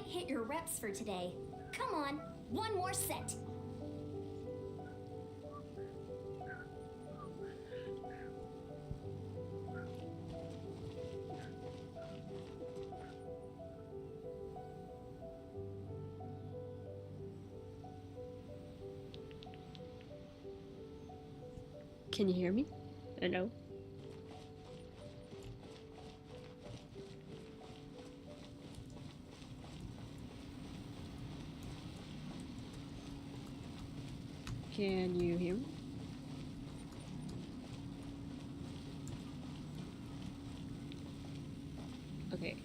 hit your reps for today. Come on, one more set. Can you hear me? No. Can you hear me? Okay,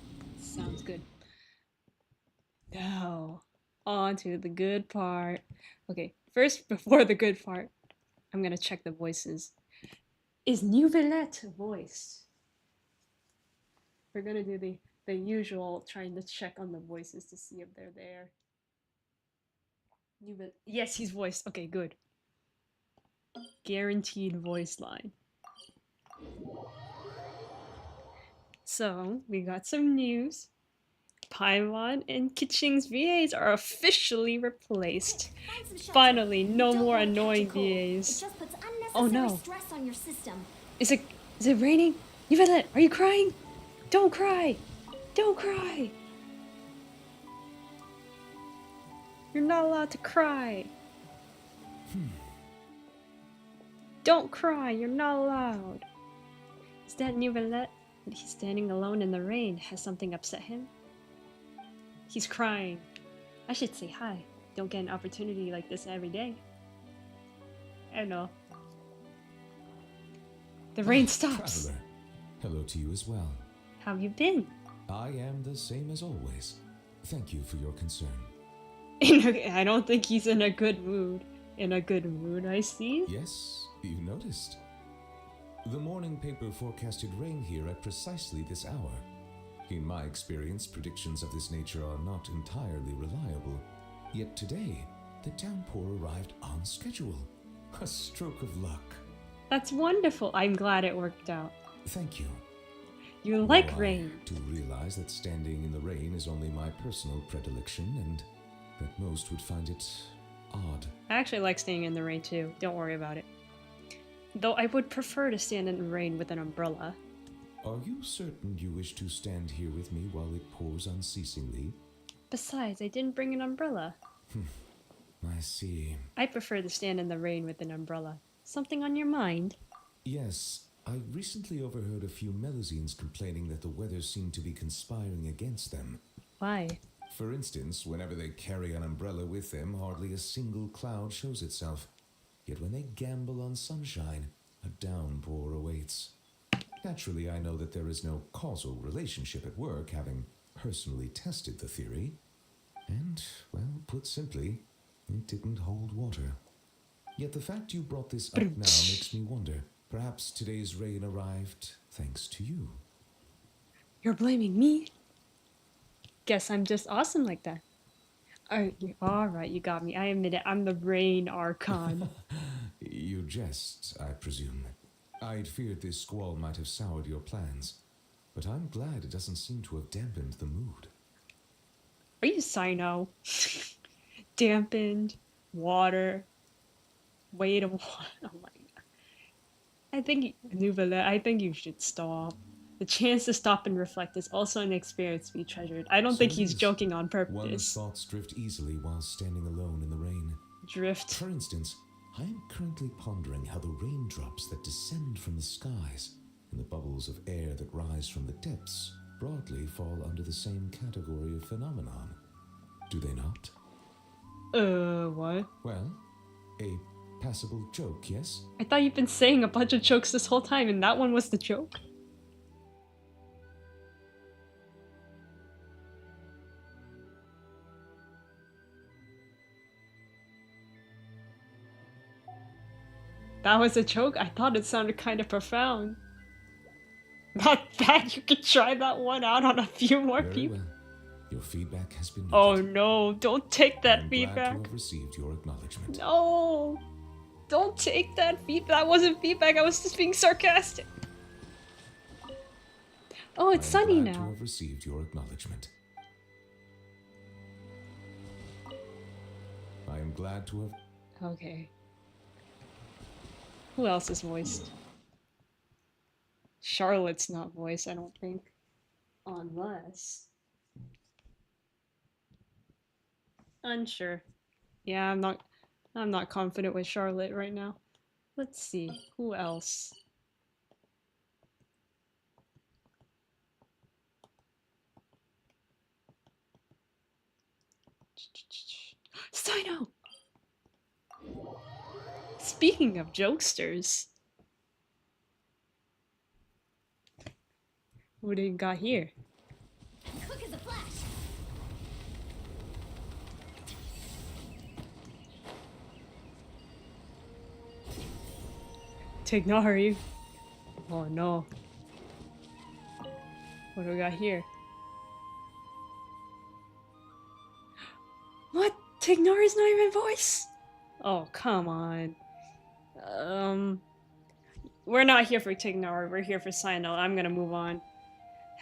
sounds good. Now, on to the good part. Okay, first, before the good part, I'm gonna check the voices. Is Nouvellette voiced? We're gonna do the usual, trying to check on the voices to see if they're there. Yes, he's voiced. Okay, good. Guaranteed voice line. So, we got some news. Paimon and KEQING'S VAs are officially replaced. Finally, no more annoying VAs. Oh no. Stress on your system. Is it raining? Nouvellette, are you crying? Don't cry! Don't cry! You're not allowed to cry. Don't cry, you're not allowed. Is that Nouvellette? He's standing alone in the rain. Has something upset him? He's crying. I should say hi. Don't get an opportunity like this every day. I don't know. The rain stops. Traveler, hello to you as well. How have you been? I am the same as always. Thank you for your concern. I don't think he's in a good mood. In a good mood, I see. Yes, you noticed. The morning paper forecasted rain here at precisely this hour. In my experience, predictions of this nature are not entirely reliable. Yet today, the downpour arrived on schedule. A stroke of luck. That's wonderful. I'm glad it worked out. Thank you. You like Though rain. I do realize that standing in the rain is only my personal predilection, and that most would find it odd. I actually like staying in the rain too. Don't worry about it. Though I would prefer to stand in the rain with an umbrella. Are you certain you wish to stand here with me while it pours unceasingly? Besides, I didn't bring an umbrella. I see. I prefer to stand in the rain with an umbrella. Something on your mind? Yes, I recently overheard a few Melusines complaining that the weather seemed to be conspiring against them. Why? For instance, whenever they carry an umbrella with them, hardly a single cloud shows itself. Yet when they gamble on sunshine, a downpour awaits. Naturally, I know that there is no causal relationship at work, having personally tested the theory. And, well, put simply, it didn't hold water. Yet the fact you brought this up now makes me wonder. Perhaps today's rain arrived thanks to you. You're blaming me? Guess I'm just awesome like that. Alright, you got me. I admit it, I'm the rain archon. You jest, I presume. I'd feared this squall might have soured your plans, but I'm glad it doesn't seem to have dampened the mood. Are you Sino? Dampened, water, weight of water. Oh my god. I think, Nouvellette, I think you should stop. The chance to stop and reflect is also an experience to be treasured. I don't So think it he's is. joking on One's purpose. thoughts drift easily while standing alone in the rain. Drift. For instance, I am currently pondering how the raindrops that descend from the skies and the bubbles of air that rise from the depths broadly fall under the same category of phenomenon. Do they not? What? Well, a passable joke, yes? I thought you've been saying a bunch of jokes this whole time and that one was the joke? That was a joke? I thought it sounded kind of profound. Not bad, you could try that one out on a few more Very people. well. Your feedback has been noted. Oh no, don't take that I'm feedback. glad to have received your acknowledgement. No! Don't take that feedback. That wasn't feedback, I was just being sarcastic. Oh, it's I am sunny glad to now. have received your acknowledgement. I am glad to have... Okay. Who else is voiced? Charlotte's not voiced, I don't think. Unless... Unsure. Yeah, I'm not confident with Charlotte right now. Let's see. Who else? Sino! Speaking of jokesters, what do you got here? Quick as a flash. Tignari. Oh no. What do we got here? What? Tignari's not even voice? Oh, come on. We're not here for Tignari, we're here for Sino. I'm gonna move on.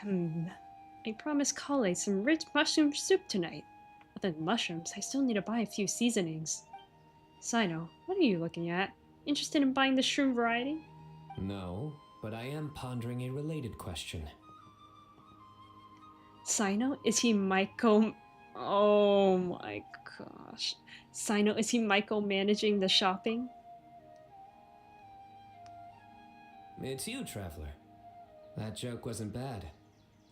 I promised Kale some rich mushroom soup tonight. Other than mushrooms, I still need to buy a few seasonings. Sino, what are you looking at? Interested in buying the shroom variety? No, but I am pondering a related question. Sino, is he Maiko? Oh my gosh. Sino, is he micromanaging the shopping? It's you, Traveler. That joke wasn't bad.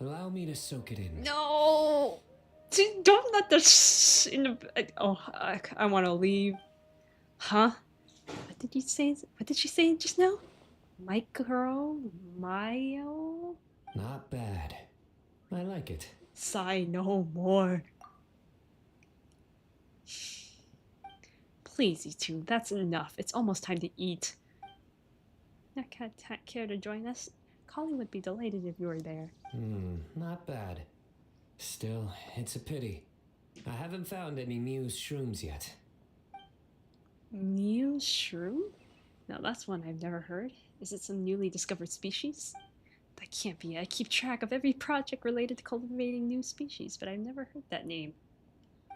Allow me to soak it in. No! Don't let the in the... Oh, I want to leave. Huh? What did you say? What did she say just now? Mayo? Not bad. I like it. Sigh no more. Please, you two, that's enough. It's almost time to eat. Now, care to join us? Collie would be delighted if you were there. Not bad. Still, it's a pity. I haven't found any Muse shrooms yet. Muse shroom? Now that's one I've never heard. Is it some newly discovered species? That can't be it. I keep track of every project related to cultivating new species, but I've never heard that name.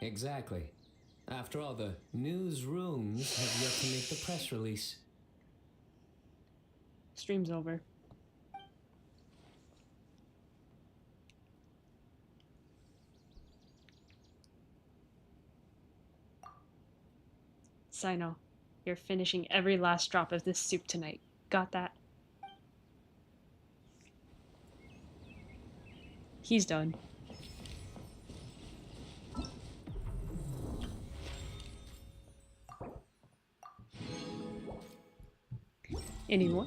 Exactly. After all, the newsrooms have yet to make the press release. Stream's over. Sino, you're finishing every last drop of this soup tonight. Got that? He's done. Any more?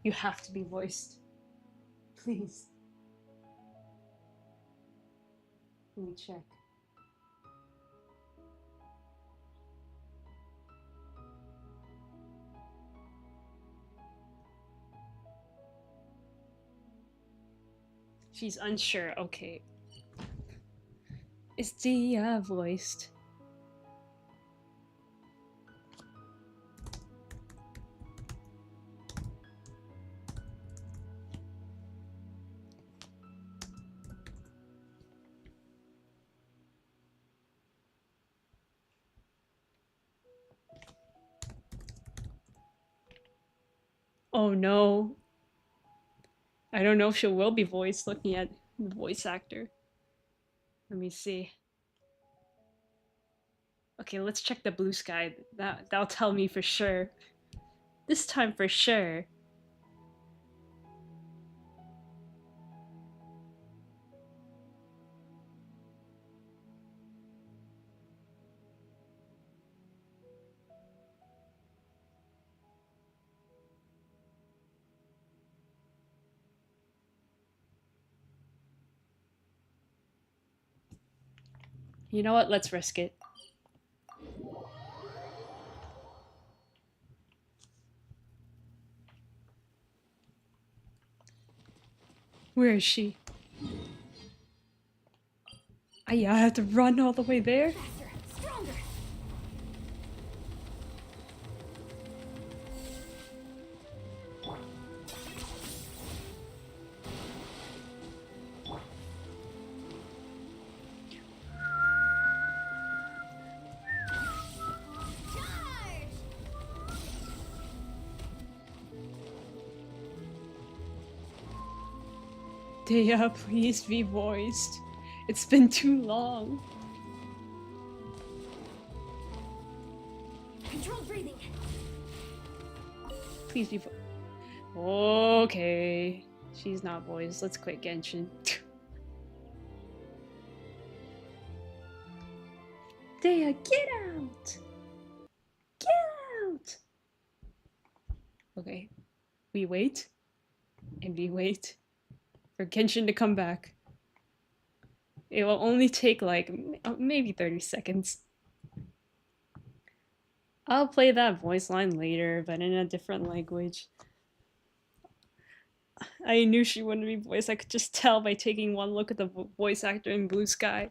You have to be voiced. Please. Let me check. She's unsure. Okay. Is Dia voiced? Oh no. I don't know if she will be voiced looking at the voice actor. Let me see. Okay, let's check the blue sky. That'll tell me for sure. This time for sure. You know what? Let's risk it. Where is she? I have to run all the way there? Faster, stronger. Charge! Dea, please be voiced. It's been too long. Controlled breathing. Please be Okay. She's not voiced. Let's quit Genshin. Dea, get out! Get out! Okay. We wait. And we wait for Genshin to come back. It will only take like maybe 30 seconds. I'll play that voice line later, but in a different language. I knew she wouldn't be voiced. I could just tell by taking one look at the voice actor in Blue Sky.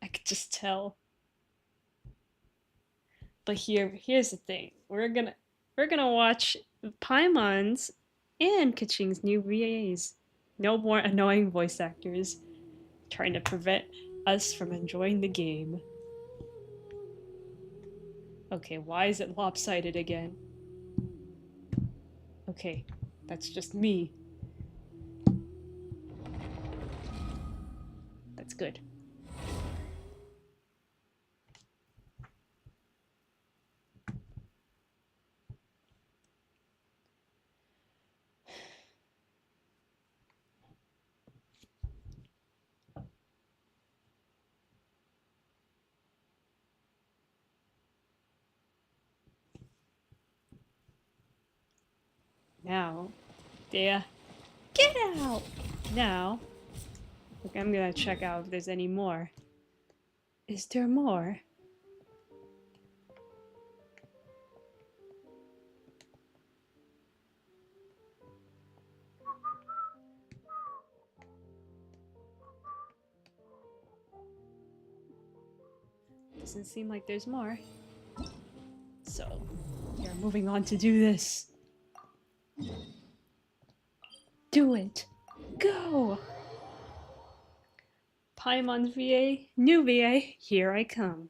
I could just tell. But here's the thing. We're gonna watch PAIMON's and KEQING'S new VAs. No more annoying voice actors trying to prevent us from enjoying the game. Okay, why is it lopsided again? Okay, that's just me. That's good. Now, Dea, get out! Now, okay, I'm gonna check out if there's any more. Is there more? Doesn't seem like there's more. So, we're moving on to do this. Do it! Go! Paimon's VA, new VA, here I come.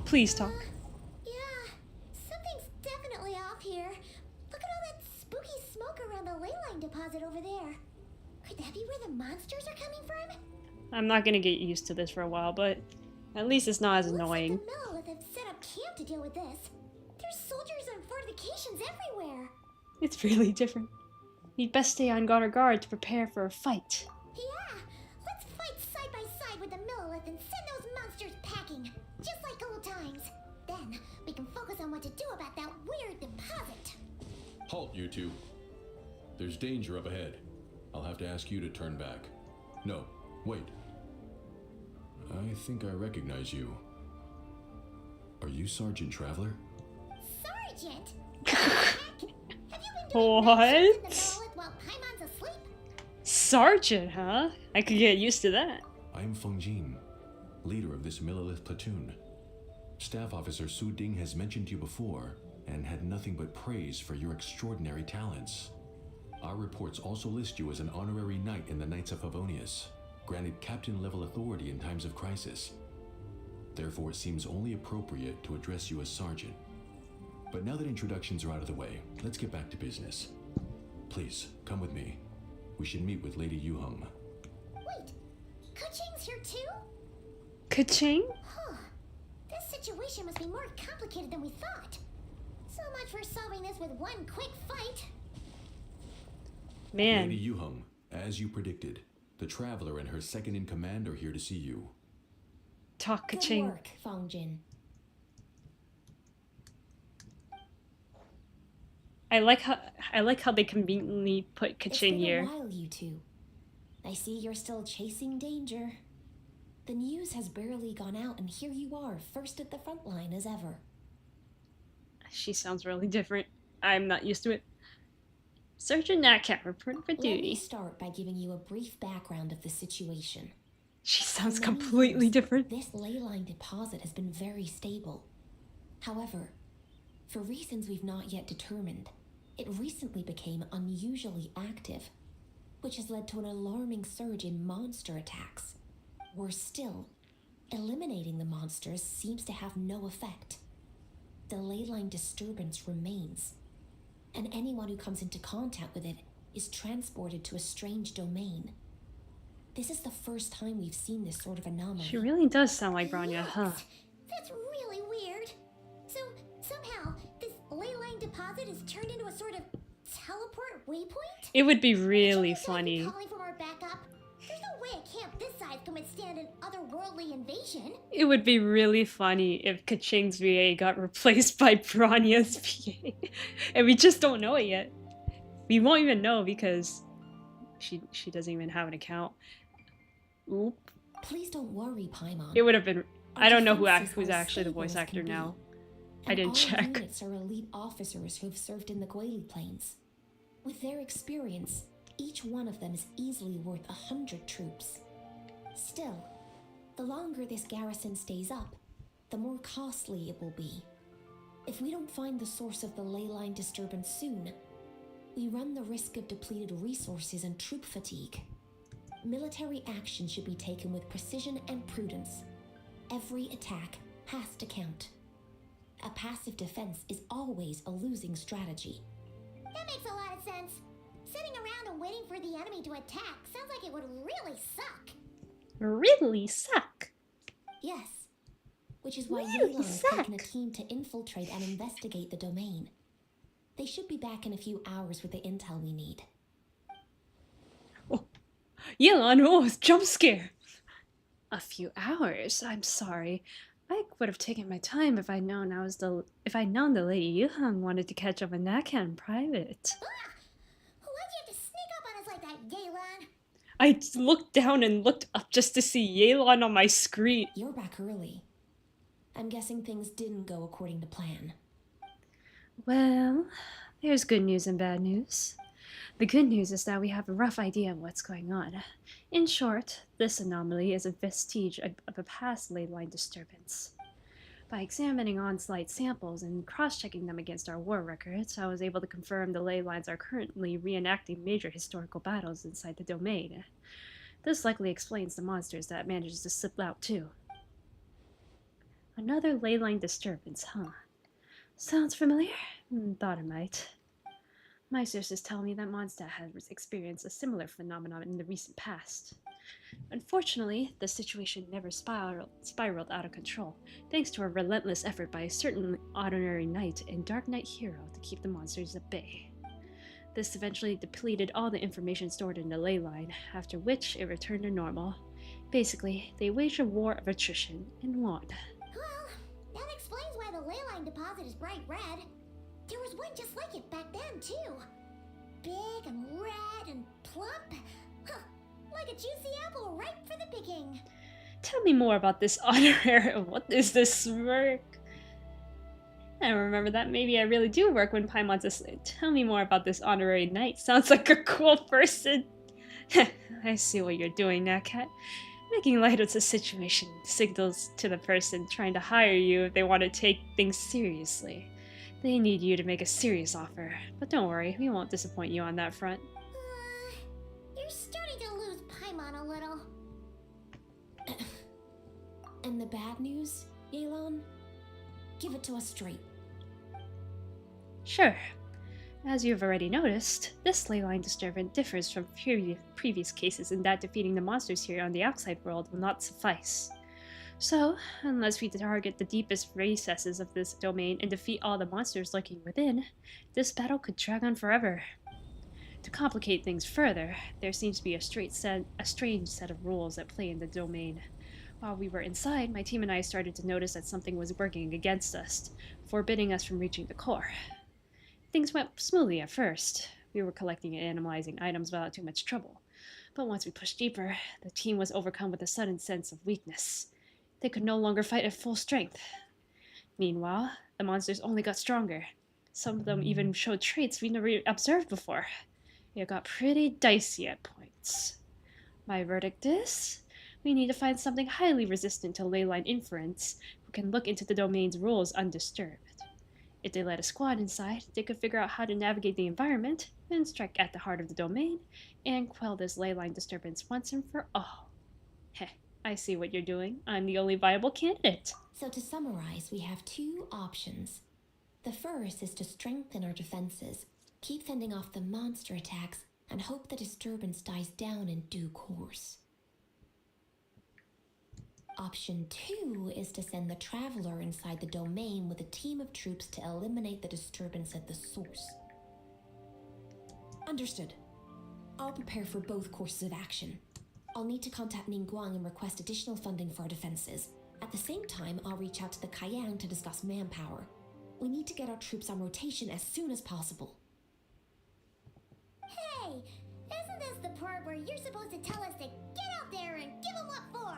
Please talk. Yeah, something's definitely off here. Look at all that spooky smoke around the ley line deposit over there. Could that be where the monsters are coming from? I'm not gonna get used to this for a while, but at least it's not as annoying. Looks like the Monolith have set up camp to deal with this. There's soldiers and fortifications everywhere. It's really different. We'd best stay on guard to prepare for a fight. Yeah, let's fight side by side with the Monolith and send those monsters packing, just like old times. Then we can focus on what to do about that weird deposit. Halt, you two. There's danger up ahead. I'll have to ask you to turn back. No, wait. I think I recognize you. Are you Sergeant Traveler? Sergeant? Have you been doing What? night shifts in the Monolith while Paimon's asleep? Sergeant, huh? I could get used to that. I'm Feng Jin, leader of this Millilith platoon. Staff Officer Su Ding has mentioned you before and had nothing but praise for your extraordinary talents. Our reports also list you as an honorary knight in the Knights of Favonius, granted captain-level authority in times of crisis. Therefore, it seems only appropriate to address you as Sergeant. But now that introductions are out of the way, let's get back to business. Please, come with me. We should meet with Lady Yuheng. Wait, KEQING'S here too? Ka-ching? Huh. This situation must be more complicated than we thought. So much for solving this with one quick fight. Man. Lady Yuheng, as you predicted, the Traveler and her second-in-command are here to see you. Talk Good ka-ching. work, Feng Jin. I like how they conveniently put ka-ching It's been here. a while, you two. I see you're still chasing danger. The news has barely gone out, and here you are, first at the front line as ever. She sounds really different. I'm not used to it. Sergeant Natcat, reporting for Let me duty. start by giving you a brief background of the situation. She sounds For many completely years, different. This ley line deposit has been very stable. However, for reasons we've not yet determined, it recently became unusually active, which has led to an alarming surge in monster attacks. Worse still, eliminating the monsters seems to have no effect. The ley line disturbance remains, and anyone who comes into contact with it is transported to a strange domain. This is the first time we've seen this sort of anomaly. She really does sound like Bronya, huh? Yikes. That's really weird. So, somehow, this ley line deposit is turned into a sort of teleport waypoint? It would be really Should we funny. be calling for more backup? There's no way a camp this size can withstand an otherworldly invasion. It would be really funny if KEQING'S VA got replaced by Bronya's VA. And we just don't know it yet. We won't even know because she doesn't even have an account. Oop. Please don't worry, Paimon. It would have been... I Our don't know defenses who's are actually the stable voice as actor can be, now. I and didn't all check. units are elite officers who have served in the Guili Plains. With their experience, each one of them is easily worth 100 troops. Still, the longer this garrison stays up, the more costly it will be. If we don't find the source of the ley line disturbance soon, we run the risk of depleted resources and troop fatigue. Military action should be taken with precision and prudence. Every attack has to count. A passive defense is always a losing strategy. That makes a lot of sense. Sitting around and waiting for the enemy to attack sounds like it would really suck. Really suck. Yes, which is why Really Yelan has taken a suck. team to infiltrate and investigate the domain. They should be back in a few hours with the intel we need. Yelan, oh, jump scare. A few hours. I'm sorry. I would have taken my time if I'd known the Lady Yuhang wanted to catch up with Natcat in private. Why'd you have to sneak up on us like that, Yelan? I looked down and looked up just to see Yelan on my screen. You're back early. I'm guessing things didn't go according to plan. Well, there's good news and bad news. The good news is that we have a rough idea of what's going on. In short, this anomaly is a vestige of a past ley line disturbance. By examining Onslaught samples and cross-checking them against our war records, I was able to confirm the ley lines are currently reenacting major historical battles inside the domain. This likely explains the monsters that managed to slip out too. Another ley line disturbance, huh? Sounds familiar? Thought it might. My sources tell me that Mondstadt has experienced a similar phenomenon in the recent past. Unfortunately, the situation never spiraled out of control, thanks to a relentless effort by a certain ordinary knight and dark knight hero to keep the monsters at bay. This eventually depleted all the information stored in the ley line, after which it returned to normal. Basically, they waged a war of attrition and won. Well, that explains why the ley line deposit is bright red. There was one just like it back then, too. Big and red and plump. Huh, like a juicy apple ripe for the picking. Tell me more about this honorary. What is this smirk? I remember that. Maybe I really do work when Paimon's asleep. Tell me more about this honorary knight. Sounds like a cool person. I see what you're doing, Natcat. Making light of the situation signals to the person trying to hire you if they want to take things seriously. They need you to make a serious offer. But don't worry, we won't disappoint you on that front. You're starting to lose Paimon a little. And the bad news, Yelan? Give it to us straight. Sure. As you've already noticed, this ley line disturbance differs from previous cases in that defeating the monsters here on the outside world will not suffice. So, unless we target the deepest recesses of this domain and defeat all the monsters lurking within, this battle could drag on forever. To complicate things further, there seems to be a strange set of rules at play in the domain. While we were inside, my team and I started to notice that something was working against us, forbidding us from reaching the core. Things went smoothly at first. We were collecting and analyzing items without too much trouble. But once we pushed deeper, the team was overcome with a sudden sense of weakness. They could no longer fight at full strength. Meanwhile, the monsters only got stronger. Some of them even showed traits we never observed before. It got pretty dicey at points. My verdict is, we need to find something highly resistant to leyline inference who can look into the domain's rules undisturbed. If they let a squad inside, they could figure out how to navigate the environment and strike at the heart of the domain and quell this leyline disturbance once and for all. Heh, I see what you're doing. I'm the only viable candidate. So to summarize, we have two options. The first is to strengthen our defenses, keep fending off the monster attacks, and hope the disturbance dies down in due course. Option 2 is to send the Traveler inside the domain with a team of troops to eliminate the disturbance at the source. Understood. I'll prepare for both courses of action. I'll need to contact Ningguang and request additional funding for our defenses. At the same time, I'll reach out to the Kayang to discuss manpower. We need to get our troops on rotation as soon as possible. Hey, isn't this the part where you're supposed to tell us to get out there and give them what for?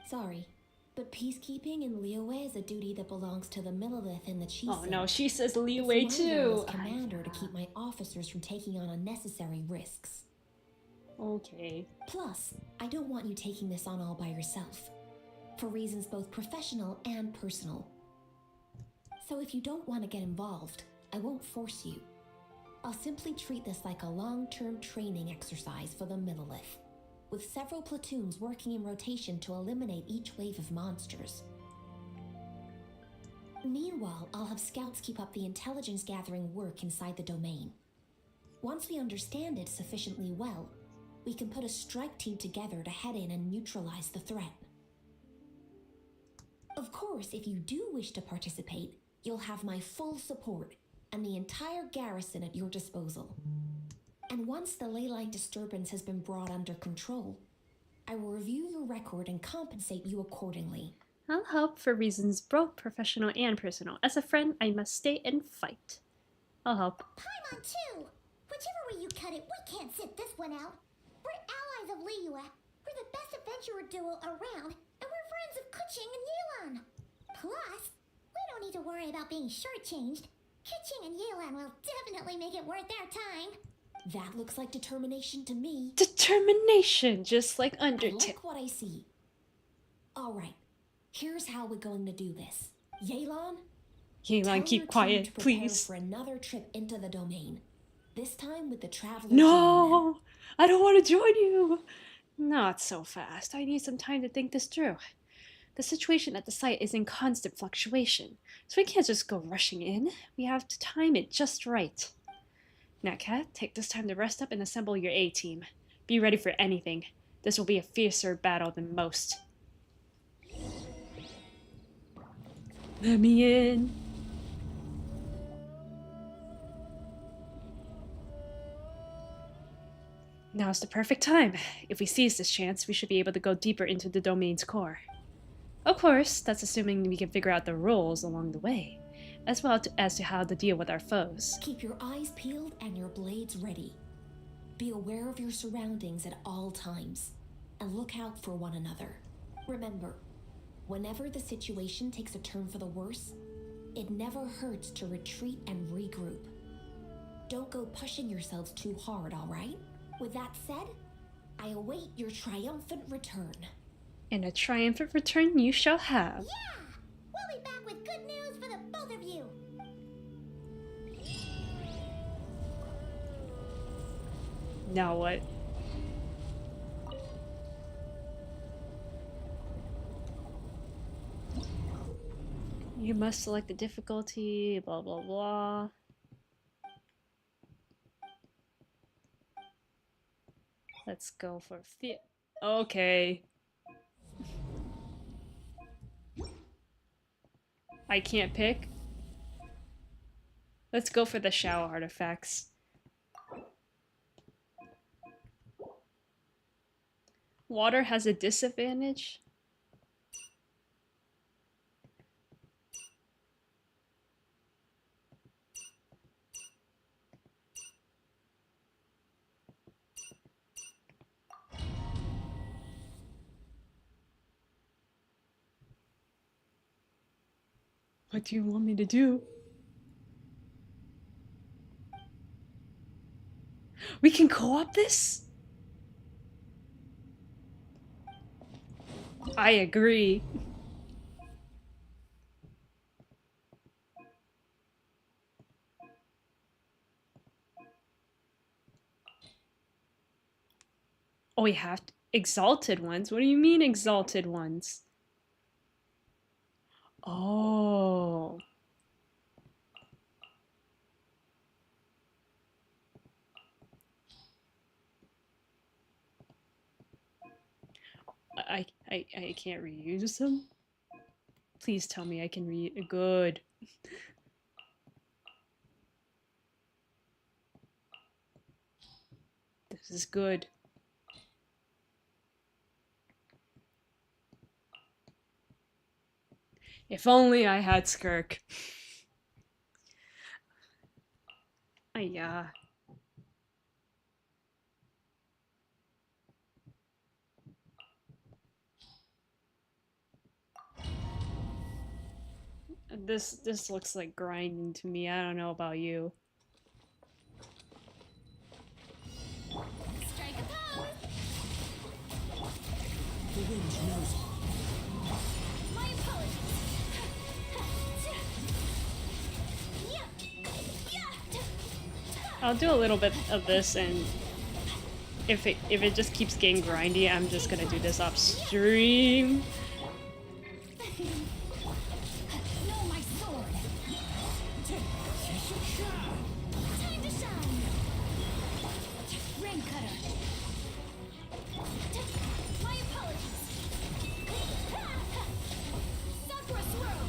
Sorry, but peacekeeping in Liyue is a duty that belongs to the Millilith and the Chiefs. Oh no, she says Liyue It's my role too. as commander to keep my officers from taking on unnecessary risks. Okay. Plus, I don't want you taking this on all by yourself, for reasons both professional and personal. So if you don't want to get involved, I won't force you. I'll simply treat this like a long-term training exercise for the Millilith, with several platoons working in rotation to eliminate each wave of monsters. Meanwhile, I'll have scouts keep up the intelligence-gathering work inside the domain. Once we understand it sufficiently well, we can put a strike team together to head in and neutralize the threat. Of course, if you do wish to participate, you'll have my full support and the entire garrison at your disposal. And once the leyline disturbance has been brought under control, I will review your record and compensate you accordingly. I'll help for reasons both professional and personal. As a friend, I must stay and fight. I'll help. Paimon too! Whichever way you cut it, we can't sit this one out. We're allies of Liyue. We're the best adventurer duo around, and we're friends of Keqing and Yelan. Plus, we don't need to worry about being shortchanged. Keqing and Yelan will definitely make it worth their time. That looks like determination to me. Determination, just like I Undertale. like what I see. Alright, here's how we're going to do this. Yelan? Yelan, Tell keep your team quiet, to prepare please. for another trip into the domain. This time with the Traveler. No! I don't want to join you! Not so fast. I need some time to think this through. The situation at the site is in constant fluctuation, so we can't just go rushing in. We have to time it just right. Now, Kat, take this time to rest up and assemble your A-team. Be ready for anything. This will be a fiercer battle than most. Let me in. Now's the perfect time. If we seize this chance, we should be able to go deeper into the domain's core. Of course, that's assuming we can figure out the rules along the way, as well as to how to deal with our foes. Keep your eyes peeled and your blades ready. Be aware of your surroundings at all times, and look out for one another. Remember, whenever the situation takes a turn for the worse, it never hurts to retreat and regroup. Don't go pushing yourselves too hard, alright? With that said, I await your triumphant return. And a triumphant return you shall have. Yeah! We'll be back with good news for the both of you! Now what? You must select the difficulty, blah blah blah. Let's go for okay. I can't pick. Let's go for the shower artifacts. Water has a disadvantage. What do you want me to do? We can co-op this? I agree. Oh, we have exalted ones? What do you mean exalted ones? Oh. I can't reuse them? Please tell me I can good. This is good. If only I had Skirk. Yeah. This looks like grinding to me. I don't know about you. Strike a pose! The wind knows. My apologies. I'll do a little bit of this, and if it just keeps getting grindy, I'm just gonna do this off stream. No, my sword! Time to shine! Rain cutter! My apologies! Sakura swirl!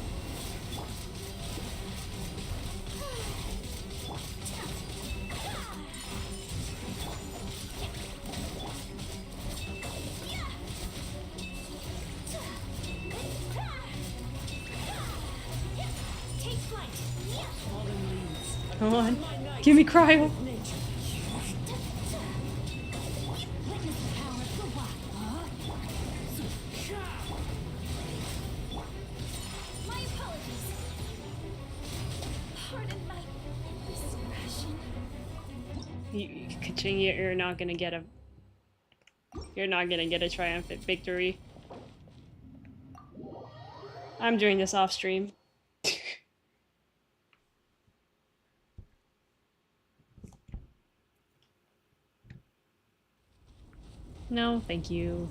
Take flight! Come on, give me cryo. Witness the power of the wild. My apologies. Pardon my discretion. Ka-ching, you're not gonna get a. You're not gonna get a triumphant victory. I'm doing this off stream. No, thank you.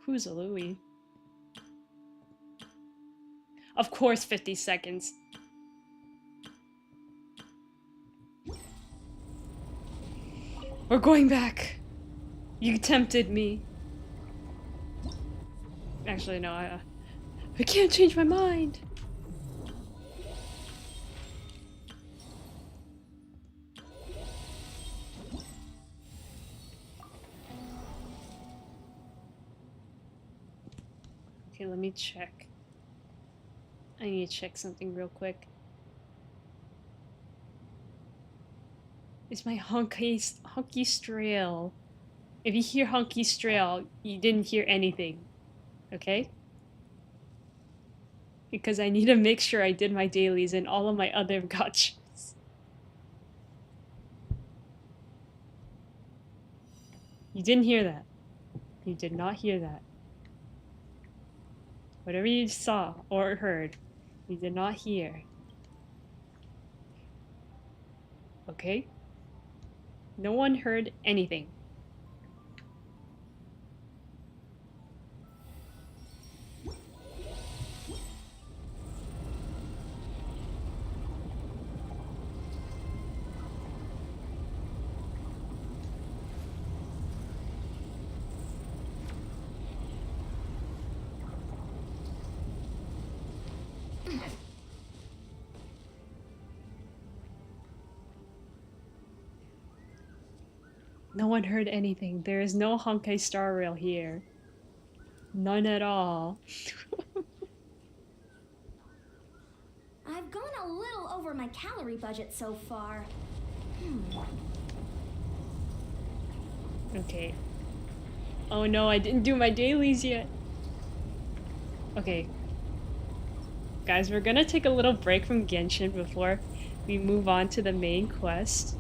Who's a Louie? Of course, 50 seconds. We're going back. You tempted me. Actually, no, I can't change my mind. Okay, let me check. I need to check something real quick. It's my hunky strail. If you hear hunky strail, you didn't hear anything. Okay? Because I need to make sure I did my dailies and all of my other gotchas. You didn't hear that. You did not hear that. Whatever you saw or heard, you did not hear. Okay? No one heard anything. No one heard anything. There is no Honkai Star Rail here. None at all. I've gone a little over my calorie budget so far. Okay. Oh no, I didn't do my dailies yet. Okay. Guys, we're gonna take a little break from Genshin before we move on to the main quest.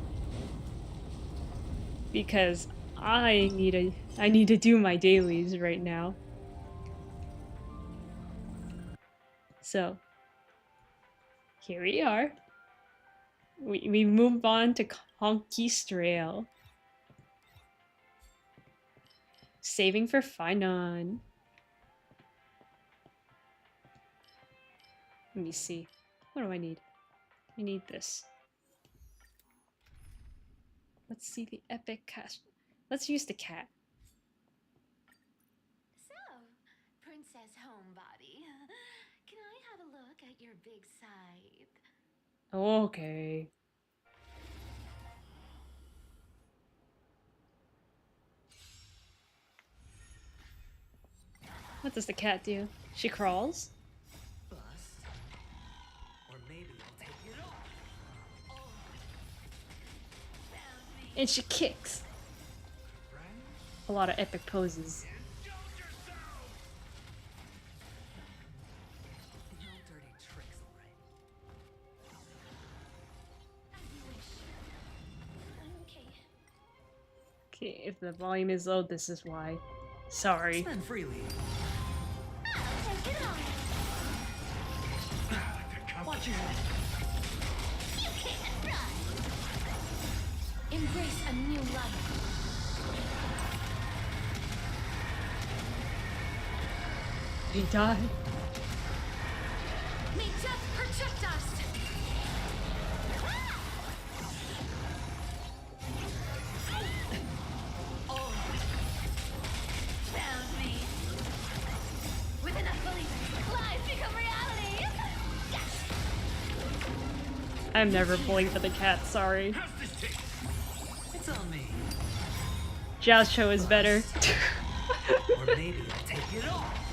Because I need to do my dailies right now. So here we are. We move on to Conquistral. Saving for Finon. Let me see. What do I need? I need this. Let's see the epic cast. Let's use the cat. So, Princess Homebody, can I have a look at your big scythe? Okay. What does the cat do? She crawls? Bust. Or maybe I'll take it off. And she kicks. A lot of epic poses. No dirty tricks, alright. Okay. Okay, if the volume is low, this is why. Sorry. Spend freely. Take it on. Watch your head. You can't run. Embrace a new life. He died. May death protect us. Found me. With enough belief, lies become reality. Yes. I'm never pulling for the cat, sorry. It's on me. Jiaocho is better. Or maybe I'll take it off.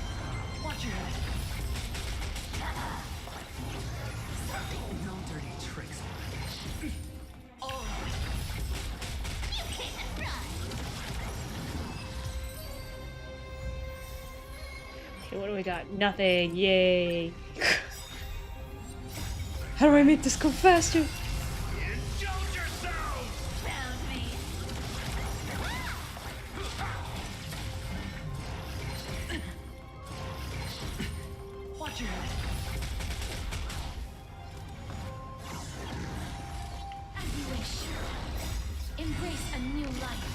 Watch your head. No dirty tricks, alright. You can't run. Okay, what do we got? Nothing. Yay. How do I make this go faster? Found me. Watch your head. As you wish. Embrace a new life.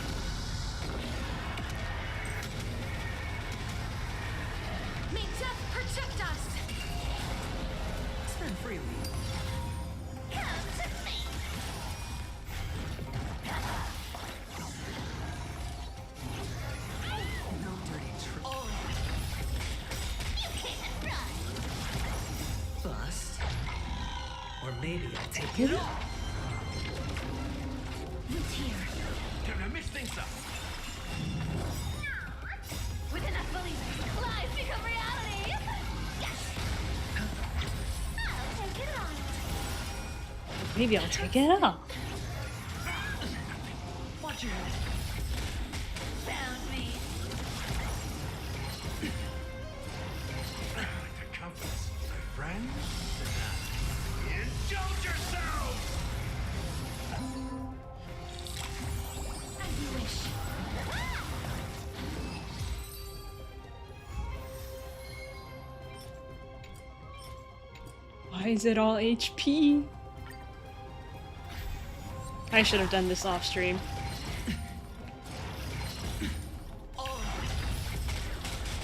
May death protect us. Spend freely. Come to me. No dirty tricks. You can't run. Bust. Or maybe I'll take it off. Root here. With enough belief, lies become reality. Yes. I'll take it on. Maybe I'll take it off. Watch your head. Found me. As you wish. Why is it all HP? I should have done this off stream.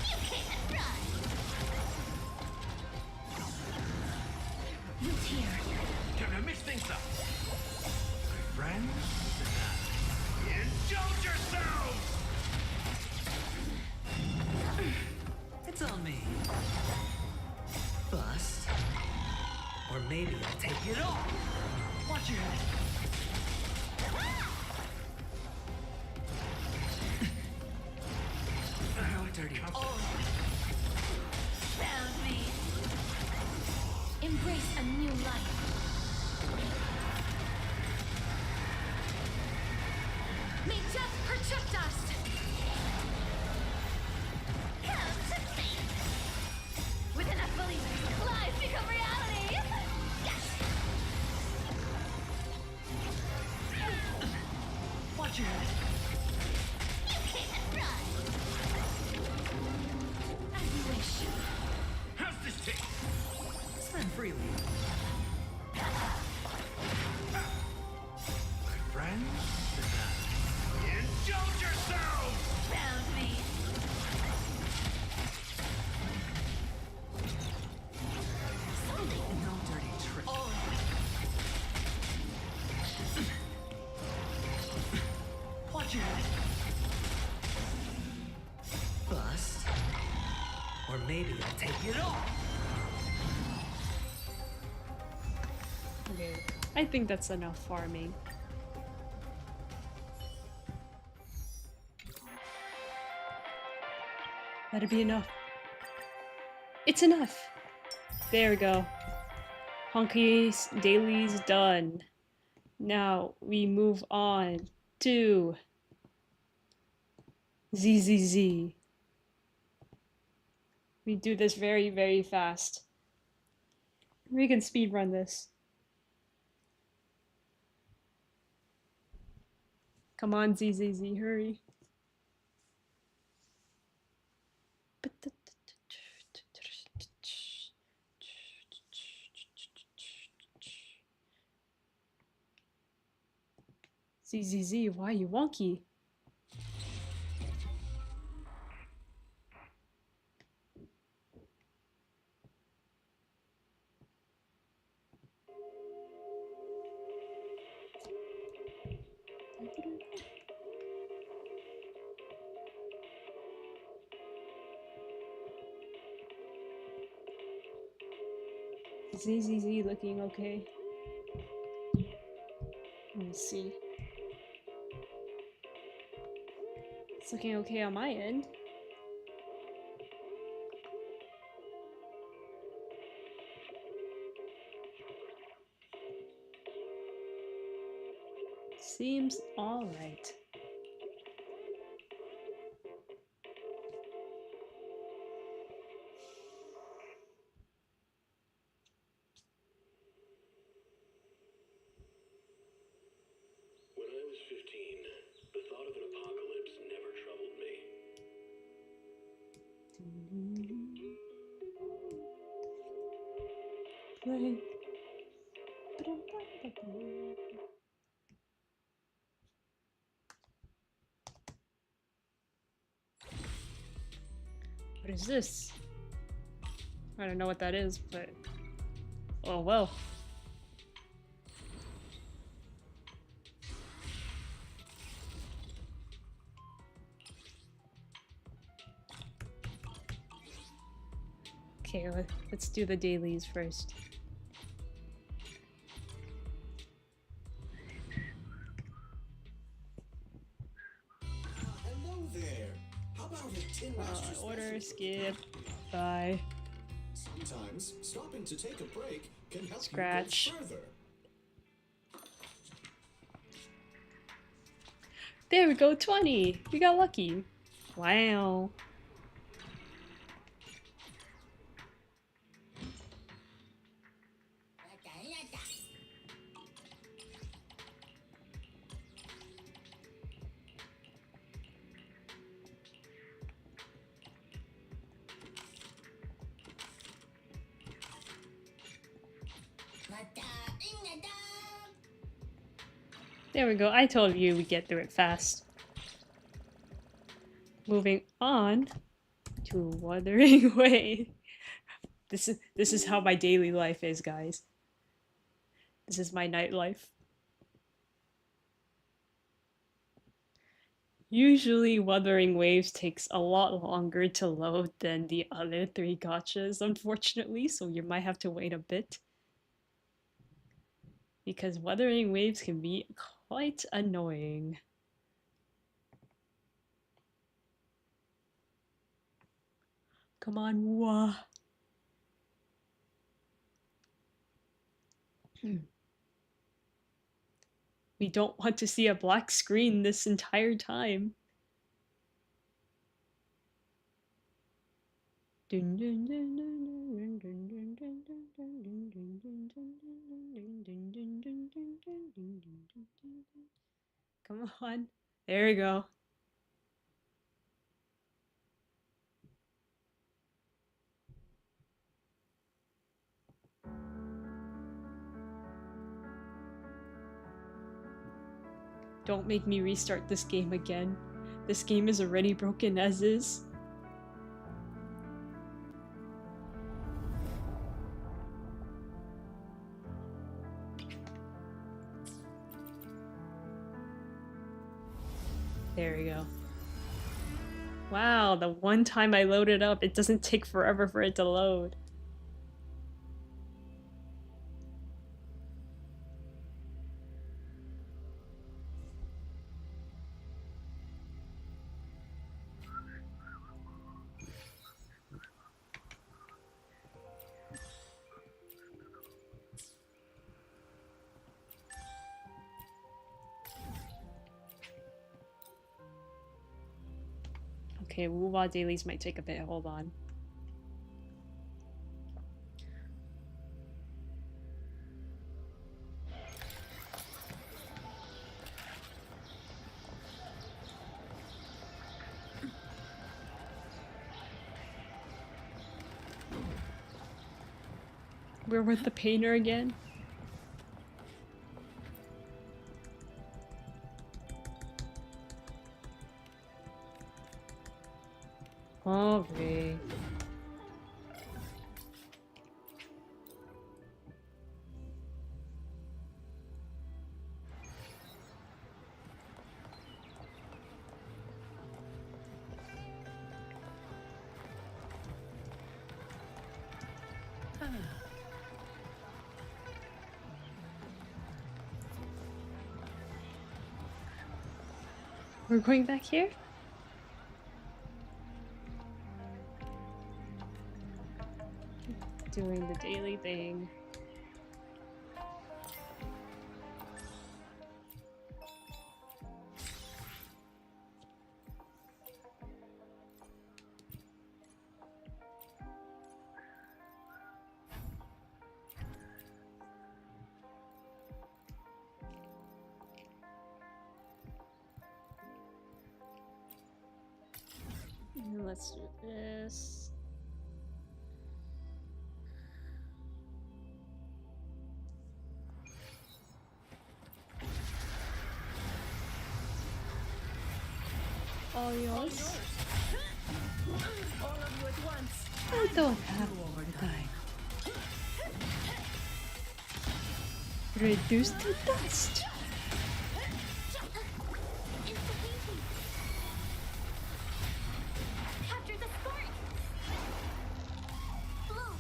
You can't run. Root here. It's on me. Bust. Or maybe I'll take it off. Watch your head. No dirty. Found me. Embrace a new life. May death protect us. Come to me. Watch your head. You can't run. As you wish. How's this taste? Spend freely. My friends? Indulge yourselves! Found me. No dirty trick. Watch your head. Bust. Or maybe I'll take it all. Okay. I think that's enough farming. That'd be enough. It's enough! There we go. Honky's daily's done. Now we move on to ZZZ. We do this very, very fast. We can speedrun this. Come on, ZZZ, hurry. ZZZ, why are you wonky? ZZZ looking okay. Let me see. It's looking okay on my end. Seems alright. When I was 15, the thought of an apocalypse never troubled me. Play. What is this? I don't know what that is, but oh well. Okay, let's do the dailies first. Hello there. How about a tin master Order, special? skip, bye. Sometimes stopping to take a break can help Scratch. you go further. There we go, 20! We got lucky. Wow. There we go. I told you we get through it fast. Moving on to Wuthering Way. This is how my daily life is, guys. This is my nightlife. Usually Wuthering Waves takes a lot longer to load than the other 3 gachas, unfortunately, so you might have to wait a bit. Because Wuthering Waves can be quite annoying. Come on, wah. We don't want to see a black screen this entire time. Come on. There you go. Don't make me restart this game again. This game is already broken as is. There we go. Wow, the one time I load it up, it doesn't take forever for it to load. Okay, Wuwa dailies might take a bit, hold on. We're with the painter again? Okay. We're going back here? Doing the daily thing. Let's do this. All yours. All of you at once. I don't have overtime. Reduce to dust. Capture the spark! Blow!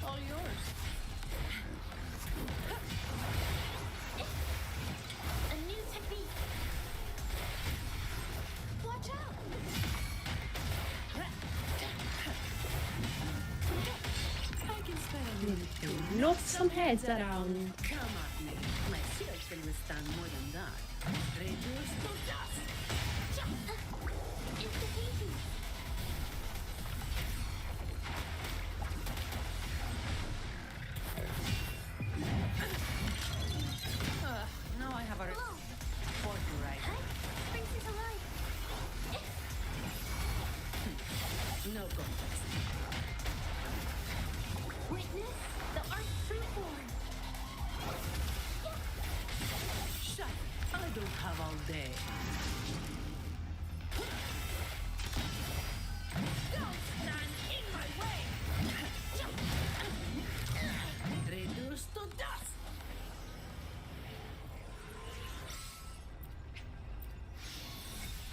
All yours. A new technique! Watch out! I can spare a minute. Knock some heads around. Come at me. My shield can withstand more than that. Reduce to dust. It's the painting! Now I have a Blow! report to write. Brings it to life! No context. Witness the art freeform! Shut. I don't have all day. Don't stand in my way. Reduce to dust.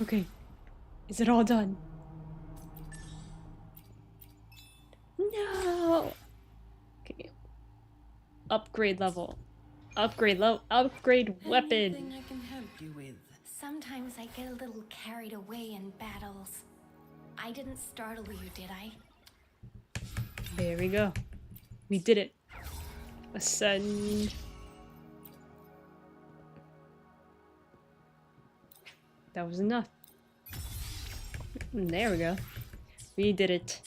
Okay. Is it all done? No! Okay. Upgrade level. Upgrade weapon. Anything I can help you with? Sometimes I get a little carried away in battles. I didn't startle you, did I? There we go. We did it. Ascend. That was enough. There we go. We did it.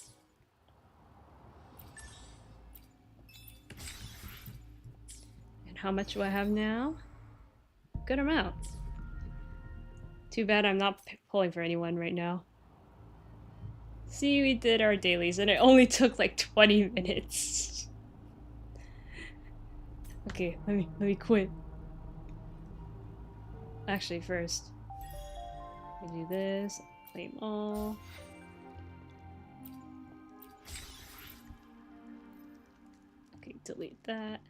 how much do I have now? Good amount. Too bad I'm not pulling for anyone right now. See, we did our dailies and it only took like 20 minutes. Okay, let me quit. Actually, first, we do this, claim all. Okay, delete that.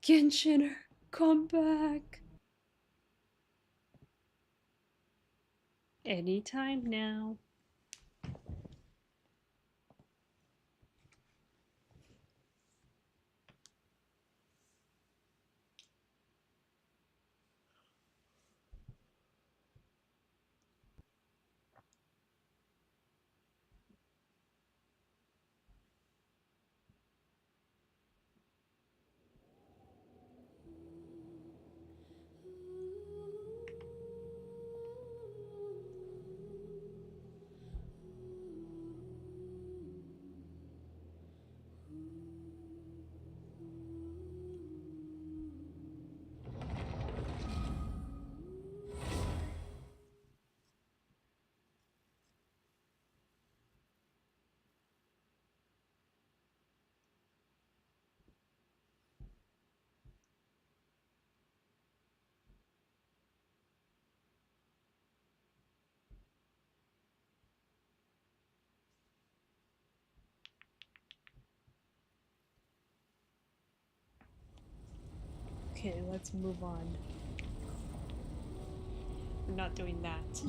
Genshin, come back. Anytime now. Okay, let's move on. We're not doing that.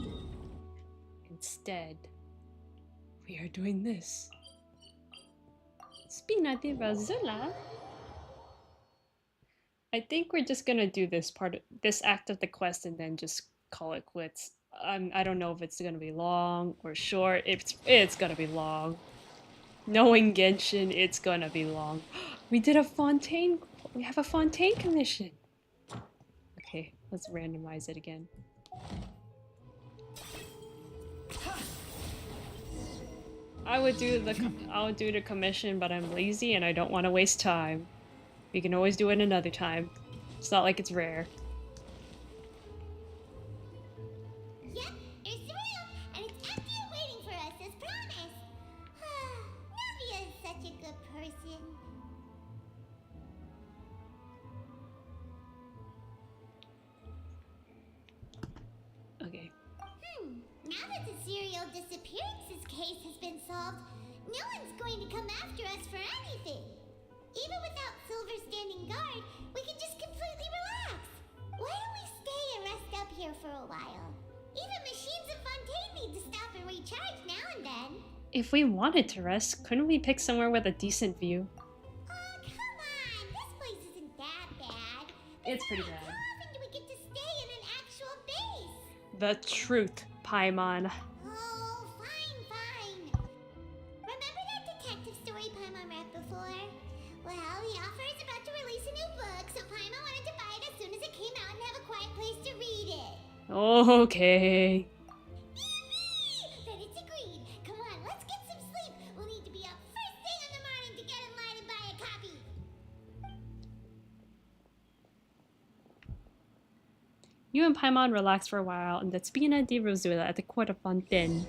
Instead, we are doing this. Spina di Razula. I think we're just gonna do this this act of the quest, and then just call it quits. I don't know if it's gonna be long or short. It's gonna be long. Knowing Genshin, it's gonna be long. We did a Fontaine. We have a Fontaine commission. Okay, let's randomize it again. I would do the commission, but I'm lazy and I don't want to waste time. We can always do it another time. It's not like it's rare. Yep, it's real, and it's empty and waiting for us as promised. Navia is such a good person. Okay. Now that the serial disappearances case has been solved, no one's going to come after us for anything. Even without Silver standing guard, we can just completely relax. Why don't we stay and rest up here for a while? Even machines in Fontaine need to stop and recharge now and then. If we wanted to rest, couldn't we pick somewhere with a decent view? Oh, come on! This place isn't that bad. It's pretty Besides, bad. How often do we get to stay in an actual base? The truth, Paimon. Oh, fine. Remember that detective story Paimon read before? Well, the author is about to release a new book, so Paimon wanted to buy it as soon as it came out and have a quiet place to read it. Okay. Then it's agreed. Come on, let's get some sleep. We'll need to be up first thing in the morning to get in line and buy a copy. You and Paimon relax for a while in the Spina di Rosula at the court of Fontaine.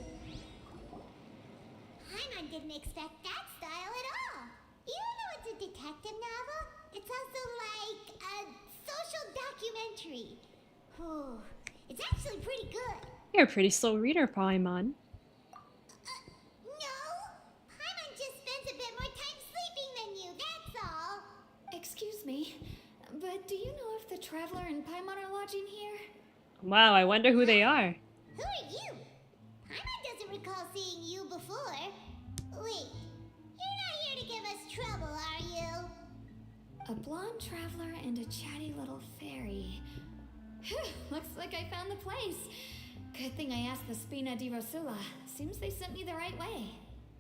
Paimon didn't expect that style at all. Even though it's a detective novel, it's also like a social documentary. Whew. It's actually pretty good. You're a pretty slow reader, Paimon. No. Paimon just spends a bit more time sleeping than you, that's all. Excuse me, but do you know if the Traveler and Paimon are lodging here? Wow, I wonder who they are. Who are you? Paimon doesn't recall seeing you before. Wait, you're not here to give us trouble, are you? A blonde traveler and a chatty little fairy. Phew, looks like I found the place. Good thing I asked the Spina di Rosula. Seems they sent me the right way.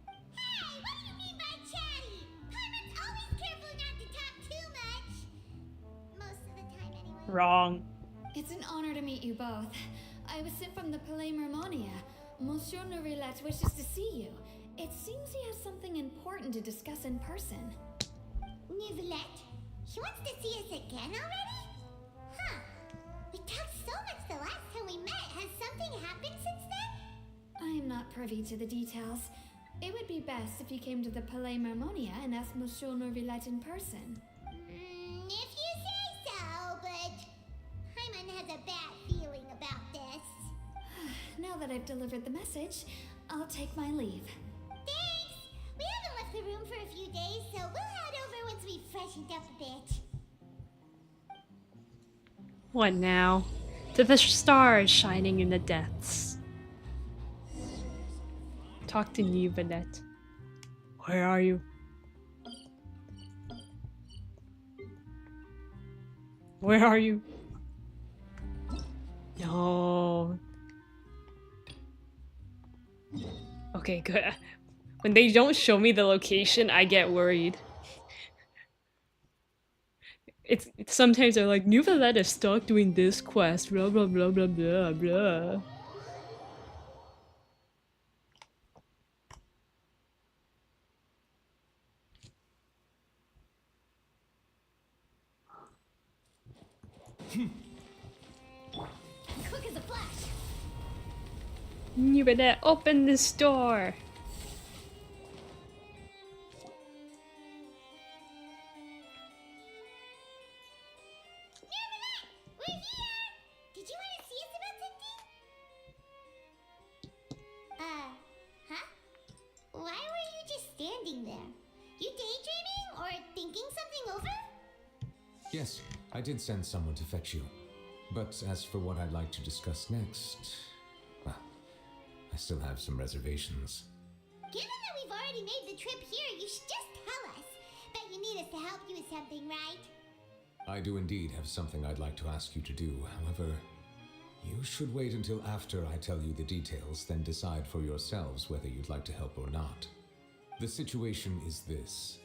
Hey, what do you mean by chatty? Paimon's always careful not to talk too much. Most of the time, anyway. Wrong. It's an honor to meet you both. I was sent from the Palais Mermonia. Monsieur Norillat wishes to see you. It seems he has something important to discuss in person. Nivelette? She wants to see us again already? Huh. We talked so much the last time we met. Has something happened since then? I am not privy to the details. It would be best if you came to the Palais Marmonia and asked Monsieur Norvilette in person. If you say so, but Paimon has a bad feeling about this. Now that I've delivered the message, I'll take my leave. Thanks! We haven't left the room for a few days, so we'll head over once we've freshened up a bit. What now? To the stars shining in the depths. Talk to me, Vanette. Where are you? Where are you? No. Okay, good. When they don't show me the location, I get worried. It's sometimes they're like, New Valette is stuck doing this quest, blah blah blah blah blah blah. Quick as a flash! New Valette, open this door! We're here! Did you want to see us about something? Huh? Why were you just standing there? You daydreaming or thinking something over? Yes, I did send someone to fetch you. But as for what I'd like to discuss next, well, I still have some reservations. Given that we've already made the trip here, you should just tell us. Bet you need us to help you with something, right? I do indeed have something I'd like to ask you to do. However, you should wait until after I tell you the details, then decide for yourselves whether you'd like to help or not. The situation is this.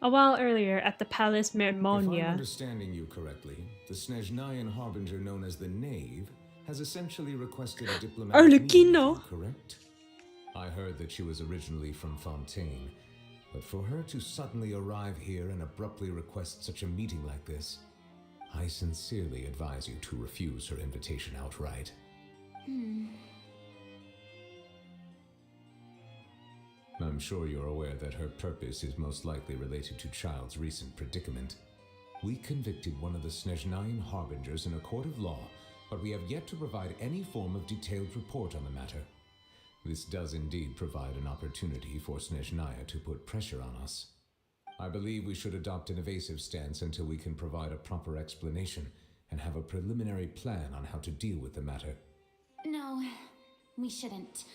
A while earlier, at the Palace If I'm Marmonia, understanding you correctly, the Snezhnayan Harbinger known as the Knave has essentially requested a diplomatic meeting with Arlecchino. you, correct? I heard that she was originally from Fontaine, but for her to suddenly arrive here and abruptly request such a meeting like this, I sincerely advise you to refuse her invitation outright. I'm sure you're aware that her purpose is most likely related to Child's recent predicament. We convicted one of the Snezhnayan Harbingers in a court of law, but we have yet to provide any form of detailed report on the matter. This does indeed provide an opportunity for Snezhnaya to put pressure on us. I believe we should adopt an evasive stance until we can provide a proper explanation and have a preliminary plan on how to deal with the matter. No, we shouldn't.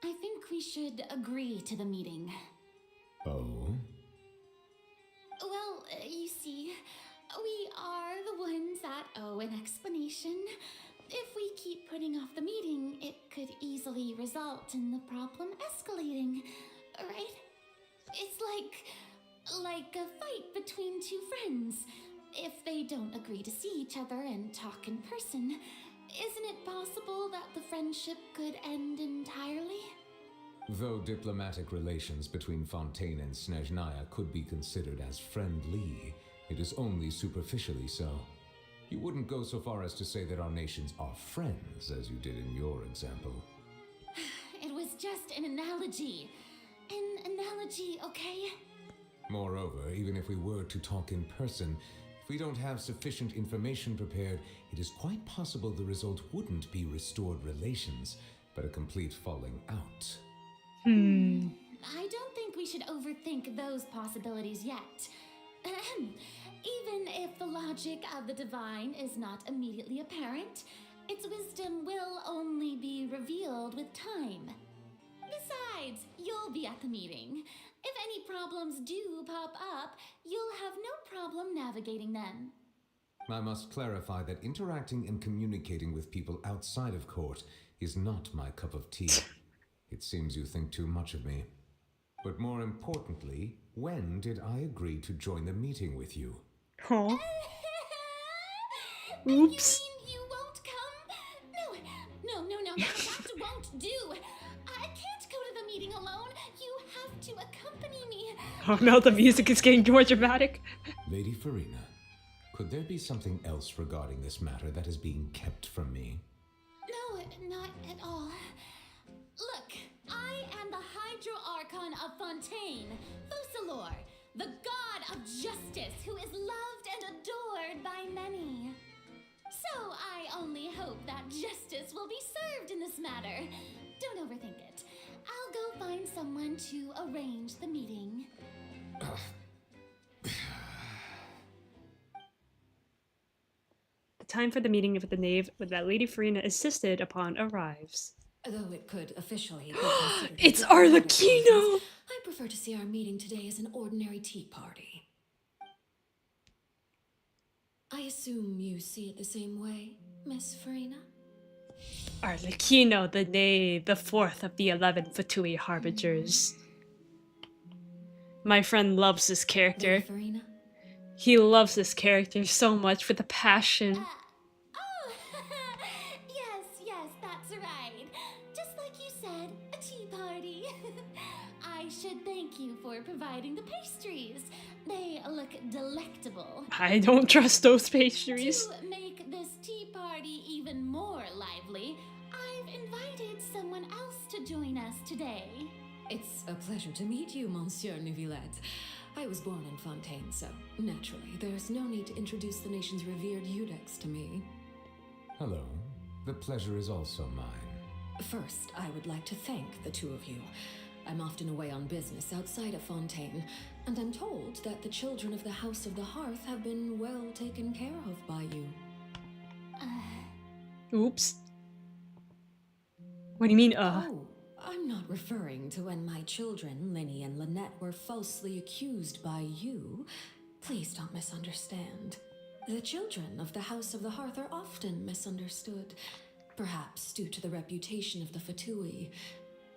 I think we should agree to the meeting. Oh? Well, you see, we are the ones that owe an explanation. If we keep putting off the meeting, it could easily result in the problem escalating, right? It's like a fight between two friends. If they don't agree to see each other and talk in person, isn't it possible that the friendship could end entirely? Though diplomatic relations between Fontaine and Snezhnaya could be considered as friendly, it is only superficially so. You wouldn't go so far as to say that our nations are friends, as you did in your example. It was just an analogy. An analogy, okay? Moreover, even if we were to talk in person, if we don't have sufficient information prepared, it is quite possible the result wouldn't be restored relations, but a complete falling out. I don't think we should overthink those possibilities yet. Even if the logic of the divine is not immediately apparent, its wisdom will only be revealed with time. Besides, you'll be at the meeting. If any problems do pop up, you'll have no problem navigating them. I must clarify that interacting and communicating with people outside of court is not my cup of tea. It seems you think too much of me. But more importantly, when did I agree to join the meeting with you? Huh? You Oops. mean you won't come? No, that won't do. I can't go to the meeting alone. You have to accompany me. Oh no, the music is getting more dramatic. Lady Farina, could there be something else regarding this matter that is being kept from me? No, not at all. Look, I am the Hydro-Archon of Fontaine, Fussalor, the god of justice who is loved and adored by many. So I only hope that justice will be served in this matter. Don't overthink it. I'll go find someone to arrange the meeting. The time for the meeting with the knave that Lady Farina insisted upon arrives. Though it could officially be considered It's a private Arlecchino! business, I prefer to see our meeting today as an ordinary tea party. I assume you see it the same way, Miss Farina? Arlecchino, the knave, the fourth of the 11 Fatui Harbingers. My friend loves this character. Lady Farina? He loves this character so much with a passion. Oh, yes, that's right. Just like you said, a tea party. I should thank you for providing the pastries. They look delectable. I don't trust those pastries. To make this tea party even more lively, I've invited someone else to join us today. It's a pleasure to meet you, Monsieur Neuvillette. I was born in Fontaine, so naturally, there's no need to introduce the nation's revered Eudex to me. Hello. The pleasure is also mine. First, I would like to thank the two of you. I'm often away on business outside of Fontaine, and I'm told that the children of the House of the Hearth have been well taken care of by you. Oops. What do you mean, Oh, I'm not referring to when my children, Linny and Lynette, were falsely accused by you. Please don't misunderstand. The children of the House of the Hearth are often misunderstood, perhaps due to the reputation of the Fatui.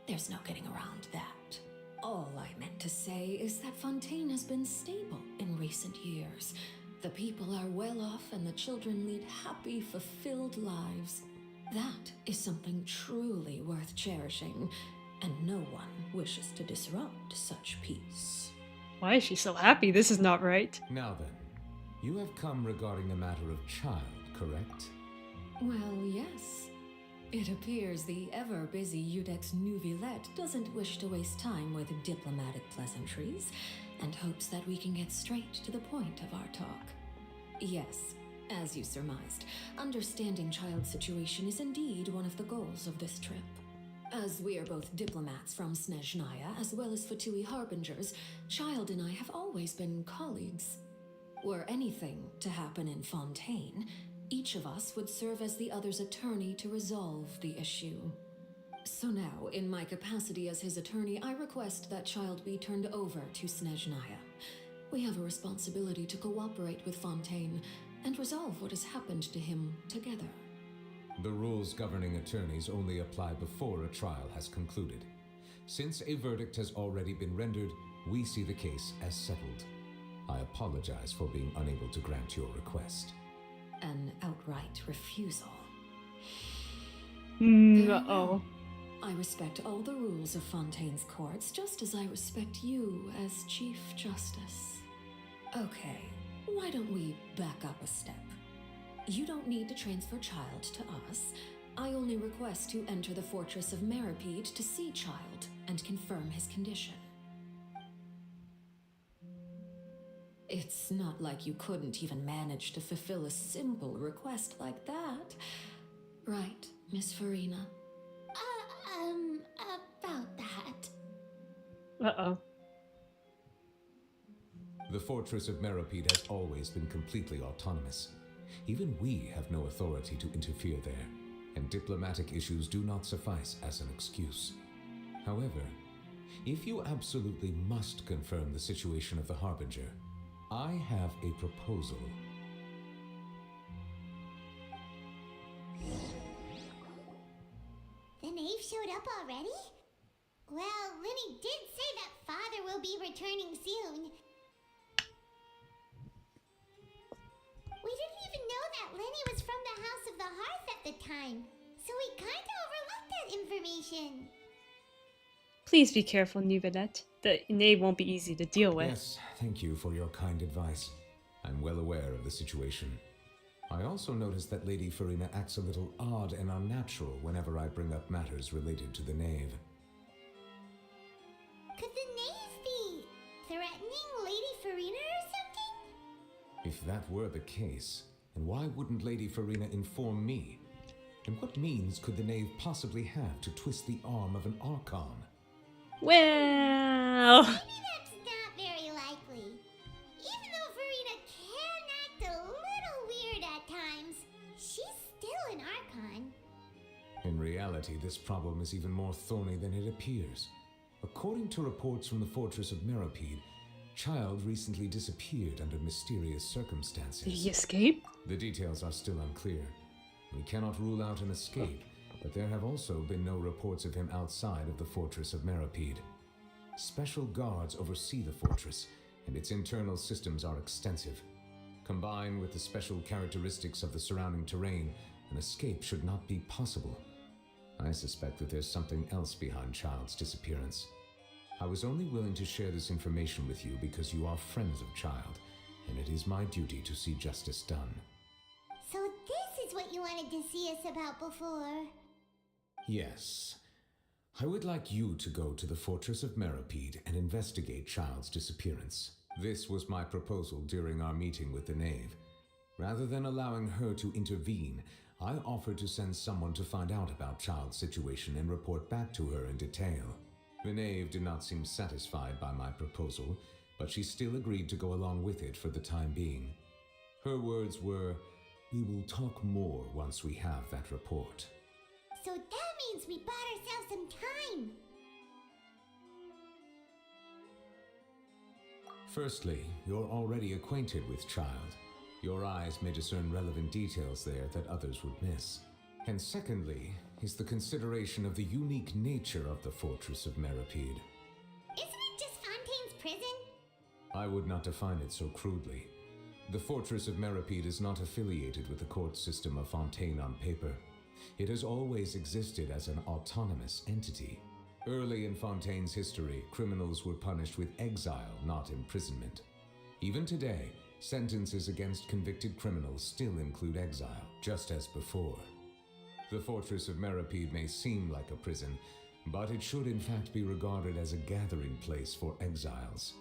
There's no getting around that. All I meant to say is that Fontaine has been stable in recent years. The people are well off and the children lead happy, fulfilled lives. That is something truly worth cherishing, and no one wishes to disrupt such peace. why is she so happy? This is not right. Now then, you have come regarding a matter of child, correct? Well, yes. It appears the ever-busy Eudex Neuvillette doesn't wish to waste time with diplomatic pleasantries, and hopes that we can get straight to the point of our talk. Yes, as you surmised, understanding child's situation is indeed one of the goals of this trip. As we are both diplomats from Snezhnaya as well as Fatui Harbingers, Child and I have always been colleagues. Were anything to happen in Fontaine, each of us would serve as the other's attorney to resolve the issue. So now, in my capacity as his attorney, I request that Child be turned over to Snezhnaya. We have a responsibility to cooperate with Fontaine and resolve what has happened to him together. The rules governing attorneys only apply before a trial has concluded. Since a verdict has already been rendered, we see the case as settled. I apologize for being unable to grant your request. An outright refusal. Uh-oh. I respect all the rules of Fontaine's courts, just as I respect you as Chief Justice. Okay, why don't we back up a step? You don't need to transfer Child to us. I only request to enter the fortress of Meripede to see Child and confirm his condition. It's not like you couldn't even manage to fulfill a simple request like that. Right, Miss Farina? About that. Uh-oh. The fortress of Meripede has always been completely autonomous. Even we have no authority to interfere there, and diplomatic issues do not suffice as an excuse. However, if you absolutely must confirm the situation of the Harbinger, I have a proposal. The knave showed up already? Well, Linny did say that Father will be returning soon. We didn't even know that Linny was from the House of the Hearth at the time, so we kinda overlooked that information. Please be careful, Nouvellette. The knave won't be easy to deal with. Yes, thank you for your kind advice. I'm well aware of the situation. I also noticed that Lady Farina acts a little odd and unnatural whenever I bring up matters related to the knave. Could the knave be threatening Lady Farina or something? If that were the case, then why wouldn't Lady Farina inform me? And what means could the knave possibly have to twist the arm of an Archon? Well... Maybe that's not very likely. Even though Farina can act a little weird at times, she's still an Archon. In reality, this problem is even more thorny than it appears. According to reports from the fortress of Meropide, Child recently disappeared under mysterious circumstances. Did he escape? The details are still unclear. We cannot rule out an escape, but there have also been no reports of him outside of the fortress of Meropide. Special guards oversee the fortress, and its internal systems are extensive. Combined with the special characteristics of the surrounding terrain, an escape should not be possible. I suspect that there's something else behind Child's disappearance. I was only willing to share this information with you because you are friends of Child, and it is my duty to see justice done. So this is what you wanted to see us about before. Yes. I would like you to go to the fortress of Meropide and investigate Child's disappearance. This was my proposal during our meeting with the knave. Rather than allowing her to intervene, I offered to send someone to find out about Child's situation and report back to her in detail. The knave did not seem satisfied by my proposal, but she still agreed to go along with it for the time being. Her words were, "We will talk more once we have that report." So that means we bought ourselves some time. Firstly, you're already acquainted with Child. Your eyes may discern relevant details there that others would miss. And secondly, is the consideration of the unique nature of the fortress of Meropide. Isn't it just Fontaine's prison? I would not define it so crudely. The fortress of Meropide is not affiliated with the court system of Fontaine on paper. It has always existed as an autonomous entity. Early in Fontaine's history, criminals were punished with exile, not imprisonment. Even today, sentences against convicted criminals still include exile, just as before. The fortress of Meropide may seem like a prison, but it should in fact be regarded as a gathering place for exiles.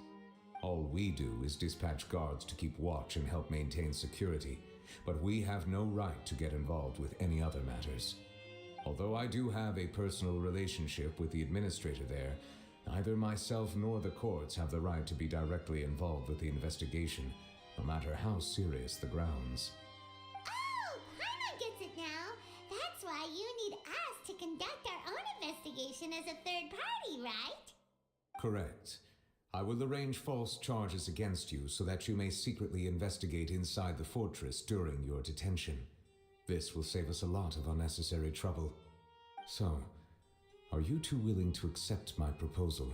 All we do is dispatch guards to keep watch and help maintain security, but we have no right to get involved with any other matters. Although I do have a personal relationship with the administrator there, neither myself nor the courts have the right to be directly involved with the investigation, no matter how serious the grounds. Oh, Paimon gets it now. That's why you need us to conduct our own investigation as a third party, right? Correct. I will arrange false charges against you so that you may secretly investigate inside the fortress during your detention. This will save us a lot of unnecessary trouble. So, are you two willing to accept my proposal?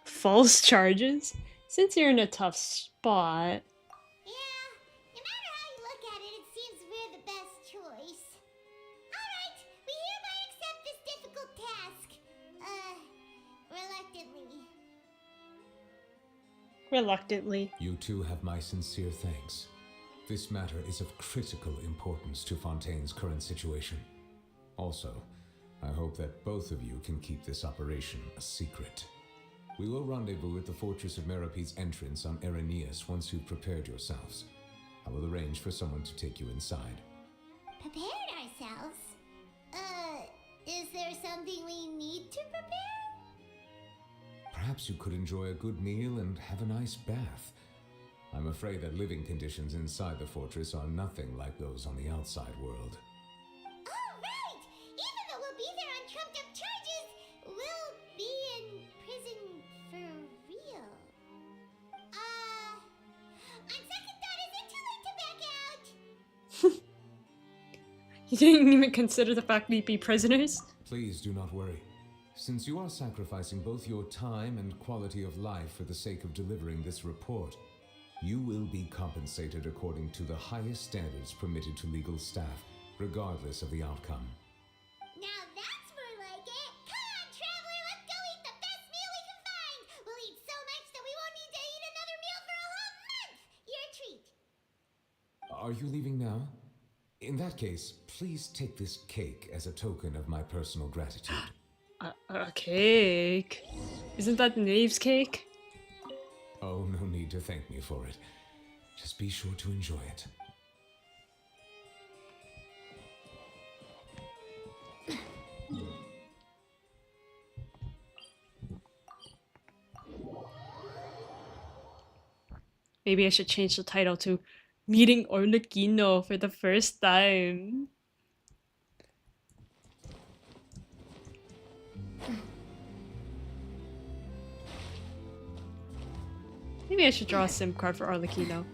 False charges? Since you're in a tough spot... Yeah, no matter how you look at it, it seems we're the best choice. Alright, we hereby accept this difficult task. Reluctantly. Reluctantly. You two have my sincere thanks. This matter is of critical importance to Fontaine's current situation. Also, I hope that both of you can keep this operation a secret. We will rendezvous at the Fortress of Meropide's entrance on Erenius once you've prepared yourselves. I will arrange for someone to take you inside. Prepared ourselves? Is there something we need to prepare? Perhaps you could enjoy a good meal and have a nice bath. I'm afraid that living conditions inside the fortress are nothing like those on the outside world. Oh, right! Even though we'll be there on trumped up charges, we'll be in prison for real. On second thought, is it too late to back out? You didn't even consider the fact we'd be prisoners? Please do not worry. Since you are sacrificing both your time and quality of life for the sake of delivering this report, you will be compensated according to the highest standards permitted to legal staff, regardless of the outcome. Now that's more like it. Come on, traveler, let's go eat the best meal we can find. We'll eat so much that we won't need to eat another meal for a whole month. Your treat. Are you leaving now? In that case, please take this cake as a token of my personal gratitude. A cake? Isn't that Knave's cake? Oh, no need to thank me for it. Just be sure to enjoy it. Maybe I should change the title to Meeting Orlokino for the first time. Maybe I should draw a SIM card for Arlecchino.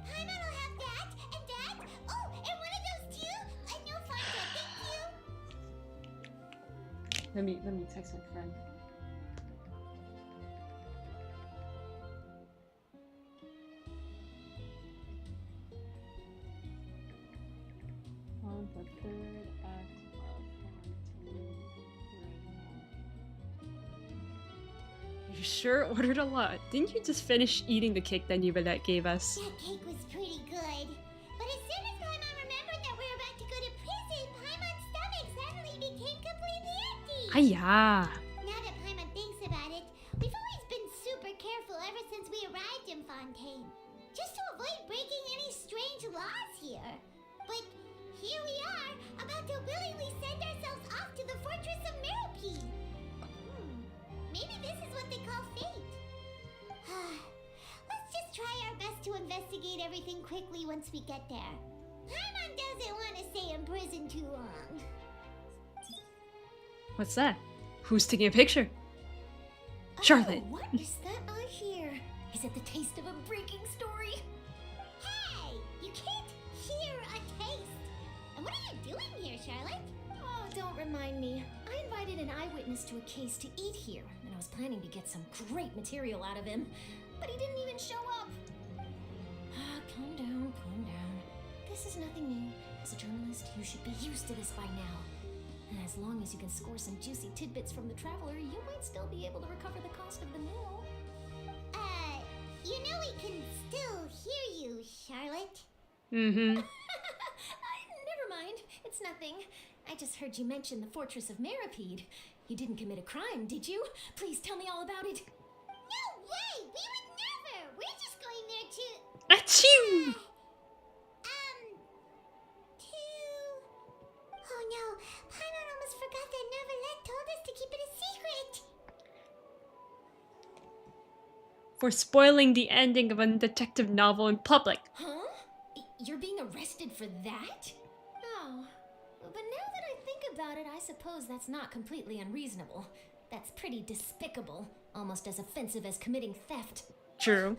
Paimon will have that, and that. Oh, and one of those too. I know, Fonta, thank you. Let me text my friend. On the third act of Fontaine right now. You sure ordered a lot. Didn't you just finish eating the cake that Nivelette gave us? That cake was pretty good. But as soon as Paimon remembered that we're about to go to prison, Paimon's stomach suddenly became completely empty. Aya! Now that Paimon thinks about it, we've always been super careful ever since we arrived in Fontaine. Just to avoid breaking any strange laws here. But here we are, about to willingly send ourselves off to the Fortress of Meropide. Maybe this is what they call fate. Let's just try our best to investigate everything quickly once we get there. Paimon doesn't want to stay in prison too long. What's that? Who's taking a picture? Charlotte! Oh, what is that I hear? Is it the taste of a breaking story? Hey! You can't hear a taste! And what are you doing here, Charlotte? Oh, don't remind me. I invited an eyewitness to a case to eat here, and I was planning to get some great material out of him, but he didn't even show up. Calm down, calm down. This is nothing new. As a journalist, you should be used to this by now. And as long as you can score some juicy tidbits from the traveler, you might still be able to recover the cost of the meal. You know we can still hear you, Charlotte. Mm-hmm. Never mind. It's nothing. I just heard you mention the Fortress of Meropide. You didn't commit a crime, did you? Please tell me all about it. No way! We would never! We're just going there to... Achoo! Oh no, Paimon almost forgot that Neverlet told us to keep it a secret! For spoiling the ending of a detective novel in public. Huh? You're being arrested for that? Oh. But now that I think about it, I suppose that's not completely unreasonable. That's pretty despicable. Almost as offensive as committing theft. True.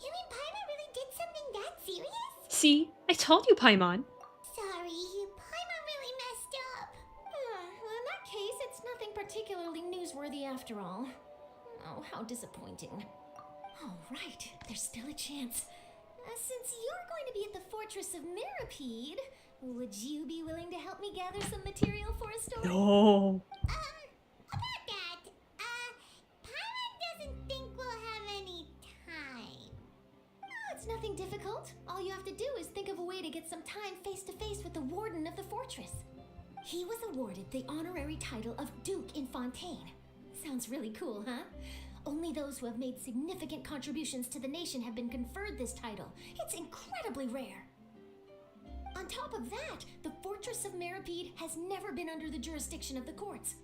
You mean Paimon really did something that serious? See? I told you, Paimon. Sorry, Paimon really messed up. Well, in that case, it's nothing particularly newsworthy after all. Oh, how disappointing. All right, there's still a chance. Since you're going to be at the Fortress of Meropide, would you be willing to help me gather some material for a story? No. About that, Paimon doesn't think we'll have any time. Oh, it's nothing difficult. All you have to do is think of a way to get some time face-to-face with the warden of the fortress. He was awarded the honorary title of Duke in Fontaine. Sounds really cool, huh? Only those who have made significant contributions to the nation have been conferred this title. It's incredibly rare. On top of that, the Fortress of Meropide has never been under the jurisdiction of the courts.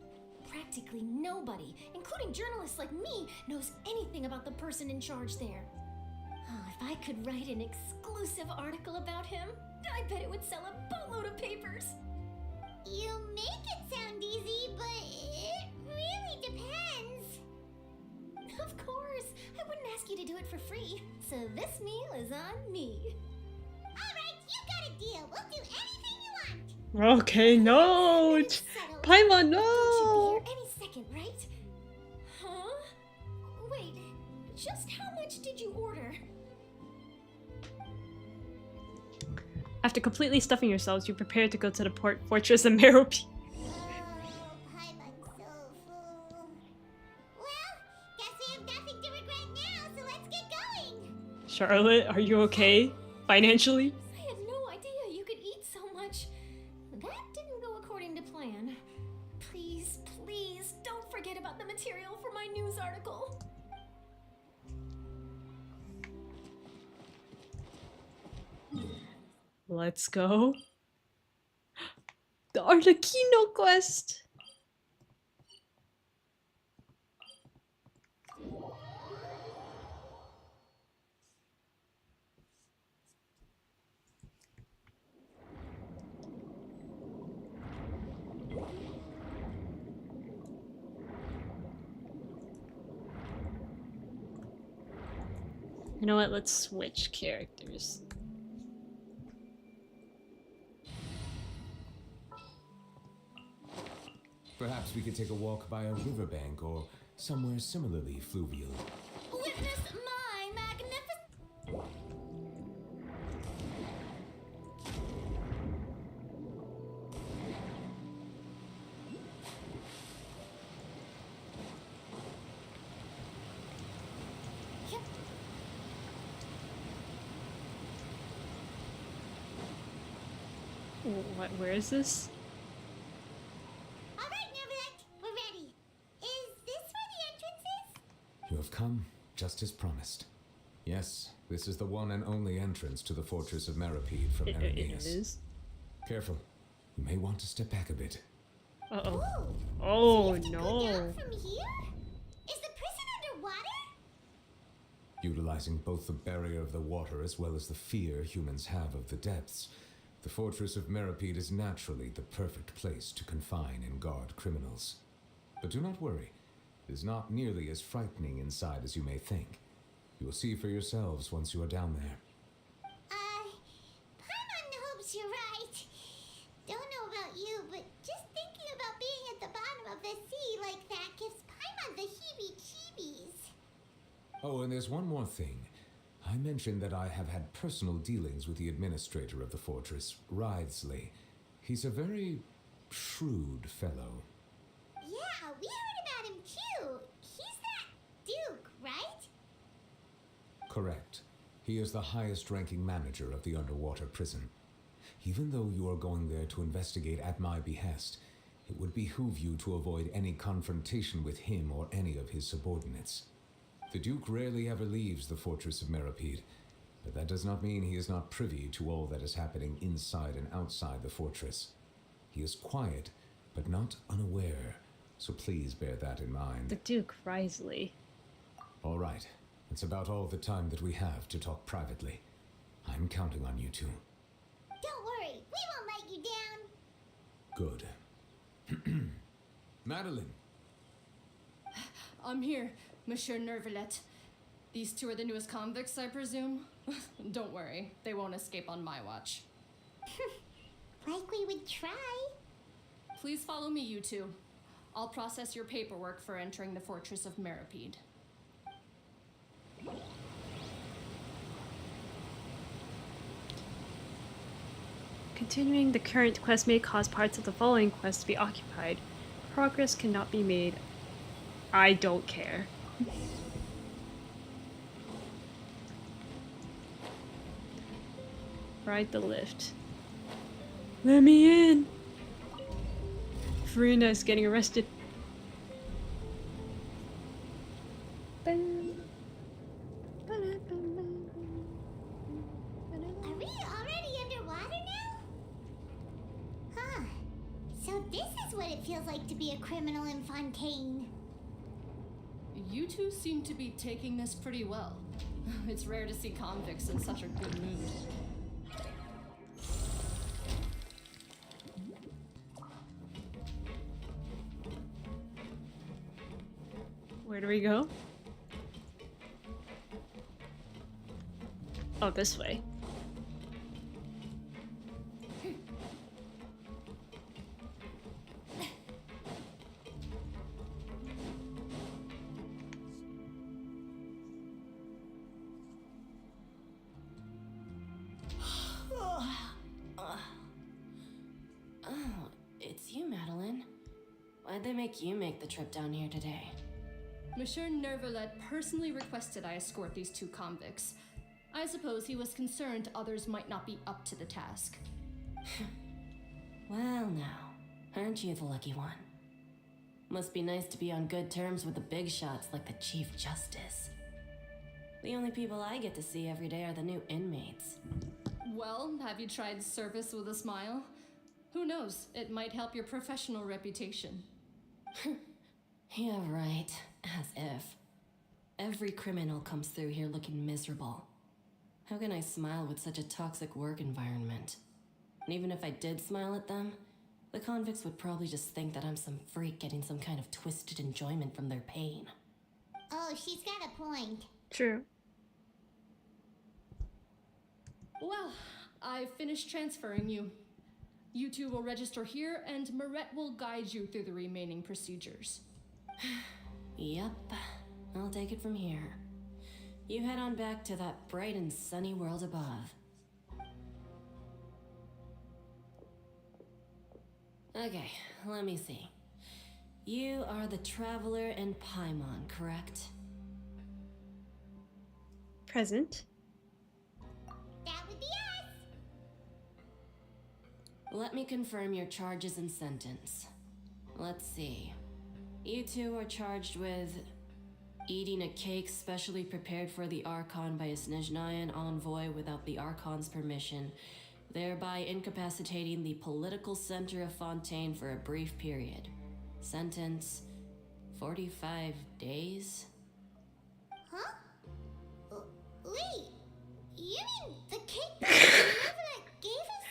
Practically nobody, including journalists like me, knows anything about the person in charge there. Oh, if I could write an exclusive article about him, I bet it would sell a boatload of papers. You make it sound easy, but it really depends. Of course, I wouldn't ask you to do it for free, so this meal is on me. Alright, you got a deal. We'll do anything you want. Okay, no. Paimon, no. Should be here any second, right? Huh? Wait, just how much did you order? After completely stuffing yourselves, you prepare to go to the fortress of Merope. Paimon's so full. Well, guess we have nothing to regret now, so let's get going. Charlotte, are you okay? Financially? I had no idea you could eat so much. That didn't go according to plan. Please, please, don't forget about the material for my news article. Let's go. The Arlecchino quest! You know what? Let's switch characters. Perhaps we could take a walk by a riverbank or somewhere similarly fluvial. Witness my magnificent. What? Where is this? All right, Neverland, we're ready. Is this where the entrance is? You have come, just as promised. Yes, this is the one and only entrance to the fortress of Meropide from It Erinius. is. Careful. You may want to step back a bit. Uh-oh. Ooh. Oh, So you have to go no. down from here? Is the prison underwater? Utilizing both the barrier of the water as well as the fear humans have of the depths, the fortress of Meropide is naturally the perfect place to confine and guard criminals. But do not worry. It is not nearly as frightening inside as you may think. You will see for yourselves once you are down there. Paimon hopes you're right. Don't know about you, but just thinking about being at the bottom of the sea like that gives Paimon the heebie-jeebies. Oh, and there's one more thing. I mentioned that I have had personal dealings with the administrator of the fortress, Writhsley. He's a very shrewd fellow. Yeah, we heard about him too. He's that Duke, right? Correct. He is the highest-ranking manager of the underwater prison. Even though you are going there to investigate at my behest, it would behoove you to avoid any confrontation with him or any of his subordinates. The Duke rarely ever leaves the fortress of Meropide, but that does not mean he is not privy to all that is happening inside and outside the fortress. He is quiet, but not unaware, so please bear that in mind. The Duke Writhsley. All right, that's about all the time that we have to talk privately. I'm counting on you two. Don't worry, we won't let you down. Good. Madeline! I'm here, Monsieur Nervalet. These two are the newest convicts, I presume? Don't worry, they won't escape on my watch. Like we would try. Please follow me, you two. I'll process your paperwork for entering the fortress of Meropide. Continuing the current quest may cause parts of the following quest to be occupied. Progress cannot be made. I don't care. Ride the lift. Let me in! Farina is getting arrested. Are we already underwater now? Huh. So this is what it feels like to be a criminal in Fontaine. You two seem to be taking this pretty well. It's rare to see convicts in such a good mood. Where do we go? Oh, this way. Why'd they make you make the trip down here today? Monsieur Nervalet personally requested I escort these 2 convicts. I suppose he was concerned others might not be up to the task. Well now, aren't you the lucky one? Must be nice to be on good terms with the big shots like the Chief Justice. The only people I get to see every day are the new inmates. Well, have you tried service with a smile? Who knows, it might help your professional reputation. Yeah, right. As if. Every criminal comes through here looking miserable. How can I smile with such a toxic work environment? And even if I did smile at them, the convicts would probably just think that I'm some freak getting some kind of twisted enjoyment from their pain. Oh, she's got a point. True. Well, I finished transferring you. You 2 will register here, and Marette will guide you through the remaining procedures. Yep, I'll take it from here. You head on back to that bright and sunny world above. Okay, let me see. You are the Traveler and PAIMON, correct? Present. That would be us. Let me confirm your charges and sentence. Let's see. You 2 are charged with eating a cake specially prepared for the Archon by a Snezhnayan envoy without the Archon's permission, thereby incapacitating the political center of Fontaine for a brief period. Sentence, 45 days? Huh? Wait, you mean the cake that Nervalet gave us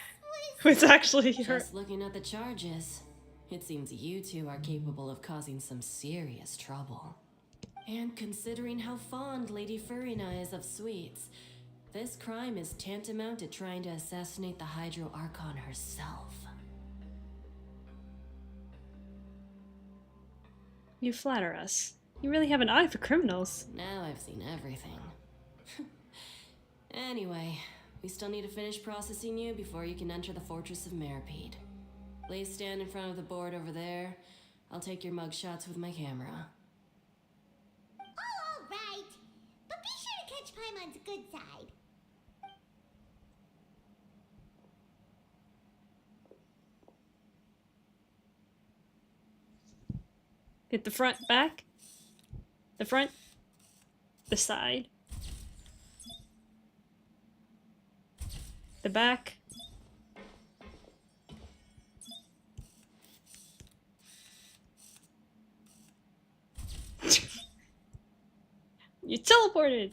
was... It's actually her. Just looking at the charges, it seems you 2 are capable of causing some serious trouble. And considering how fond Lady Furina is of sweets, this crime is tantamount to trying to assassinate the Hydro Archon herself. You flatter us. You really have an eye for criminals. Now I've seen everything. Anyway, we still need to finish processing you before you can enter the Fortress of Meripede. Please stand in front of the board over there. I'll take your mug shots with my camera. Oh, all right. But be sure to catch Paimon's good side. Hit the front, back. The front. The side. The back. You teleported!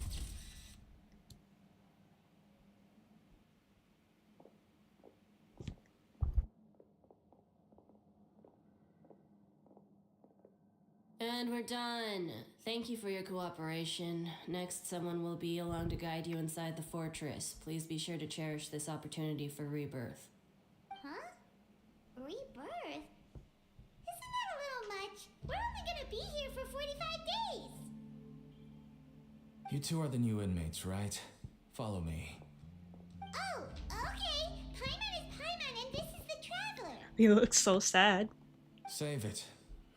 And we're done. Thank you for your cooperation. Next, someone will be along to guide you inside the fortress. Please be sure to cherish this opportunity for rebirth. Huh? Rebirth? Isn't that a little much? We're only gonna be here for 45 days! You 2 are the new inmates, right? Follow me. Oh, okay. Paimon is Paimon and this is the Traveler. You look so sad. Save it.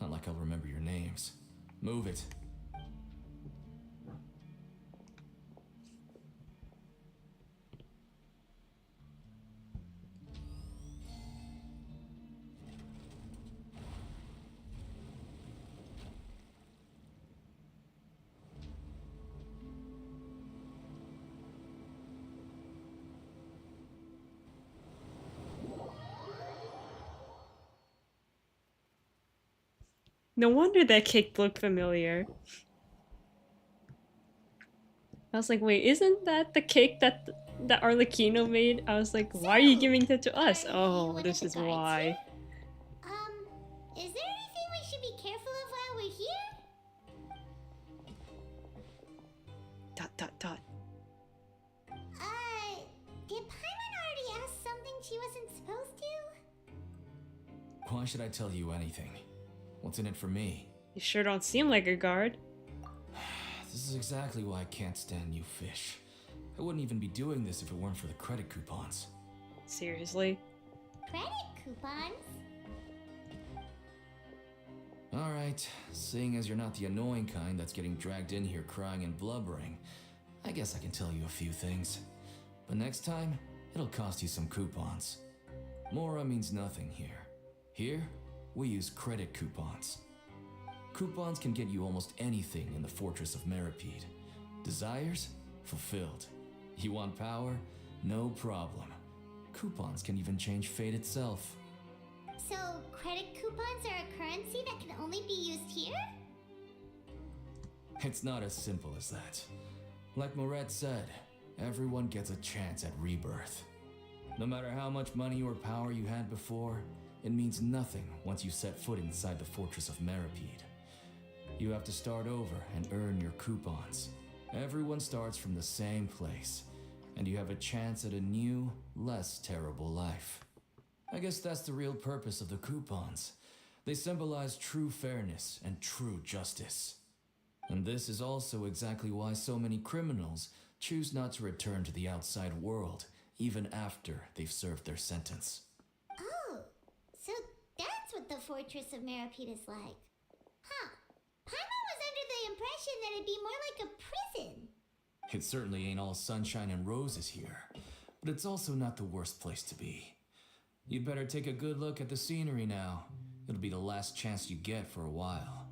Not like I'll remember your names. Move it. No wonder that cake looked familiar. I was like, wait, isn't that the cake that Arlecchino made? I was like, why are you giving that to us? Oh, this is why. Is there anything we should be careful of while we're here? Dot dot dot. Did Paimon already ask something she wasn't supposed to? Why should I tell you anything? What's in it for me? You sure don't seem like a guard. This is exactly why I can't stand you fish. I wouldn't even be doing this if it weren't for the credit coupons. Seriously? Credit coupons? Alright, seeing as you're not the annoying kind that's getting dragged in here crying and blubbering, I guess I can tell you a few things. But next time, it'll cost you some coupons. Mora means nothing here. Here, we use credit coupons. Coupons can get you almost anything in the Fortress of Meripede. Desires? Fulfilled. You want power? No problem. Coupons can even change fate itself. So, credit coupons are a currency that can only be used here? It's not as simple as that. Like Moret said, everyone gets a chance at rebirth. No matter how much money or power you had before, it means nothing once you set foot inside the Fortress of Meripede. You have to start over and earn your coupons. Everyone starts from the same place, and you have a chance at a new, less terrible life. I guess that's the real purpose of the coupons. They symbolize true fairness and true justice. And this is also exactly why so many criminals choose not to return to the outside world, even after they've served their sentence. Oh, so that's what the Fortress of Meripede is like. Huh. Paimon was under the impression that it'd be more like a prison. It certainly ain't all sunshine and roses here, but it's also not the worst place to be. You'd better take a good look at the scenery now. It'll be the last chance you get for a while.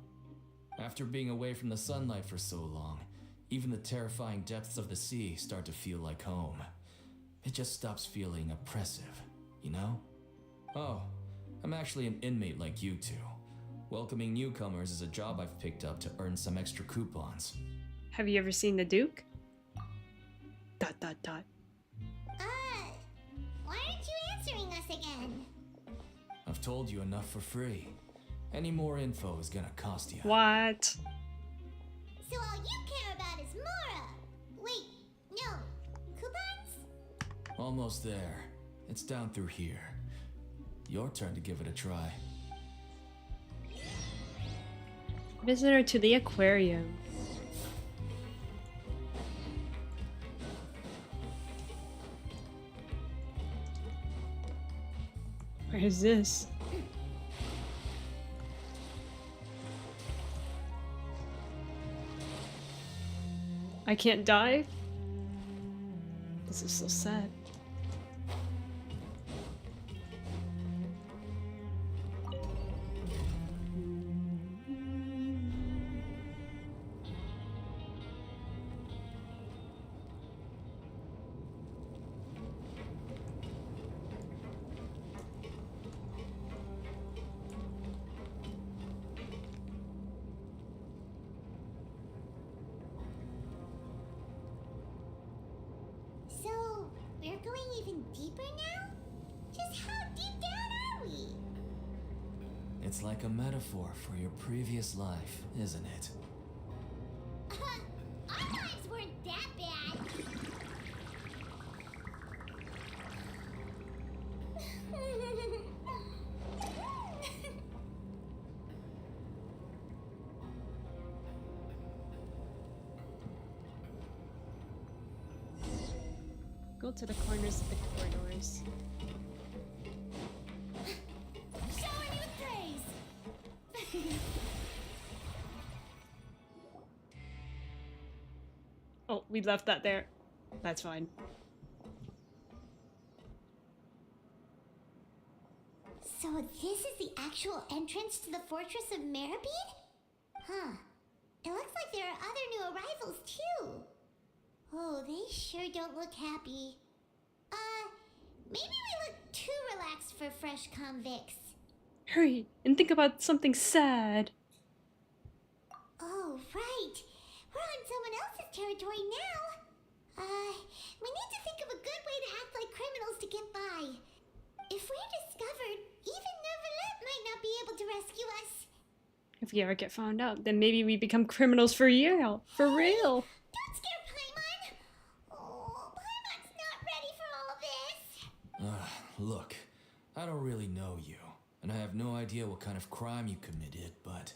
After being away from the sunlight for so long, even the terrifying depths of the sea start to feel like home. It just stops feeling oppressive, you know? Oh, I'm actually an inmate like you two. Welcoming newcomers is a job I've picked up to earn some extra coupons. Have you ever seen the Duke? ... Why aren't you answering us again? I've told you enough for free. Any more info is gonna cost you. What? So all you care about is Mora! Wait, no. Coupons? Almost there. It's down through here. Your turn to give it a try. Visitor to the aquarium. Where is this? I can't dive? This is so sad. So, we're going even deeper now? Just how deep down are we? It's like a metaphor for your previous life, isn't it? Our lives weren't that bad. Go to the corners of the corridors. Showing you praise! Oh, we left that there. That's fine. So this is the actual entrance to the Fortress of Meripede? Huh. It looks like there are other new arrivals too. Oh, they sure don't look happy. Maybe we look too relaxed for fresh convicts. Hurry and think about something sad. Oh, right. We're on someone else's territory now. We need to think of a good way to act like criminals to get by. If we're discovered, even Neuvillette might not be able to rescue us. If we ever get found out, then maybe we become criminals for real. For real. Don't scare Paimon. Oh, Paimon's not ready for all this. Look, I don't really know you, and I have no idea what kind of crime you committed, but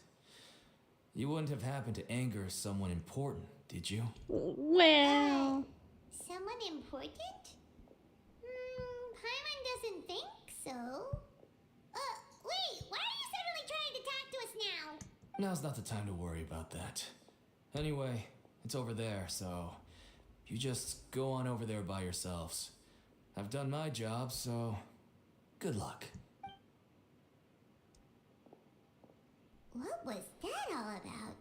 you wouldn't have happened to anger someone important, did you? Well... Someone important? Paimon doesn't think so. Wait, why are you suddenly trying to talk to us now? Now's not the time to worry about that. Anyway, it's over there, so you just go on over there by yourselves. I've done my job, so good luck. What was that all about?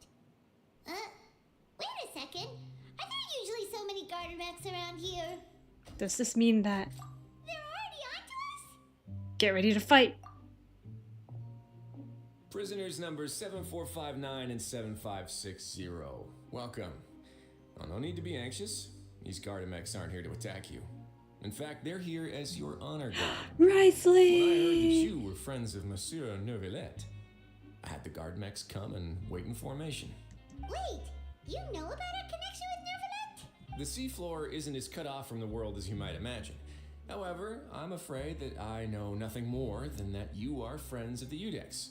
Wait a second. Are there usually so many garter mechs around here? Does this mean that? They're already onto us? Get ready to fight. Prisoners numbers 7459 and 7560. Welcome. Well, no need to be anxious. These Gardamex aren't here to attack you. In fact, they're here as your honor guard. Risley! When I heard that you were friends of Monsieur Neuvillette, I had the Gardamex come and wait in formation. Wait, you know about our connection with Neuvillette? The seafloor isn't as cut off from the world as you might imagine. However, I'm afraid that I know nothing more than that you are friends of the Udex.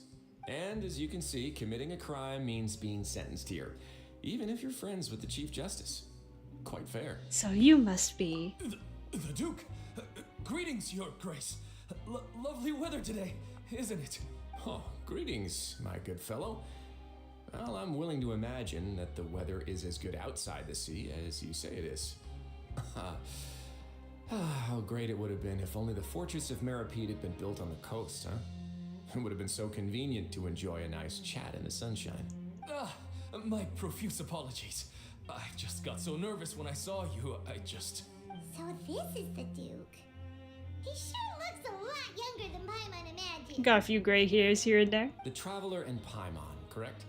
And as you can see, committing a crime means being sentenced here, even if you're friends with the Chief Justice. Quite fair. So you must be... The Duke! Greetings, Your Grace. Lovely weather today, isn't it? Oh, greetings, my good fellow. Well, I'm willing to imagine that the weather is as good outside the sea as you say it is. How great it would have been if only the Fortress of Meripede had been built on the coast, huh? It would have been so convenient to enjoy a nice chat in the sunshine. My profuse apologies. I just got so nervous when I saw you, So this is the Duke. He sure looks a lot younger than Paimon imagined. Got a few gray hairs here and there. The Traveler and Paimon, correct?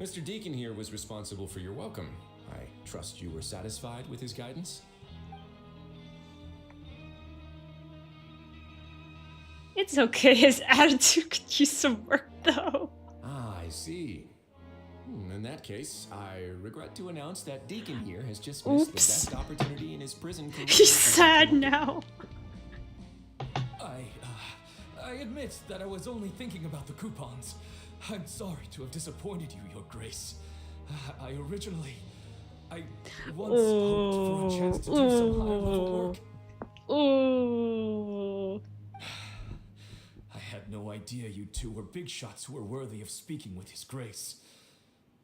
Mr. Deacon here was responsible for your welcome. I trust you were satisfied with his guidance? It's okay, his attitude could use some work though. Ah, I see. In that case, I regret to announce that Deacon here has just missed the best opportunity in his prison career. He's sad now. I admit that I was only thinking about the coupons. I'm sorry to have disappointed you, Your Grace. I once hoped for a chance to do some higher-level work. Ooh. I had no idea you two were big shots who were worthy of speaking with His Grace.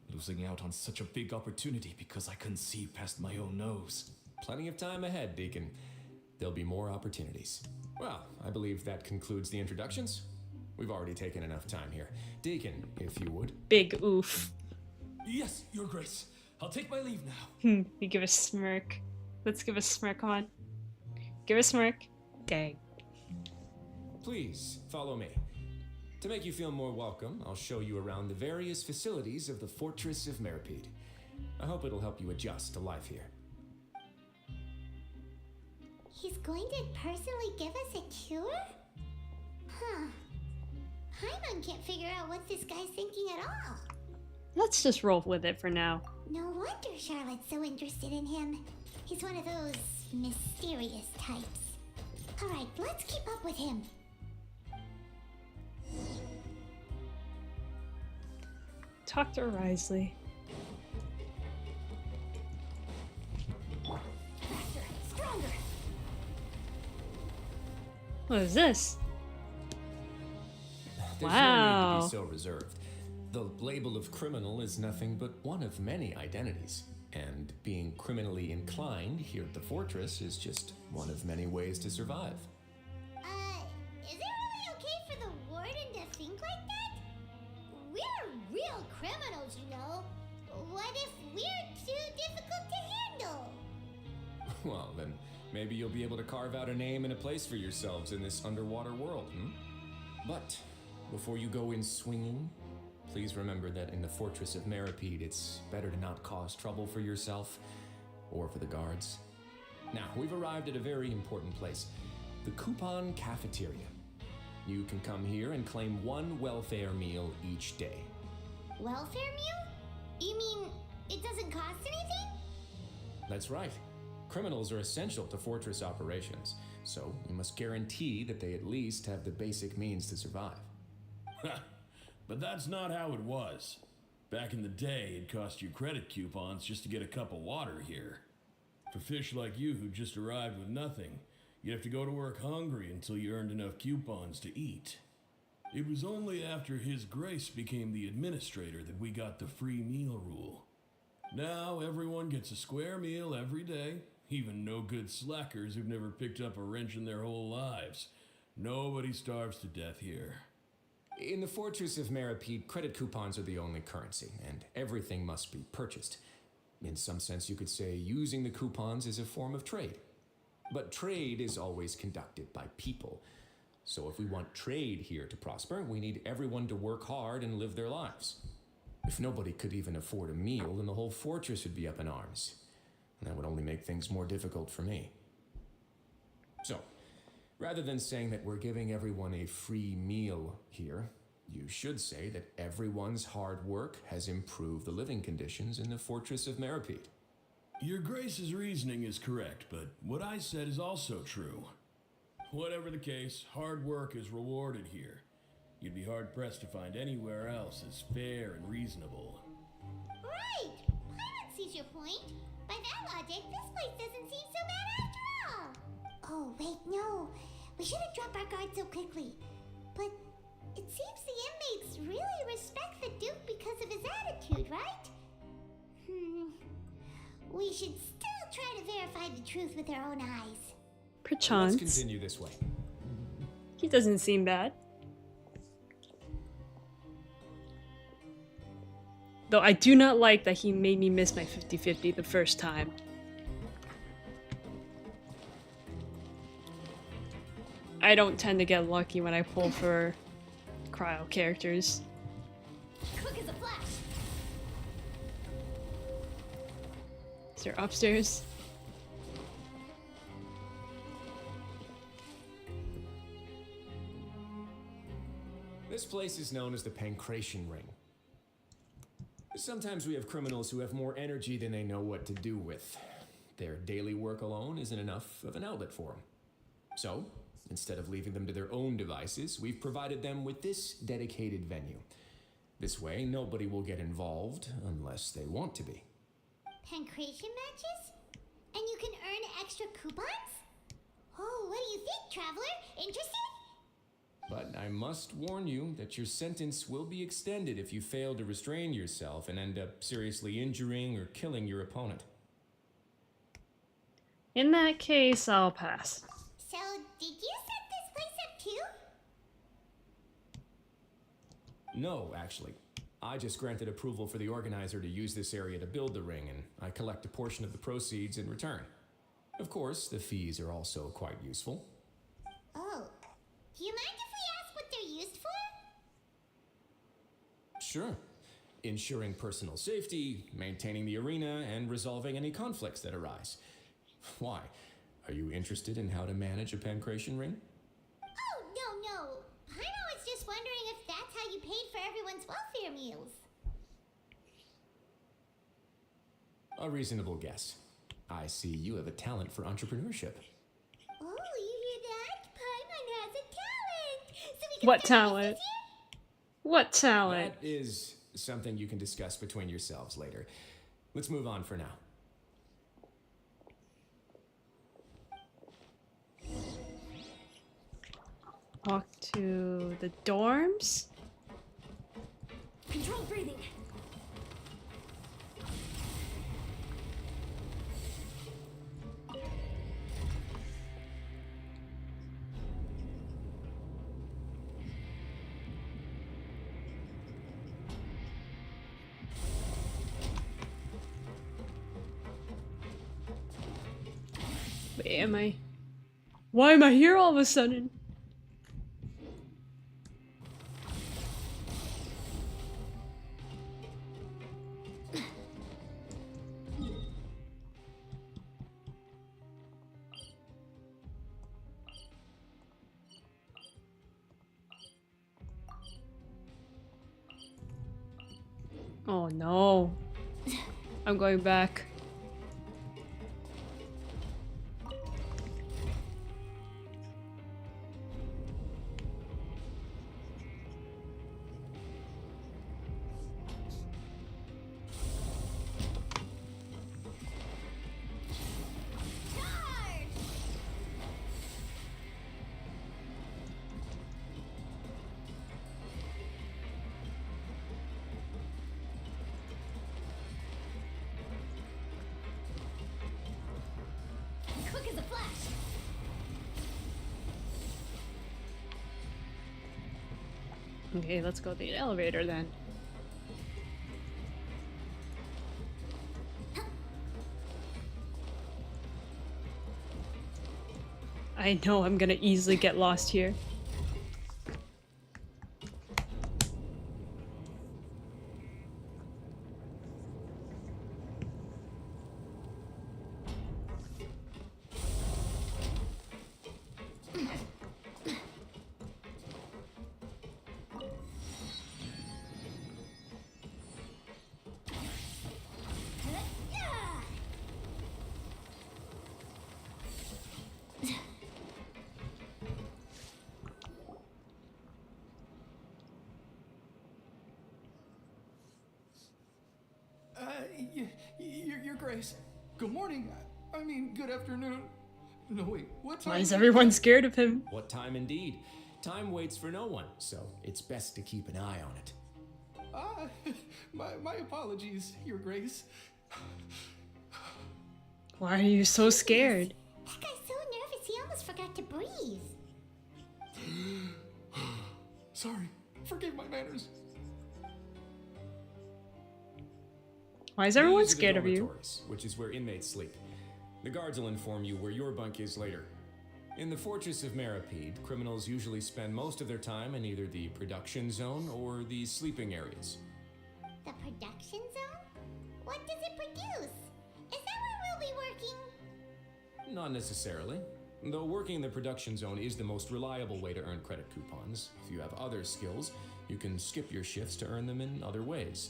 Losing out on such a big opportunity because I couldn't see past my own nose. Plenty of time ahead, Deacon. There'll be more opportunities. Well, I believe that concludes the introductions. We've already taken enough time here. Deacon, if you would. Big oof. Yes, Your Grace. I'll take my leave now. You give a smirk. Let's give a smirk, come on. Give a smirk. Dang. Please, follow me. To make you feel more welcome, I'll show you around the various facilities of the Fortress of Meripede. I hope it'll help you adjust to life here. He's going to personally give us a cure? Huh. Paimon can't figure out what this guy's thinking at all. Let's just roll with it for now. No wonder Charlotte's so interested in him. He's one of those mysterious types. Alright, let's keep up with him. Talk to Risley. Faster, stronger. What is this? There's Wow. no need to be so reserved. The label of criminal is nothing but one of many identities. And being criminally inclined here at the fortress is just one of many ways to survive. Is it really okay for the warden to think like that? We're real criminals, you know. What if we're too difficult to handle? Well, then maybe you'll be able to carve out a name and a place for yourselves in this underwater world, But before you go in swinging, please remember that in the Fortress of Meripede, it's better to not cause trouble for yourself or for the guards. Now, we've arrived at a very important place, the Coupon Cafeteria. You can come here and claim one welfare meal each day. Welfare meal? You mean it doesn't cost anything? That's right. Criminals are essential to fortress operations, so we must guarantee that they at least have the basic means to survive. But that's not how it was. Back in the day, it cost you credit coupons just to get a cup of water here. For fish like you who just arrived with nothing, you'd have to go to work hungry until you earned enough coupons to eat. It was only after His Grace became the administrator that we got the free meal rule. Now everyone gets a square meal every day, even no good slackers who've never picked up a wrench in their whole lives. Nobody starves to death here. In the Fortress of Meripede, credit coupons are the only currency, and everything must be purchased. In some sense, you could say using the coupons is a form of trade. But trade is always conducted by people. So if we want trade here to prosper, we need everyone to work hard and live their lives. If nobody could even afford a meal, then the whole fortress would be up in arms. And that would only make things more difficult for me. So, rather than saying that we're giving everyone a free meal here, you should say that everyone's hard work has improved the living conditions in the Fortress of Meripede. Your Grace's reasoning is correct, but what I said is also true. Whatever the case, hard work is rewarded here. You'd be hard-pressed to find anywhere else as fair and reasonable. Right! Paimon sees your point. By that logic, this place doesn't seem so bad after all. Oh, wait, no. We shouldn't drop our guard so quickly. But it seems the inmates really respect the Duke because of his attitude, right? We should still try to verify the truth with our own eyes. Perchance. Let's continue this way. He doesn't seem bad. Though I do not like that he made me miss my 50-50 the first time. I don't tend to get lucky when I pull for cryo characters. Quick as a flash. Is there upstairs? This place is known as the Pancration Ring. Sometimes we have criminals who have more energy than they know what to do with. Their daily work alone isn't enough of an outlet for them. So, instead of leaving them to their own devices, we've provided them with this dedicated venue. This way, nobody will get involved unless they want to be. Pancration matches? And you can earn extra coupons? Oh, what do you think, traveler? Interested? But I must warn you that your sentence will be extended if you fail to restrain yourself and end up seriously injuring or killing your opponent. In that case, I'll pass. So, did you set this place up too? No, actually. I just granted approval for the organizer to use this area to build the ring, and I collect a portion of the proceeds in return. Of course, the fees are also quite useful. Oh, do you mind if we ask what they're used for? Sure. Ensuring personal safety, maintaining the arena, and resolving any conflicts that arise. Why? Are you interested in how to manage a pancration ring? Oh, no. Paimon was just wondering if that's how you paid for everyone's welfare meals. A reasonable guess. I see you have a talent for entrepreneurship. Oh, you hear that? Paimon has a talent! So we can What start talent? business here? What talent? That is something you can discuss between yourselves later. Let's move on for now. Walk to the dorms? Controlled breathing. Wait, why am I here all of a sudden? Oh no. I'm going back. Okay, let's go to the elevator then. I know I'm gonna easily get lost here. Your Grace. Good morning. I mean, good afternoon. No, wait, what time? Why is everyone scared of him? What time indeed? Time waits for no one, so it's best to keep an eye on it. My apologies, Your Grace. Why are you so scared? That guy's so nervous he almost forgot to breathe. Sorry, forgive my manners. Why is everyone These are the scared of you? dormitories, which is where inmates sleep. The guards will inform you where your bunk is later. In the Fortress of Meripede, criminals usually spend most of their time in either the production zone or the sleeping areas. The production zone? What does it produce? Is that where we'll be working? Not necessarily. Though working in the production zone is the most reliable way to earn credit coupons. If you have other skills, you can skip your shifts to earn them in other ways.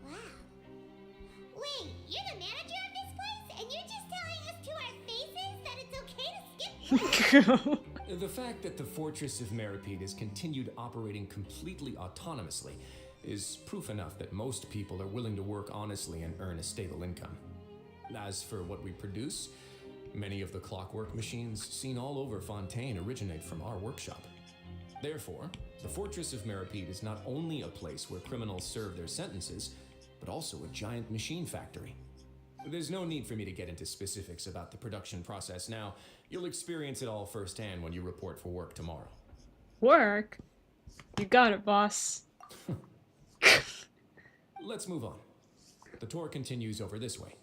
Wow. Wait, you're the manager of this place? And you're just telling us to our faces that it's okay to skip work? The fact that the Fortress of Meripede has continued operating completely autonomously is proof enough that most people are willing to work honestly and earn a stable income. As for what we produce, many of the clockwork machines seen all over Fontaine originate from our workshop. Therefore, the Fortress of Meripede is not only a place where criminals serve their sentences, but also a giant machine factory. There's no need for me to get into specifics about the production process now. You'll experience it all firsthand when you report for work tomorrow. Work? You got it, boss. Let's move on. The tour continues over this way.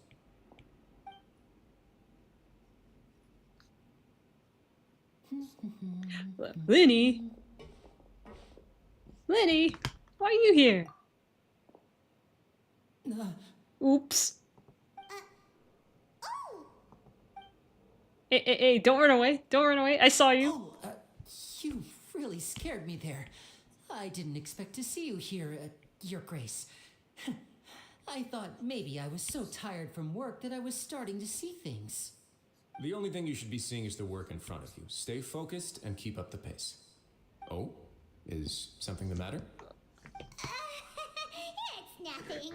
Linny? Linny? Why are you here? Oops. Hey, don't run away. Don't run away. I saw you. Oh, you really scared me there. I didn't expect to see you here, Your Grace. I thought maybe I was so tired from work that I was starting to see things. The only thing you should be seeing is the work in front of you. Stay focused and keep up the pace. Oh? Is something the matter? It's nothing.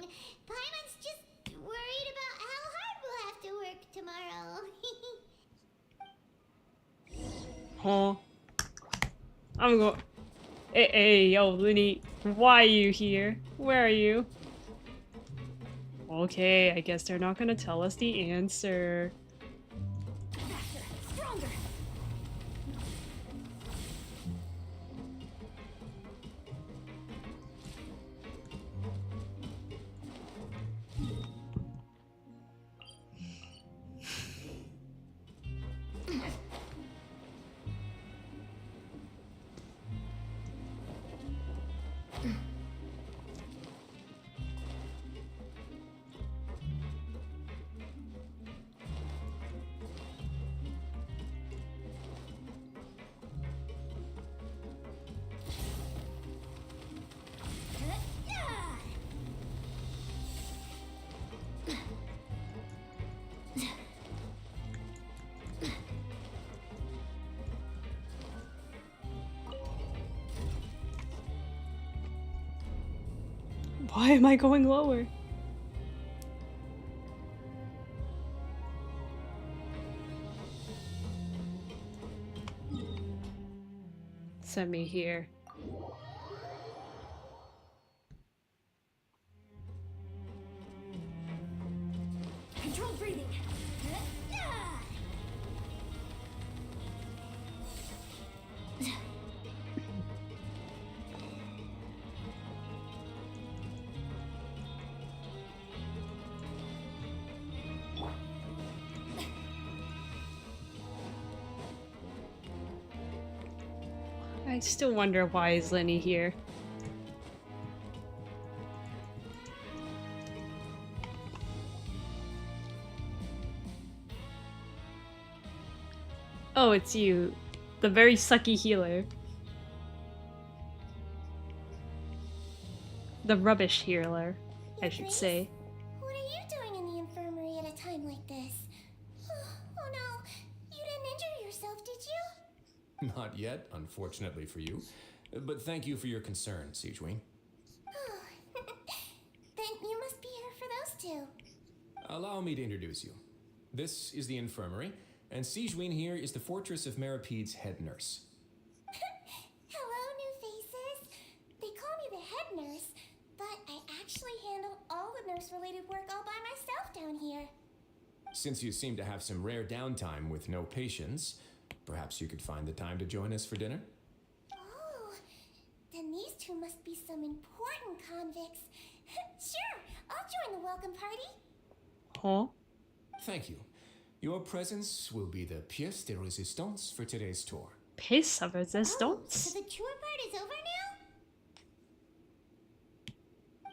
Paimon's just worried about how hard we'll have to work tomorrow. Huh? I'm going. Hey, yo, Linny. Why are you here? Where are you? Okay, I guess they're not gonna tell us the answer. Stronger. Why am I going lower? Send me here. Controlled breathing. I still wonder why is Lenny here. Oh, it's you. The very sucky healer. The rubbish healer, I should say. What are you doing in the infirmary at a time like this? Oh no, you didn't injure yourself, did you? Not yet, unfortunately for you. But thank you for your concern, Sigewin. Oh, then you must be here for those two. Allow me to introduce you. This is the infirmary, and Sigewin here is the Fortress of Merapede's head nurse. Hello, new faces. They call me the head nurse, but I actually handle all the nurse-related work all by myself down here. Since you seem to have some rare downtime with no patients, perhaps you could find the time to join us for dinner? Oh, then these two must be some important convicts. Sure, I'll join the welcome party. Huh? Thank you. Your presence will be the pièce de résistance for today's tour. Piece of resistance? So the tour part is over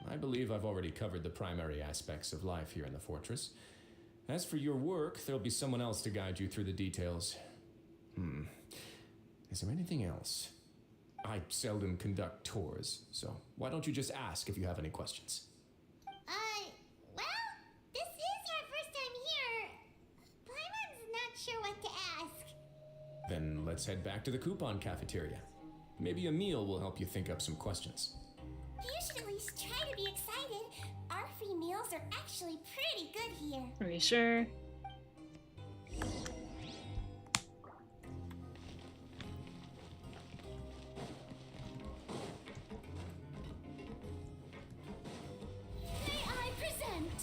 now? I believe I've already covered the primary aspects of life here in the fortress. As for your work, there'll be someone else to guide you through the details. Is there anything else? I seldom conduct tours, so why don't you just ask if you have any questions? Well, this is your first time here. Paimon's not sure what to ask. Then let's head back to the coupon cafeteria. Maybe a meal will help you think up some questions. You should at least try to be excited. Our free meals are actually pretty good here. Are you sure? May I present?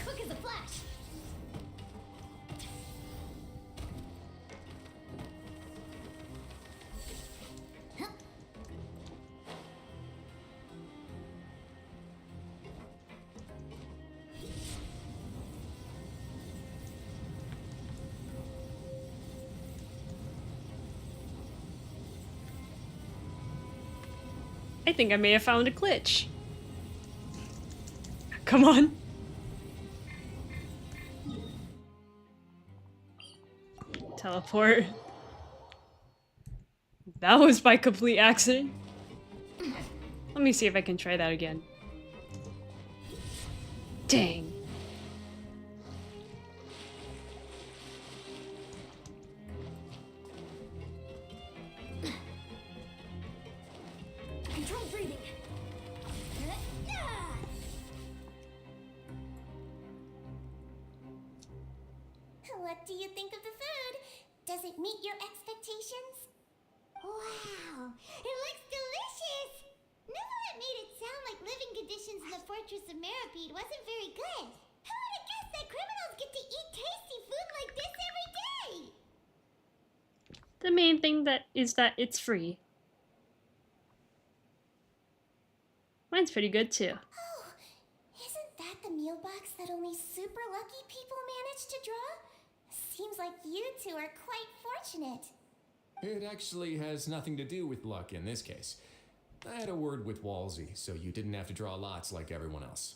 Quick as a flash. I think I may have found a glitch. Come on. Teleport. That was by complete accident. Let me see if I can try that again. Dang. Control breathing. What do you think of the food? Does it meet your expectations? Wow, it looks delicious! Neverlet made it sound like living conditions in the Fortress of Meripede wasn't very good. Who would have guessed that criminals get to eat tasty food like this every day? The main thing is that it's free. Mine's pretty good too. Oh, isn't that the meal box that only super lucky people manage to draw? Seems like you two are quite fortunate. It actually has nothing to do with luck in this case. I had a word with Walsey, so you didn't have to draw lots like everyone else.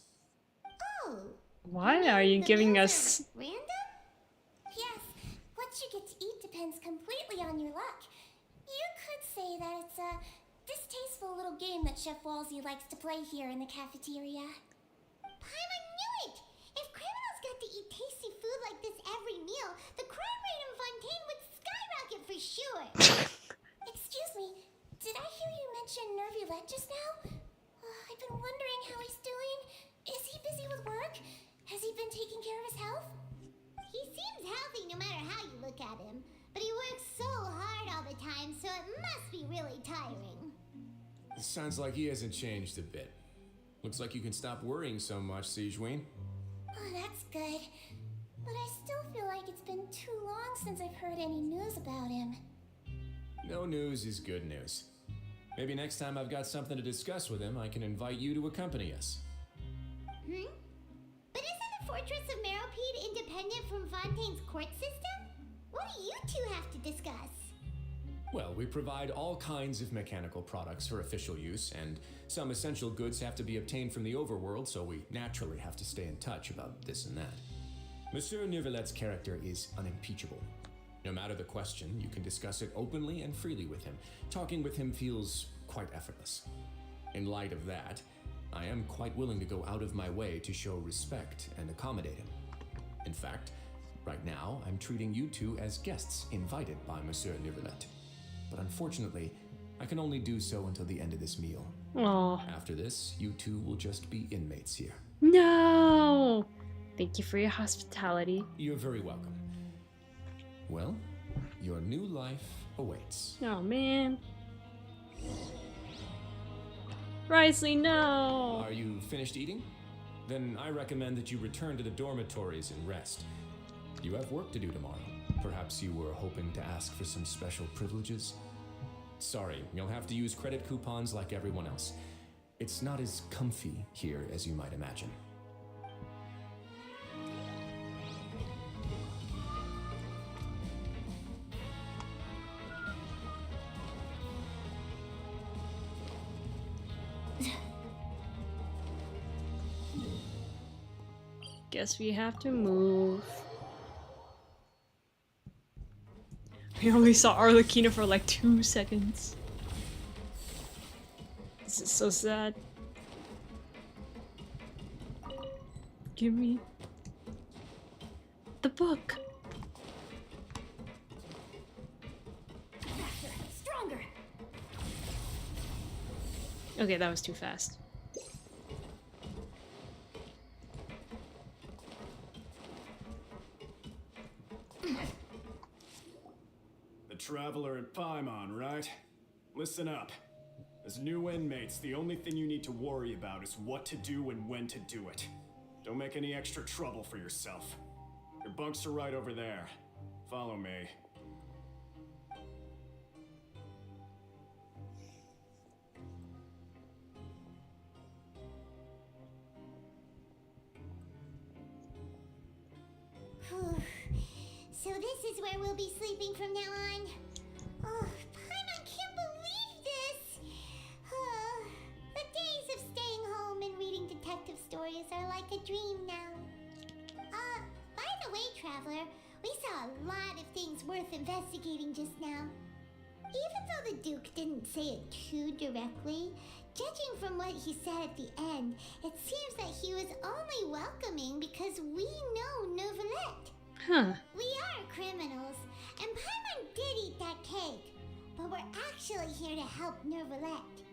Oh. Why are you giving us... Random? Yes, what you get to eat depends completely on your luck. You could say that it's a distasteful little game that Chef Walsey likes to play here in the cafeteria. Paimon knew it! If criminals got to eat tasty food like this every meal, the crime rate in Fontaine would skyrocket for sure! Excuse me, did I hear you mention Nervulette just now? I've been wondering how he's doing. Is he busy with work? Has he been taking care of his health? He seems healthy no matter how you look at him, but he works so hard all the time, so it must be really tiring. Sounds like he hasn't changed a bit. Looks like you can stop worrying so much, Sigewin. Oh, that's good. But I still feel like it's been too long since I've heard any news about him. No news is good news. Maybe next time I've got something to discuss with him, I can invite you to accompany us. But isn't the Fortress of Meropede independent from Fontaine's court system? What do you two have to discuss? Well, we provide all kinds of mechanical products for official use, and some essential goods have to be obtained from the overworld, so we naturally have to stay in touch about this and that. Monsieur Neuvillett's character is unimpeachable. No matter the question, you can discuss it openly and freely with him. Talking with him feels quite effortless. In light of that, I am quite willing to go out of my way to show respect and accommodate him. In fact, right now, I'm treating you two as guests invited by Monsieur Neuvillette. But unfortunately, I can only do so until the end of this meal. Aw. After this, you two will just be inmates here. No! Thank you for your hospitality. You're very welcome. Well, your new life awaits. Oh, man. Risley, no! Are you finished eating? Then I recommend that you return to the dormitories and rest. You have work to do tomorrow. Perhaps you were hoping to ask for some special privileges? Sorry, you'll have to use credit coupons like everyone else. It's not as comfy here as you might imagine. Guess we have to move. We only saw Arlecchino for like 2 seconds. This is so sad. Give me the book. Stronger. Okay, that was too fast. Traveler at PAIMON, right? Listen up. As new inmates, the only thing you need to worry about is what to do and when to do it. Don't make any extra trouble for yourself. Your bunks are right over there. Follow me. So this is where we'll be sleeping from now on. Oh, Paimon can't believe this. The days of staying home and reading detective stories are like a dream now. By the way, Traveler, we saw a lot of things worth investigating just now. Even though the Duke didn't say it too directly, judging from what he said at the end, it seems that he was only welcoming because we know Neuvillette. Huh. We are criminals, and Paimon did eat that cake, but we're actually here to help Neuvillette.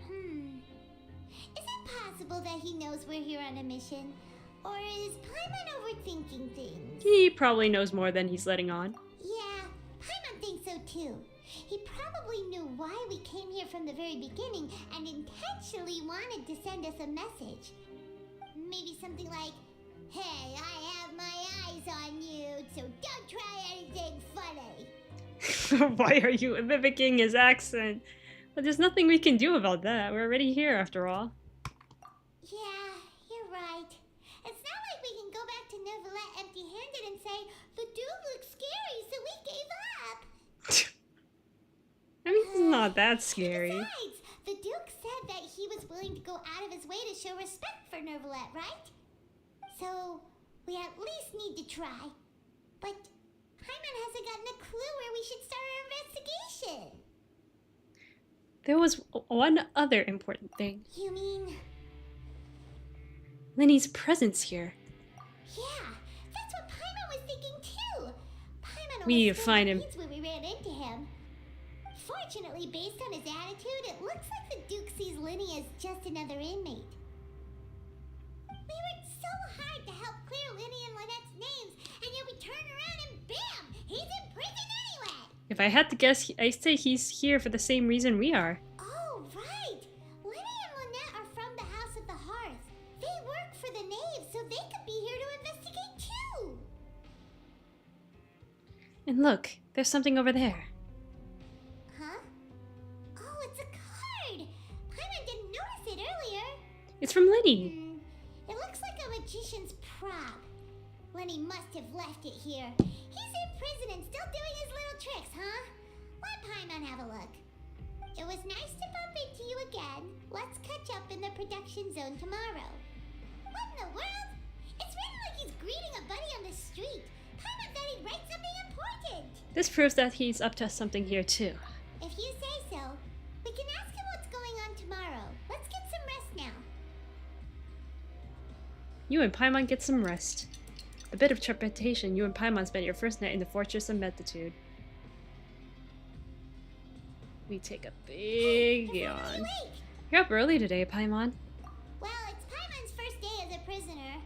Is it possible that he knows we're here on a mission? Or is Paimon overthinking things? He probably knows more than he's letting on. Yeah, Paimon thinks so too. He probably knew why we came here from the very beginning and intentionally wanted to send us a message. Maybe something like, "Hey, I have my eyes on you, so don't try anything funny." Why are you mimicking his accent? But there's nothing we can do about that. We're already here after all. Yeah, you're right. It's not like we can go back to Neuvillette empty-handed and say, "The dude looks scary, so we gave up." I mean, it's not that scary. Besides, the Duke said that he was willing to go out of his way to show respect for Neuvillette, right? So, we at least need to try. But Paimon hasn't gotten a clue where we should start our investigation. There was one other important thing. You mean? Lenny's presence here. Yeah, that's what Paimon was thinking too. Paimon We need to almost find him. when we ran into him. Fortunately, based on his attitude, it looks like the Duke sees Lenny as just another inmate. We worked so hard to help clear Lenny and Lynette's names, and yet we turn around and bam! He's in prison anyway! If I had to guess, I'd say he's here for the same reason we are. Oh, right! Lenny and Lynette are from the House of the Hearth. They work for the Knave, so they could be here to investigate too! And look, there's something over there. Huh? Oh, it's a card! Paimon didn't notice it earlier. It's from Lenny. It looks like a magician's prop. Lenny must have left it here. He's in prison and still doing his little tricks, huh? Let Paimon have a look. It was nice to bump into you again. Let's catch up in the production zone tomorrow. What in the world? It's written like he's greeting a buddy on the street. Paimon thought he'd write something important. This proves that he's up to something here too. If you say so, we can ask him what's going on tomorrow. Let's get some rest now. You and Paimon get some rest. A bit of trepidation, you and Paimon spent your first night in the Fortress of Metitude. We take a big yawn. You're up early today, Paimon. Well, it's Paimon's first day as a prisoner.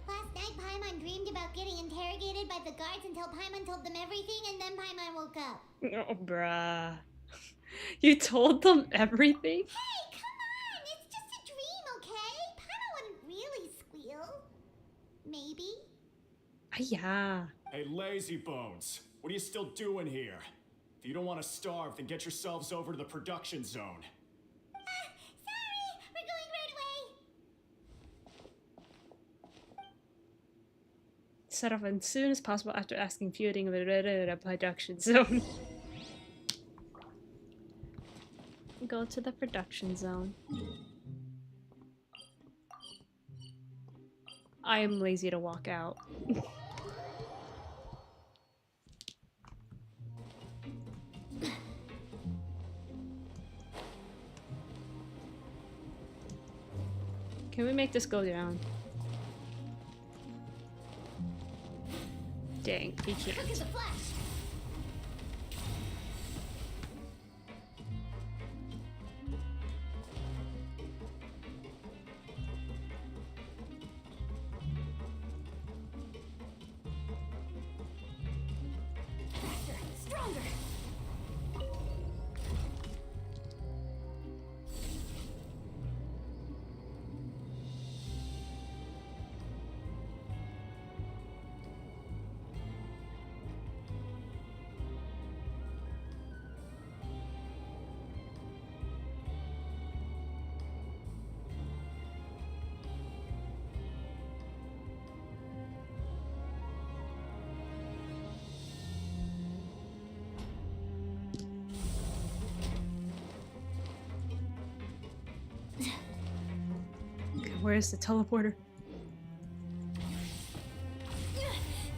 Last night, Paimon dreamed about getting interrogated by the guards until Paimon told them everything, and then Paimon woke up. Oh, bruh. You told them everything? Hey, come on! It's just a dream, okay? Paimon wouldn't really squeal. Maybe. Yeah. Hey, lazy bones. What are you still doing here? If you don't want to starve, then get yourselves over to the production zone. Sorry! We're going right away! Set off as soon as possible after asking feuding of the production zone. Go to the production zone. I am lazy to walk out. Can we make this go down? Dang, he can't. Look at the flash! Faster, stronger! Where's the teleporter?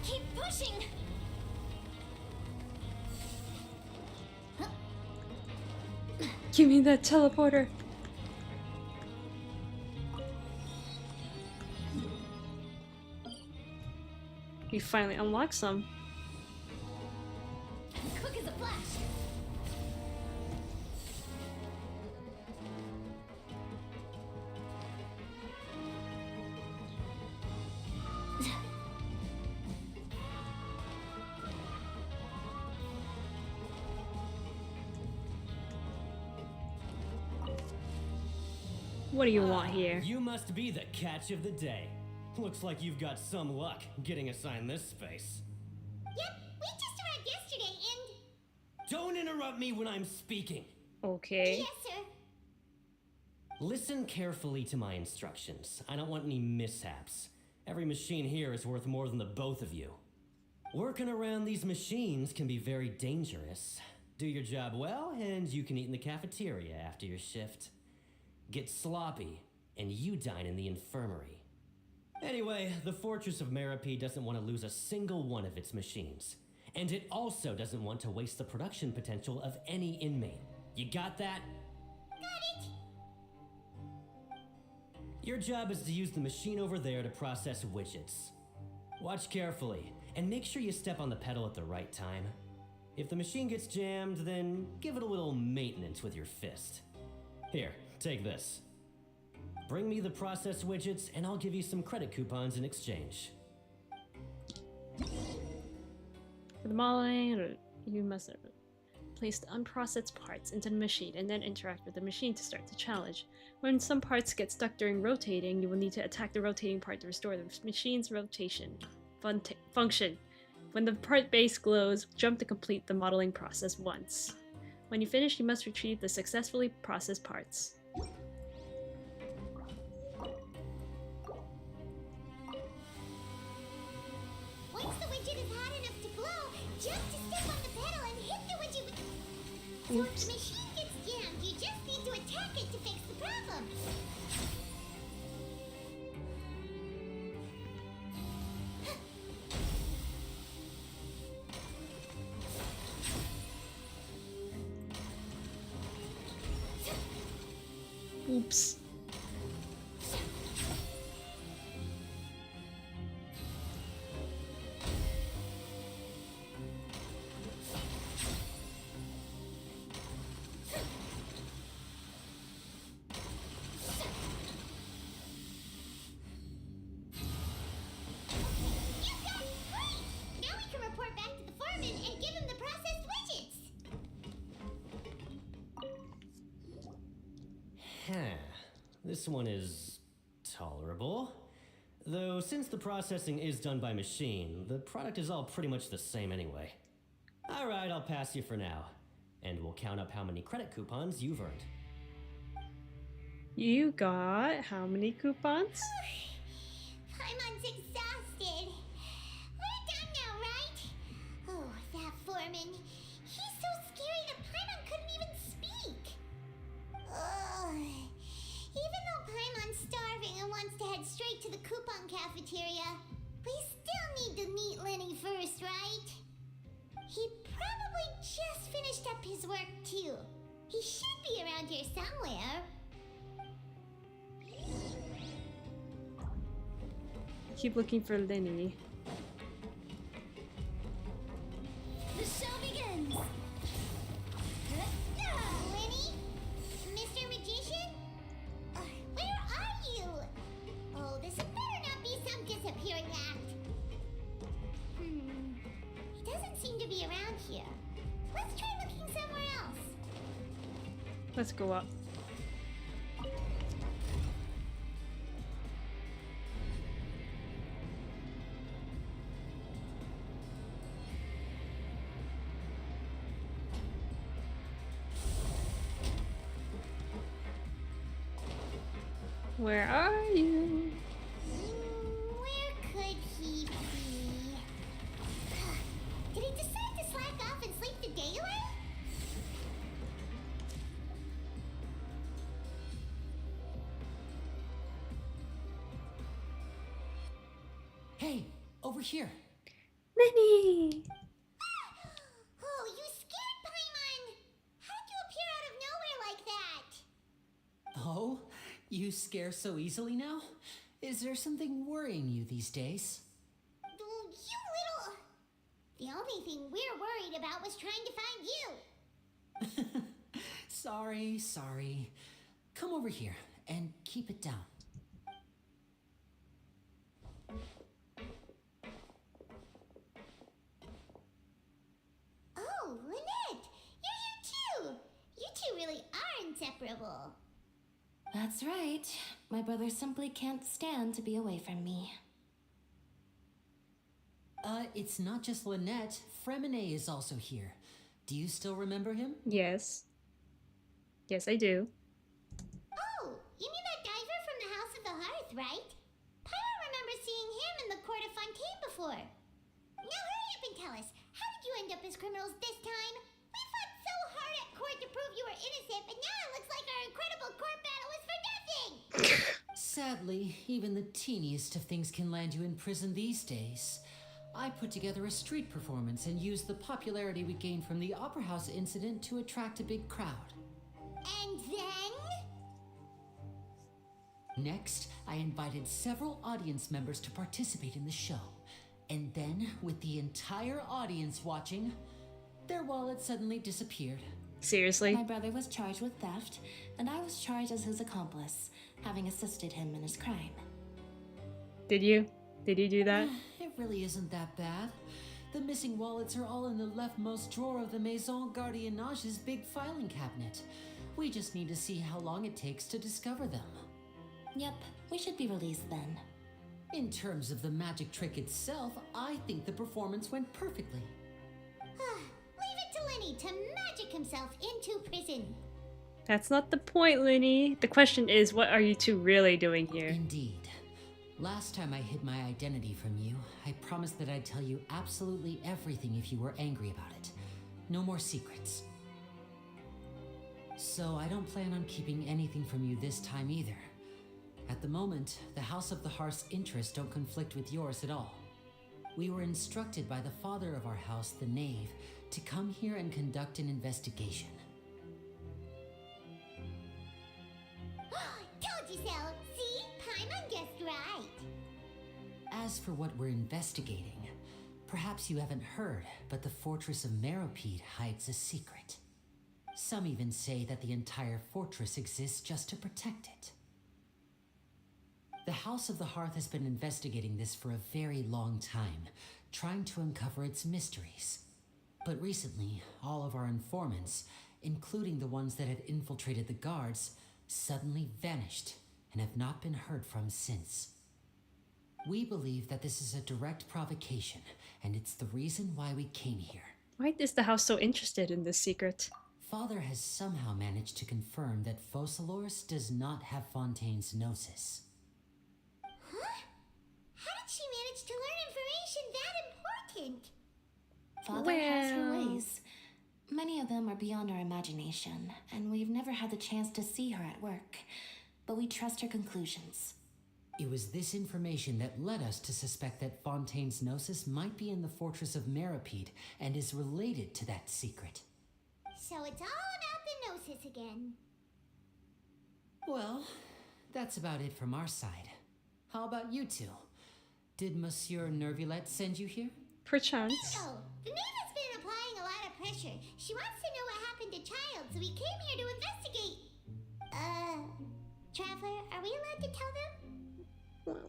Keep pushing! Give me that teleporter! You finally unlocked some. Quick as a flash! What do you want here? You must be the catch of the day. Looks like you've got some luck getting assigned this space. Yep, we just arrived yesterday and... Don't interrupt me when I'm speaking. Okay. Yes, sir. Listen carefully to my instructions. I don't want any mishaps. Every machine here is worth more than the both of you. Working around these machines can be very dangerous. Do your job well, and you can eat in the cafeteria after your shift. Get sloppy, and you dine in the infirmary. Anyway, the Fortress of Meropide doesn't want to lose a single one of its machines. And it also doesn't want to waste the production potential of any inmate. You got that? Got it! Your job is to use the machine over there to process widgets. Watch carefully, and make sure you step on the pedal at the right time. If the machine gets jammed, then give it a little maintenance with your fist. Here, take this. Bring me the process widgets, and I'll give you some credit coupons in exchange. For the modeling, you must place the unprocessed parts into the machine and then interact with the machine to start the challenge. When some parts get stuck during rotating, you will need to attack the rotating part to restore the machine's rotation function. When the part base glows, jump to complete the modeling process once. When you finish, you must retrieve the successfully processed parts. widget is hot enough to glow, just to step on the pedal and hit the widget with... So if the machine gets jammed, you just need to attack it to fix the problem. Oops. Now we can report back to the foreman and give him the processed widgets. This one is tolerable. Though, since the processing is done by machine, the product is all pretty much the same anyway. Alright, I'll pass you for now. And we'll count up how many credit coupons you've earned. You got how many coupons? Paimon's exhausted. We're done now, right? Oh, that foreman. He's so scary that Paimon couldn't even speak. Ugh. Even though Paimon's starving and wants to head straight to the coupon cafeteria, we still need to meet Lenny first, right? He probably just finished up his work, too. He should be around here somewhere. Keep looking for Lenny. The show begins! Lenny? Mr. Magician? Where are you? Oh, this better not be some disappearing act. He doesn't seem to be around here. Let's try looking somewhere else. Let's go up. Where are you? Where could he be? Did he decide to slack off and sleep the day away? Hey, over here. Lenny! Oh, you scared Paimon! How did you appear out of nowhere like that? Oh, you scare so easily now? Is there something worrying you these days? You little... The only thing we're worried about was trying to find you. Sorry. Come over here and keep it down. Oh, Lynette! You're here too! You two really are inseparable. That's right. My brother simply can't stand to be away from me. It's not just Lynette. Fremine is also here. Do you still remember him? Yes. Yes, I do. Oh, you mean that diver from the House of the Hearth, right? Paimon remembers seeing him in the Court of Fontaine before. Now hurry up and tell us, how did you end up as criminals this time? We fought so hard at court to prove you were innocent, but now it looks like our incredible court battle was for nothing! Sadly, even the teeniest of things can land you in prison these days. I put together a street performance and used the popularity we gained from the Opera House incident to attract a big crowd. And then? Next, I invited several audience members to participate in the show. And then, with the entire audience watching, their wallet suddenly disappeared. Seriously? My brother was charged with theft, and I was charged as his accomplice, having assisted him in his crime. Did you? Did you do that? It really isn't that bad. The missing wallets are all in the leftmost drawer of the Maison Gardiennage's big filing cabinet. We just need to see how long it takes to discover them. Yep, we should be released then. In terms of the magic trick itself, I think the performance went perfectly. Leave it to Lenny to magic himself into prison. That's not the point, Lenny. The question is, what are you two really doing here? Indeed. Last time I hid my identity from you, I promised that I'd tell you absolutely everything if you were angry about it. No more secrets. So I don't plan on keeping anything from you this time either. At the moment, the House of the Hearth's interests don't conflict with yours at all. We were instructed by the father of our house, the Knave, to come here and conduct an investigation. Told you so! See? Paimon guessed right! As for what we're investigating, perhaps you haven't heard, but the fortress of Meropide hides a secret. Some even say that the entire fortress exists just to protect it. The House of the Hearth has been investigating this for a very long time, trying to uncover its mysteries. But recently, all of our informants, including the ones that had infiltrated the guards, suddenly vanished and have not been heard from since. We believe that this is a direct provocation, and it's the reason why we came here. Why is the house so interested in this secret? Father has somehow managed to confirm that Focalors does not have Fontaine's Gnosis. Huh? How did she manage to learn information that important? Father has her ways. Many of them are beyond our imagination, and we've never had the chance to see her at work. But we trust her conclusions. It was this information that led us to suspect that Fontaine's Gnosis might be in the fortress of Meropide and is related to that secret. So it's all about the Gnosis again. Well, that's about it from our side. How about you two? Did Monsieur Nervulette send you here? Perchance. Bingo! The Knave has been applying a lot of pressure. She wants to know what happened to Child, so we came here to investigate. Traveler, are we allowed to tell them?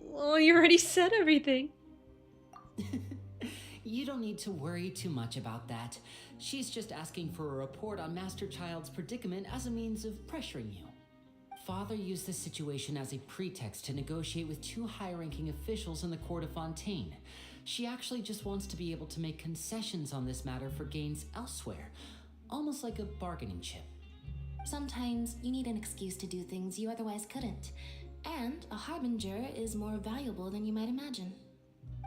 Well, you already said everything. You don't need to worry too much about that. She's just asking for a report on Master Child's predicament as a means of pressuring you. Father used this situation as a pretext to negotiate with two high-ranking officials in the court of Fontaine. She actually just wants to be able to make concessions on this matter for gains elsewhere, almost like a bargaining chip. Sometimes you need an excuse to do things you otherwise couldn't. And a harbinger is more valuable than you might imagine.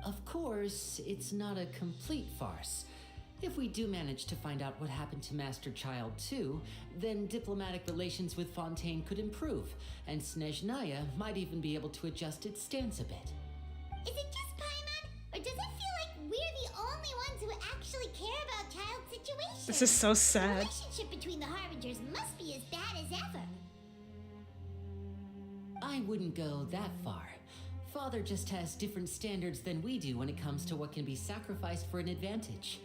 Of course, it's not a complete farce. If we do manage to find out what happened to Master Child too, then diplomatic relations with Fontaine could improve, and Snezhnaya might even be able to adjust its stance a bit. Is it just Paimon, or does it feel like we're the only ones who actually care about Child's situation? This is so The sad. relationship between the Harbingers must be as bad as ever. I wouldn't go that far. Father just has different standards than we do when it comes to what can be sacrificed for an advantage.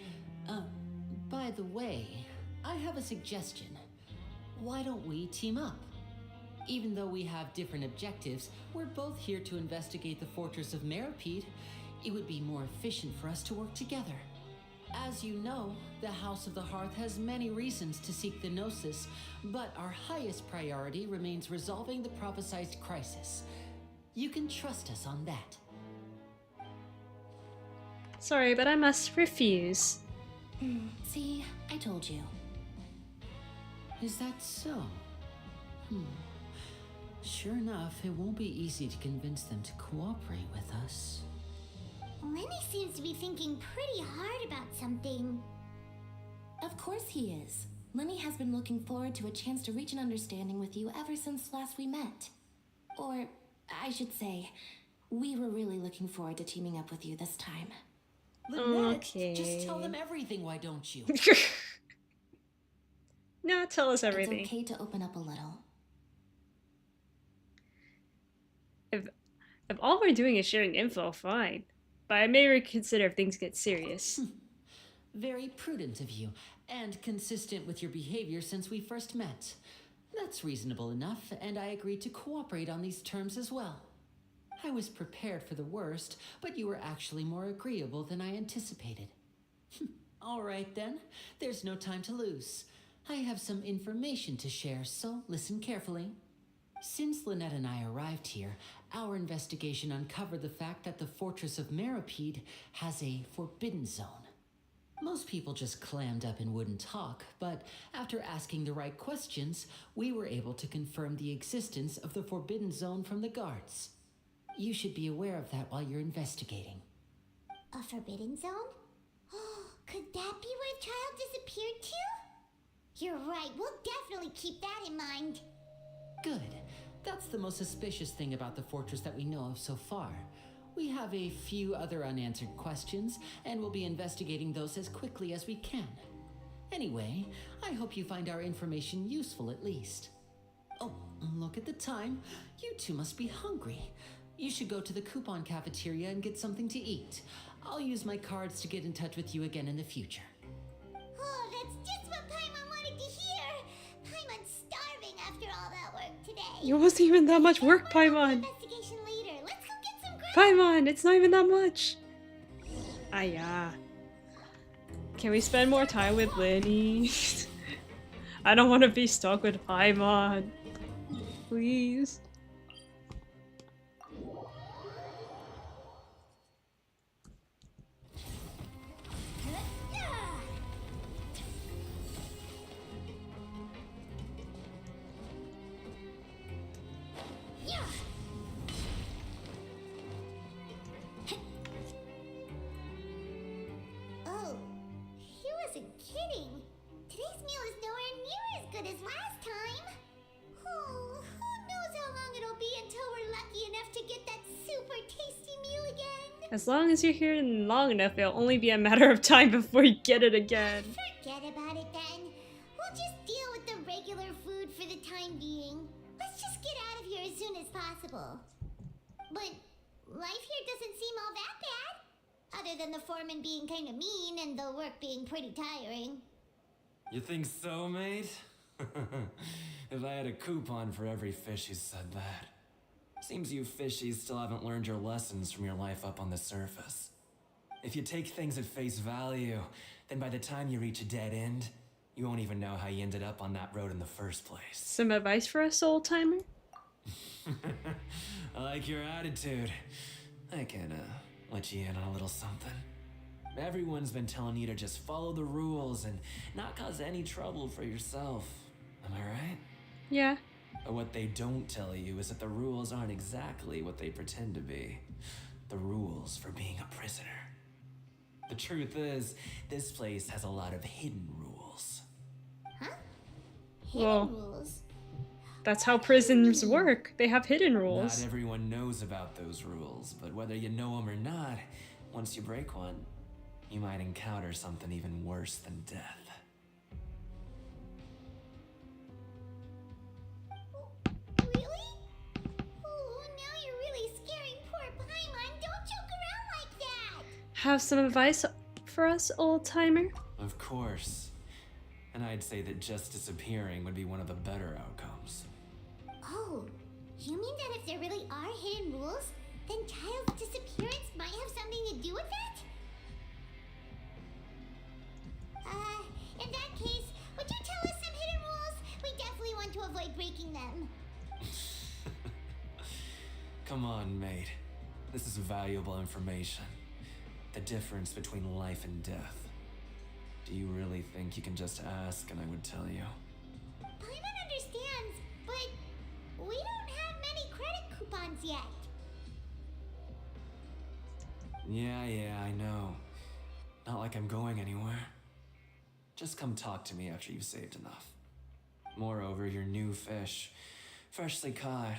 By the way, I have a suggestion. Why don't we team up? Even though we have different objectives, we're both here to investigate the fortress of Meropide. It would be more efficient for us to work together. As you know, the House of the Hearth has many reasons to seek the Gnosis, but our highest priority remains resolving the prophesized crisis. You can trust us on that. Sorry, but I must refuse. See, I told you. Is that so? Sure enough, it won't be easy to convince them to cooperate with us. Lenny seems to be thinking pretty hard about something. Of course he is. Lenny has been looking forward to a chance to reach an understanding with you ever since last we met. Or, I should say, we were really looking forward to teaming up with you this time. Lynette, Okay. just tell them everything, why don't you? No, tell us everything. It's okay to open up a little. If all we're doing is sharing info, fine. But I may reconsider if things get serious. Very prudent of you, and consistent with your behavior since we first met. That's reasonable enough, and I agreed to cooperate on these terms as well. I was prepared for the worst, but you were actually more agreeable than I anticipated. All right then, there's no time to lose. I have some information to share, so listen carefully. Since Lynette and I arrived here, our investigation uncovered the fact that the fortress of Meropide has a forbidden zone. Most people just clammed up and wouldn't talk, but after asking the right questions, we were able to confirm the existence of the forbidden zone from the guards. You should be aware of that while you're investigating. A forbidden zone? Could that be where the child disappeared to? You're right, we'll definitely keep that in mind. Good. That's the most suspicious thing about the fortress that we know of so far. We have a few other unanswered questions, and we'll be investigating those as quickly as we can. Anyway, I hope you find our information useful at least. Oh, look at the time. You two must be hungry. You should go to the coupon cafeteria and get something to eat. I'll use my cards to get in touch with you again in the future. Oh, that's just what Paimon wanted to hear! Paimon's starving after all that work today. It wasn't even that much work, Paimon. Investigation later. Let's go get some grub. Paimon, it's not even that much. Aya. Can we spend more time with Lenny? I don't want to be stuck with Paimon. Please. Oh, he wasn't kidding. Today's meal is nowhere near as good as last time. Oh, who knows how long it'll be until we're lucky enough to get that super tasty meal again. As long as you're here long enough, it'll only be a matter of time before you get it again. Forget about it then. We'll just deal with the regular food for the time being. Let's just get out of here as soon as possible. But life here doesn't seem all that bad. Other than the foreman being kind of mean and the work being pretty tiring. You think so, mate? If I had a coupon for every fish who said that. Seems you fishies still haven't learned your lessons from your life up on the surface. If you take things at face value, then by the time you reach a dead end, you won't even know how you ended up on that road in the first place. Some advice for us, old timer? I like your attitude. I can, let you in on a little something. Everyone's been telling you to just follow the rules and not cause any trouble for yourself. Am I right? Yeah. But what they don't tell you is that the rules aren't exactly what they pretend to be. The rules for being a prisoner. The truth is, this place has a lot of hidden rules. Well, rules? that's how prisons work. They have hidden rules. Not everyone knows about those rules, but whether you know them or not, once you break one, you might encounter something even worse than death. Really? Oh, now you're really scaring poor Paimon. Don't joke around like that. Have some advice for us, old timer? Of course. And I'd say that just disappearing would be one of the better outcomes. Oh, you mean that if there really are hidden rules, then child's disappearance might have something to do with that? In that case, would you tell us some hidden rules? We definitely want to avoid breaking them. Come on, mate. This is valuable information. The difference between life and death. Do you really think you can just ask and I would tell you? Paimon understands, but we don't have many credit coupons yet. Yeah, I know. Not like I'm going anywhere. Just come talk to me after you've saved enough. Moreover, you're new fish, freshly caught,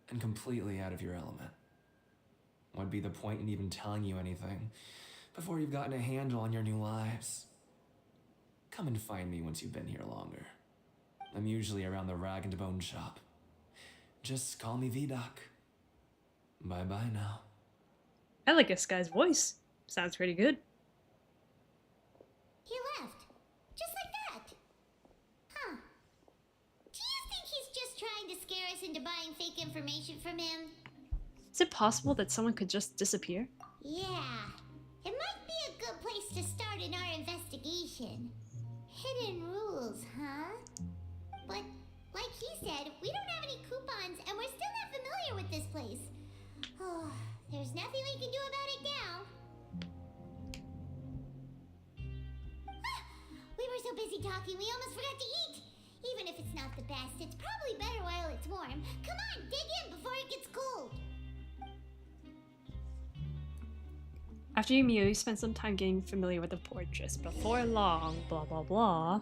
and completely out of your element. What'd be the point in even telling you anything before you've gotten a handle on your new lives? Come and find me once you've been here longer. I'm usually around the rag and bone shop. Just call me V-Doc. Bye-bye now. I like this guy's voice. Sounds pretty good. He left. Just like that. Huh. Do you think he's just trying to scare us into buying fake information from him? Is it possible that someone could just disappear? Yeah. It might be a good place to start in our investigation. Hidden rules, huh? But, like he said, we don't have any coupons and we're still not familiar with this place. Oh, there's nothing we can do about it now. We were so busy talking, we almost forgot to eat. Even if it's not the best, it's probably better while it's warm. Come on, dig in before it gets cold. After you meal, you spend some time getting familiar with the fortress. Before long, blah blah blah.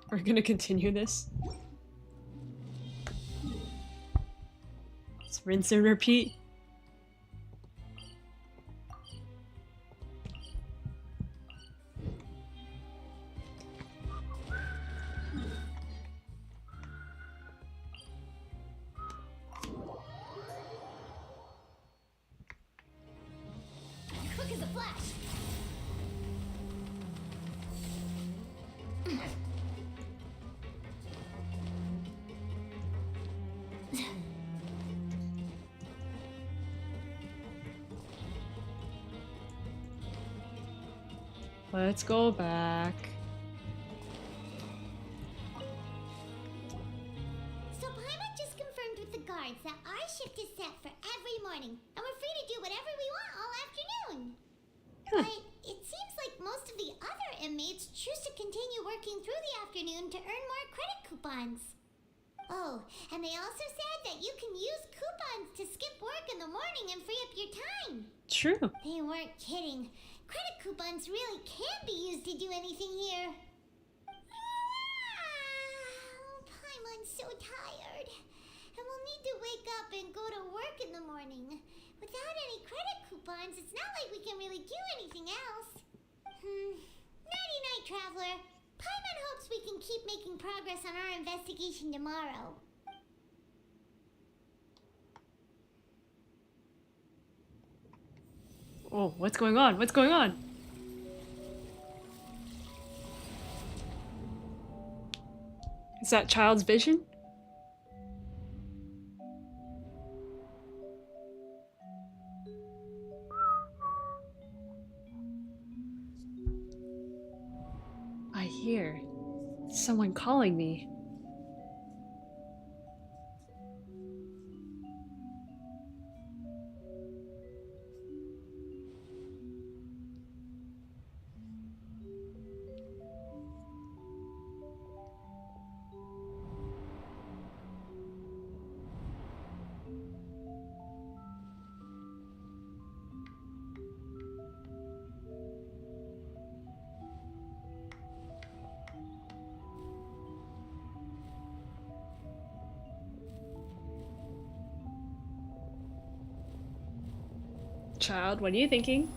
We're gonna continue this. Let's rinse and repeat. Quick as a flash. Let's go back. So Paimon just confirmed with the guards that our shift is set for every morning, and we're free to do whatever we want all afternoon. But it seems like most of the other inmates choose to continue working through the afternoon to earn more credit coupons. Oh, and they also said that you can use coupons to skip work in the morning and free up your time. True. They weren't kidding. Credit coupons really can be used to do anything here. Paimon's so tired. And will need to wake up and go to work in the morning. Without any credit coupons, it's not like we can really do anything else. Nighty-night, Traveler. Paimon hopes we can keep making progress on our investigation tomorrow. Oh, what's going on? What's going on? Is that child's vision? I hear someone calling me. Child, what are you thinking?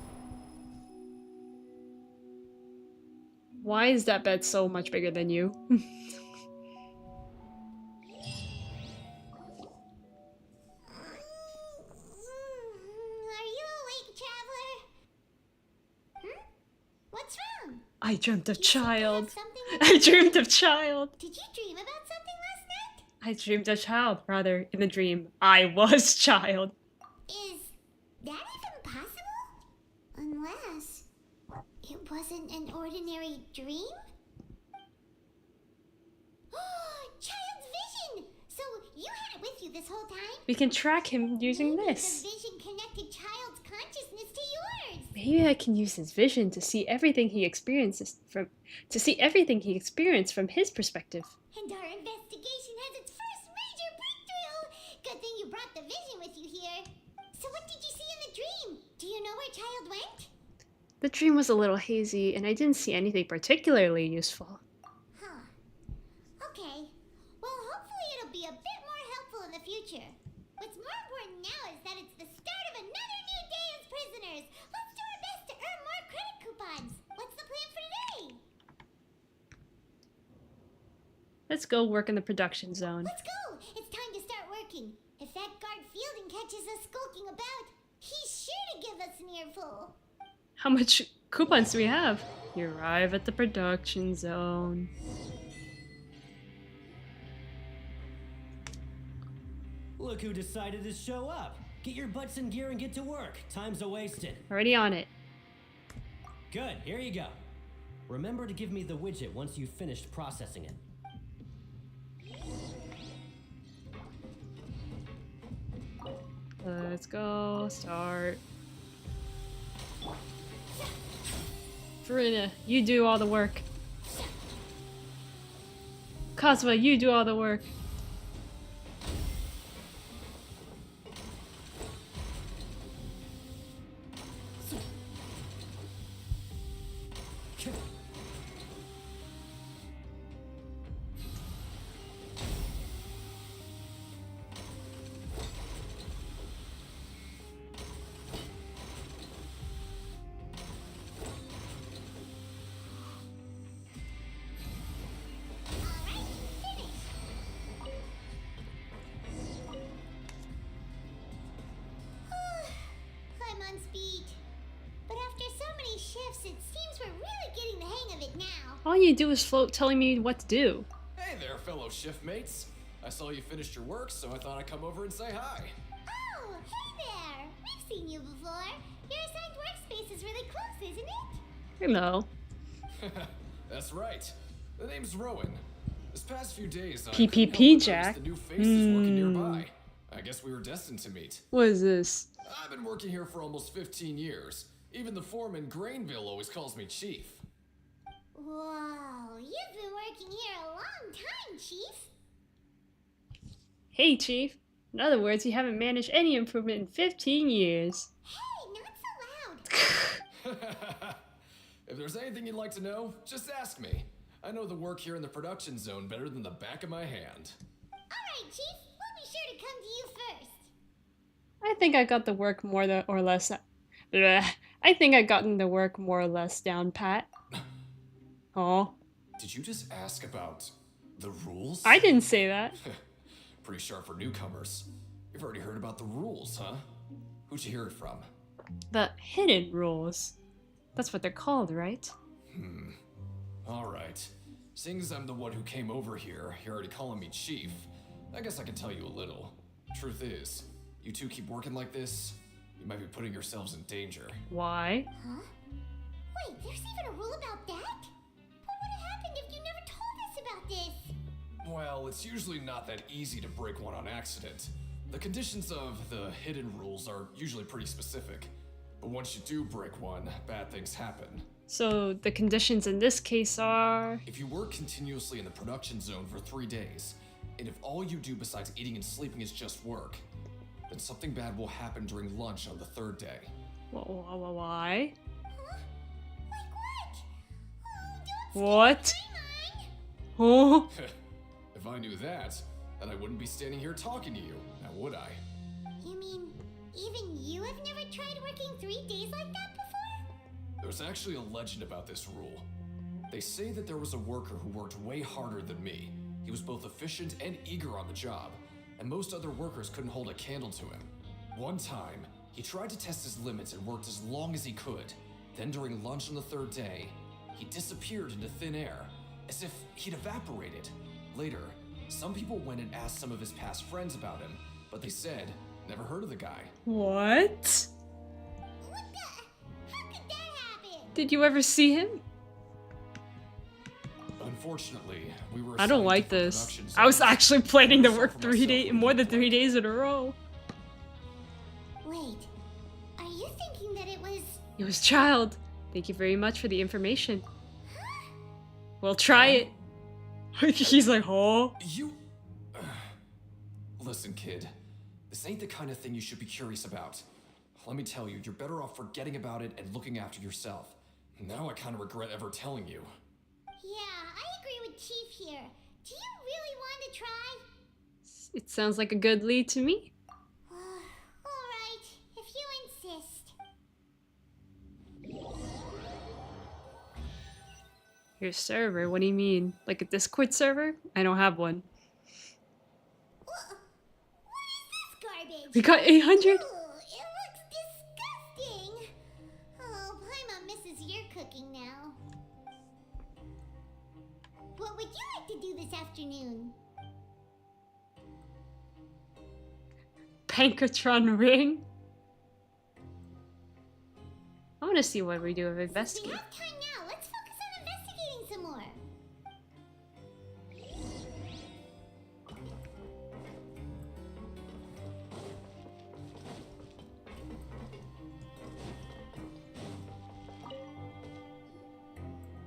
Why is that bed so much bigger than you? Are you awake, Traveler? What's wrong? I dreamt of child. I dreamed of child. Did you dream about something last night? I dreamed of child. Rather, in the dream, I was child. Is that even possible? Unless it wasn't an ordinary dream? Child's vision! So you had it with you this whole time? We can track him using this. The vision connected child's consciousness to yours. Maybe I can use his vision to see everything he experiences from his perspective. And our investigation has its first major breakthrough! Good thing you brought the vision with you here. So what did you see in the dream? Do you know where child went? The dream was a little hazy, and I didn't see anything particularly useful. Huh. Okay. Well, hopefully it'll be a bit more helpful in the future. What's more important now is that it's the start of another new day as prisoners. Let's do our best to earn more credit coupons. What's the plan for today? Let's go work in the production zone. Let's go! It's time to start working. If that guard Fielding catches us skulking about, he's sure to give us an earful. How much coupons do we have? You arrive at the production zone. Look who decided to show up. Get your butts in gear and get to work. Time's a-wasted. Already on it. Good, here you go. Remember to give me the widget once you've finished processing it. Let's go. Start. Farina, you do all the work. Cosma, you do all the work. All you do is float telling me what to do. Hey there, fellow shift mates. I saw you finished your work, so I thought I'd come over and say hi. Oh, hey there! We've seen you before. Your assigned workspace is really close, isn't it? Hello. That's right. The name's Rowan. This past few days, I PPP couldn't help but Jack. notice the new faces working nearby. I guess we were destined to meet. What is this? I've been working here for almost 15 years. Even the foreman, Grainville, always calls me Chief. Whoa, you've been working here a long time, Chief. Hey, Chief. In other words, you haven't managed any improvement in 15 years. Hey, not so loud. If there's anything you'd like to know, just ask me. I know the work here in the production zone better than the back of my hand. Alright, Chief. We'll be sure to come to you first. I think I got the work more or less. Bleh. I think I gotten the work more or less down pat. Oh. Did you just ask about the rules? I didn't say that. Pretty sharp for newcomers. You've already heard about the rules, huh? Who'd you hear it from? The hidden rules. That's what they're called, right? Alright. Seeing as I'm the one who came over here, you're already calling me Chief. I guess I can tell you a little. Truth is, you two keep working like this, you might be putting yourselves in danger. Why? Huh? Wait, there's even a rule about that? What would have happened if you never told us about this? Well, it's usually not that easy to break one on accident. The conditions of the hidden rules are usually pretty specific. But once you do break one, bad things happen. So the conditions in this case are... If you work continuously in the production zone for 3 days, and if all you do besides eating and sleeping is just work, then something bad will happen during lunch on the 3rd day. Why? Huh? Like what? Oh, What? Oh? If I knew that, then I wouldn't be standing here talking to you, now would I? You mean, even you have never tried working 3 days like that before? There's actually a legend about this rule. They say that there was a worker who worked way harder than me. He was both efficient and eager on the job, and most other workers couldn't hold a candle to him. One time, he tried to test his limits and worked as long as he could. Then during lunch on the 3rd day, he disappeared into thin air, as if he'd evaporated. Later, some people went and asked some of his past friends about him, but they said, never heard of the guy. What? What the? How could that happen? Did you ever see him? Unfortunately, we were I don't assigned like different this. production I was zones. actually planning to I work suffer myself more than with 3 that. days in a row. Wait, are you thinking that it was... It was child. Thank you very much for the information. Well, try it. He's like, oh. You... Listen, kid. This ain't the kind of thing you should be curious about. Let me tell you, you're better off forgetting about it and looking after yourself. Now I kind of regret ever telling you. Yeah, I agree with Chief here. Do you really want to try? It sounds like a good lead to me. Alright, if you insist. Your server? What do you mean? Like a Discord server? I don't have one. What is this garbage? We got 800? Ooh, it looks disgusting. Oh, Paimon misses your cooking now. What would you like to do this afternoon? Pankratron ring? I want to see what we do with We investigate. have time now. Let's focus on investigating some more.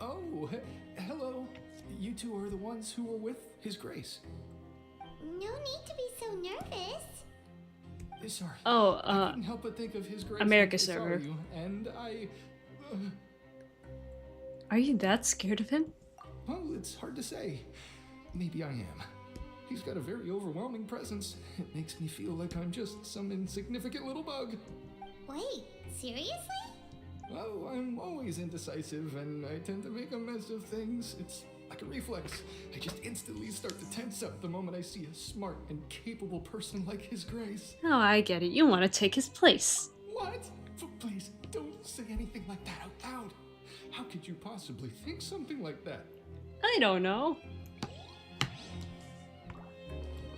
Oh, hello. You two are the ones who were with His Grace. No need to be so nervous. Sorry. Oh, I couldn't help but think of His Grace America when I saw server. you, and I... Are you that scared of him? Well, it's hard to say. Maybe I am. He's got a very overwhelming presence. It makes me feel like I'm just some insignificant little bug. Wait, seriously? Well, I'm always indecisive, and I tend to make a mess of things. It's like a reflex. I just instantly start to tense up the moment I see a smart and capable person like His Grace. Oh, I get it. You want to take his place. What? Please, don't say anything like that out loud. How could you possibly think something like that? I don't know.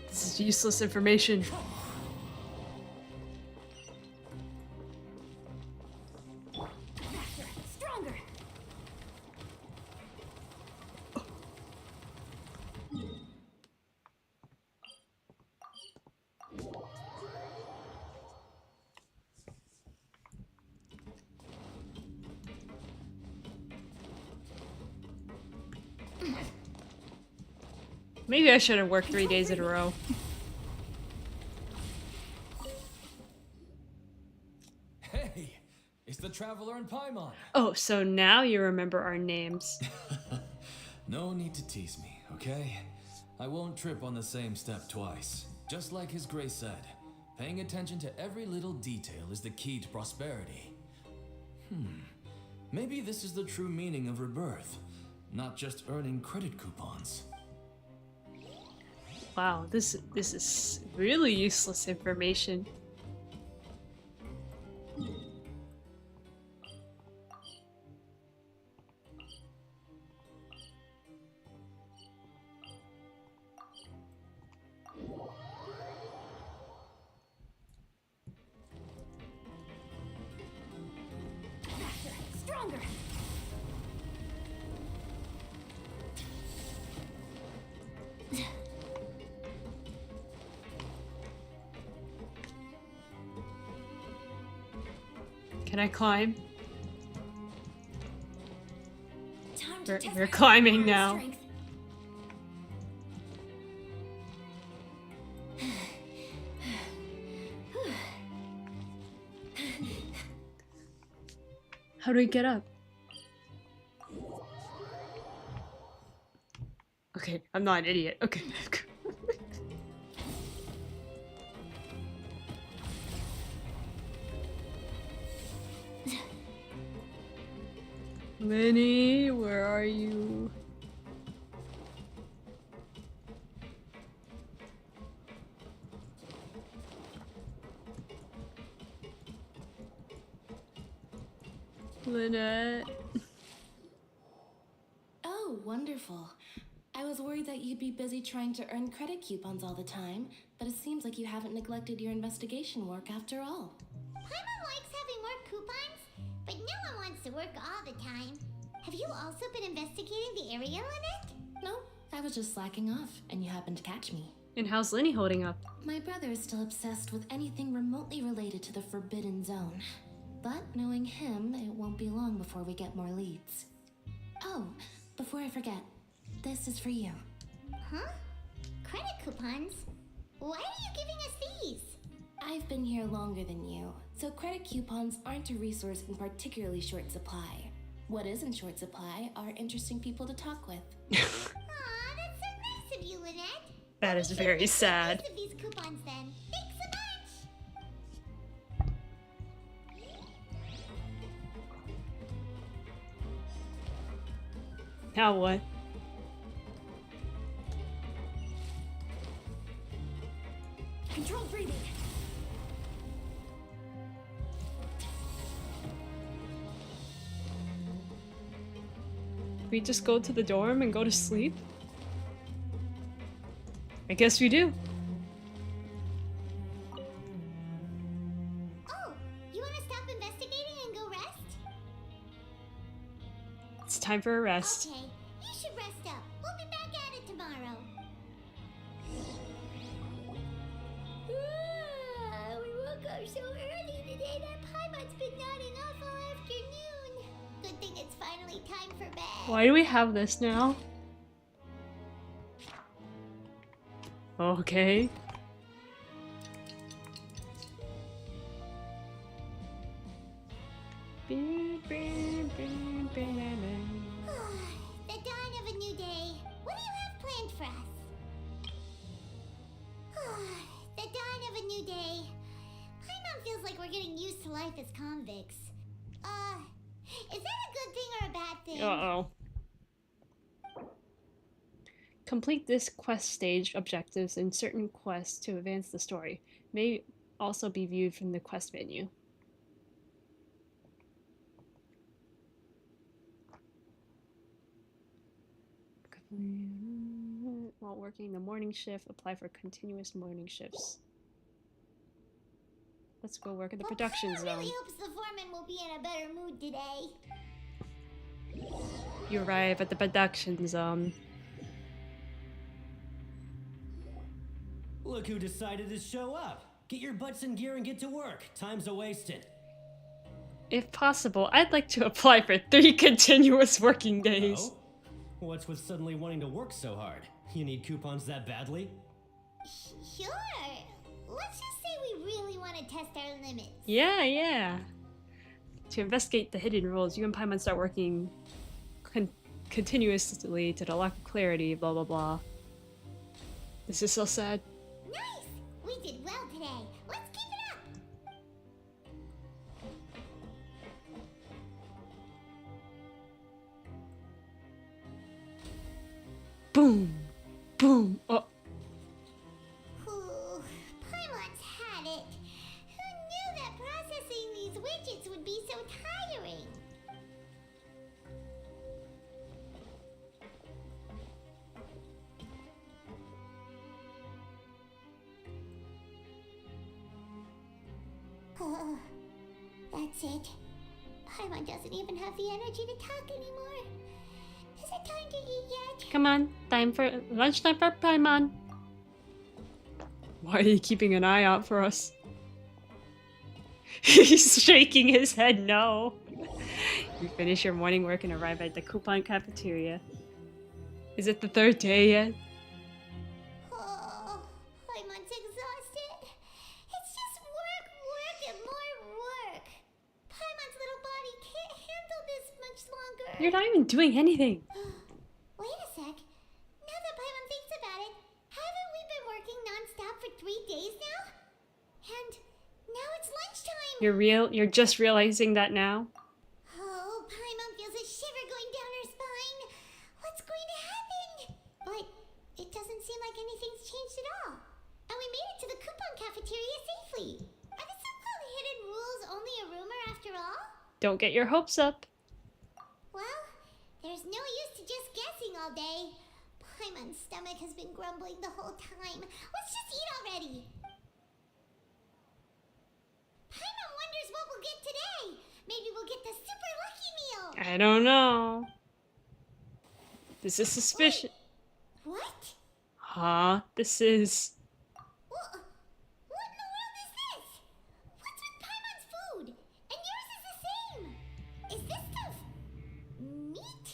This is useless information. Stronger. Maybe I should have worked 3 days in a row. Hey, it's the Traveler and Paimon. Oh, so now you remember our names. No need to tease me, okay? I won't trip on the same step twice. Just like His Grace said, paying attention to every little detail is the key to prosperity. Maybe this is the true meaning of rebirth, not just earning credit coupons. Wow, this is really useless information. Stronger. Can I climb? Time to test We're my climbing arm now. strength. How do we get up? Okay, I'm not an idiot. Okay. Lenny, where are you? Lynette. Oh, wonderful. I was worried that you'd be busy trying to earn credit coupons all the time, but it seems like you haven't neglected your investigation work after all. Paimon likes having more coupons, but no one wants to work all the time. Have you also been investigating the area, Lynette? No, I was just slacking off, and you happened to catch me. And how's Lenny holding up? My brother is still obsessed with anything remotely related to the Forbidden Zone. But knowing him, it won't be long before we get more leads. Oh, before I forget, this is for you. Huh? Credit coupons? Why are you giving us these? I've been here longer than you, so credit coupons aren't a resource in particularly short supply. What is in short supply are interesting people to talk with. Aw, that's so nice of you, Lynette. That is very sad. Of these coupons, then. Thanks a bunch. Now what? Controlled breathing. We just go to the dorm and go to sleep? I guess we do. Oh, you want to stop investigating and go rest? It's time for a rest. Okay, you should rest up. We'll be back at it tomorrow. We woke up so early today that Paimon's been nodding off all afternoon. Good thing it's finally time for bed. Why do we have this now? Okay. The dawn of a new day. What do you have planned for us? The dawn of a new day. Paimon feels like we're getting used to life as convicts. Is that a good thing or a bad thing? Uh-oh. Complete this quest stage objectives in certain quests to advance the story. May also be viewed from the quest menu. While working the morning shift, apply for continuous morning shifts. Let's go work at the production zone. Really hopes the foreman will be in a better mood today. You arrive at the production zone. Look who decided to show up. Get your butts in gear and get to work. Time's a wasted. If possible, I'd like to apply for 3 continuous working days. Oh? What's with suddenly wanting to work so hard? You need coupons that badly? Sure. Let's just say we really want to test our limits. Yeah. To investigate the hidden rules, you and Paimon start working continuously to the lack of clarity, blah blah blah. This is so sad. Nice! We did well today. Let's keep it up! Boom! Boom! Oh. Ooh, Paimon's had it. Who knew that processing these widgets would be so tiring? That's it. Paimon doesn't even have the energy to talk anymore. Is it time to eat yet? Come on, time for lunchtime for Paimon. Why are you keeping an eye out for us? He's shaking his head no. You finish your morning work and arrive at the coupon cafeteria. Is it the 3rd day yet? Oh, Paimon's exhausted. It's just work, and more work. Paimon's little body can't handle this much longer. You're not even doing anything. Wait a sec. Now that Paimon thinks about it, haven't we been working non-stop for 3 days now? And now it's lunchtime. You're just realizing that now? Oh, Paimon feels a shiver going down her spine. What's going to happen? But it doesn't seem like anything's changed at all. And we made it to the coupon cafeteria safely. Are the so-called hidden rules only a rumor after all? Don't get your hopes up. Well, there's no use to just guessing all day. Paimon's stomach has been grumbling the whole time. Let's just eat already. Paimon wonders what we'll get today. Maybe we'll get the super lucky meal. I don't know. This is suspicious. What? Huh? This is... What in the world is this? What's with Paimon's food? And yours is the same. Is this stuff meat?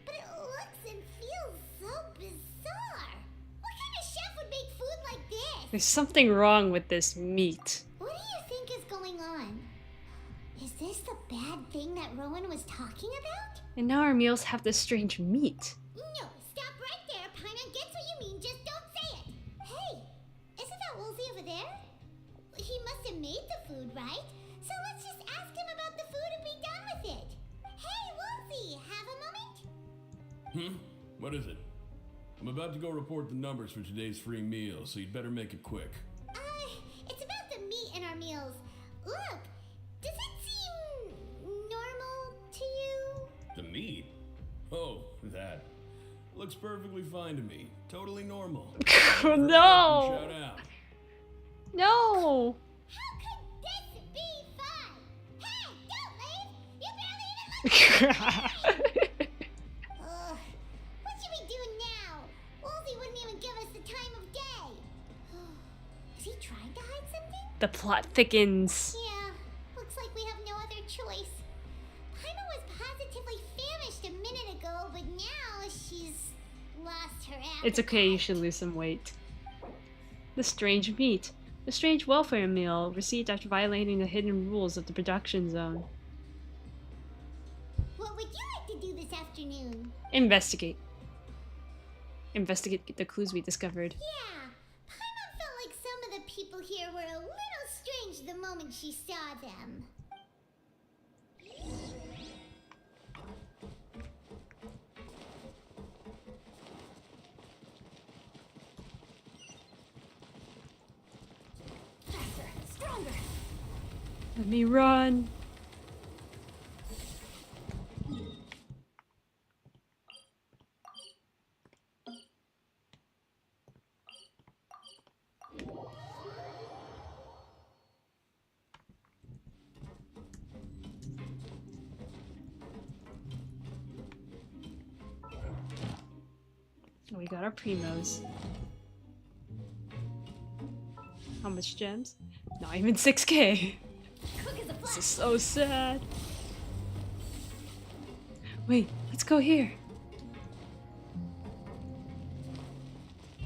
But it looks and feels so bizarre. What kind of chef would make food like this? There's something wrong with this meat. What do you think is going on? Is this the bad thing that Rowan was talking about? And now our meals have this strange meat. No, stop right there. Paimon gets what you mean, just don't say it. Hey, isn't that Woolsey over there? He must have made the food, right? So let's just ask him about the food and be done with it. Hey, Woolsey, have a moment? What is it? I'm about to go report the numbers for today's free meal, so you'd better make it quick. It's about the meat in our meals. Look, does it seem normal to you? The meat? Oh, that. Looks perfectly fine to me. Totally normal. No! Shout out. No! How could this be fun? Hey, don't leave! You barely even looked at me! What should we do now? Woolsey wouldn't even give us the time of day. Is he trying to hide something? The plot thickens. Yeah, looks like we have no other choice. Paimon was positively famished a minute ago, but now she's lost her appetite. It's okay, you should lose some weight. The strange meat. The strange welfare meal received after violating the hidden rules of the production zone. What would you like to do this afternoon? Investigate. Investigate the clues we discovered. Yeah, Paimon felt like some of the people here were a little strange the moment she saw them. Faster, stronger. Let me run. We got our primos. How much gems? Not even 6K. This is so sad. Wait, let's go here.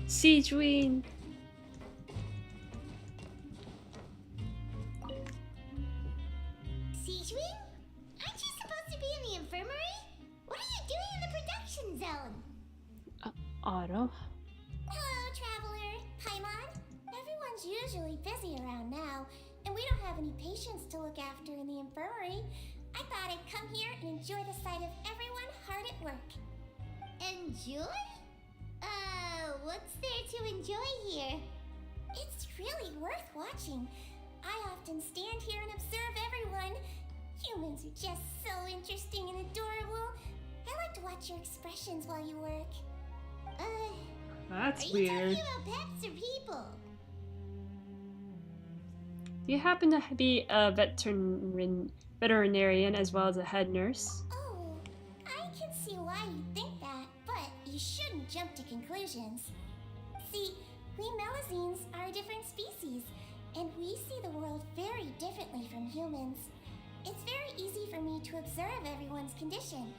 Stygian. Stygian? Aren't you supposed to be in the infirmary? What are you doing in the production zone? Otto. Hello, traveler. Paimon. Everyone's usually busy around now, and we don't have any patients to look after in the infirmary. I thought I'd come here and enjoy the sight of everyone hard at work. Enjoy? What's there to enjoy here? It's really worth watching. I often stand here and observe everyone. Humans are just so interesting and adorable. I like to watch your expressions while you work. That's are you weird. talking about pets or people? Do you happen to be a veterinarian as well as a head nurse? Oh, I can see why you think that, but you shouldn't jump to conclusions. See, we Melazines are a different species, and we see the world very differently from humans. It's very easy for me to observe everyone's condition.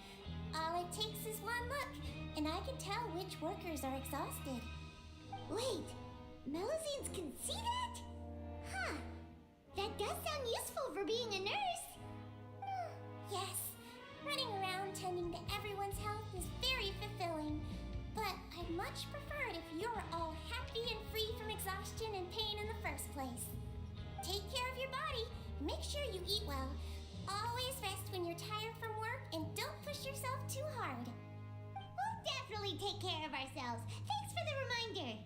All it takes is one look, and I can tell which workers are exhausted. Wait, Melazines can see that? Huh. That does sound useful for being a nurse. Yes, running around tending to everyone's health is very fulfilling. But I'd much prefer it if you're all happy and free from exhaustion and pain in the first place. Take care of your body, make sure you eat well. Always rest when you're tired from work, and don't push yourself too hard. We'll definitely take care of ourselves. Thanks for the reminder.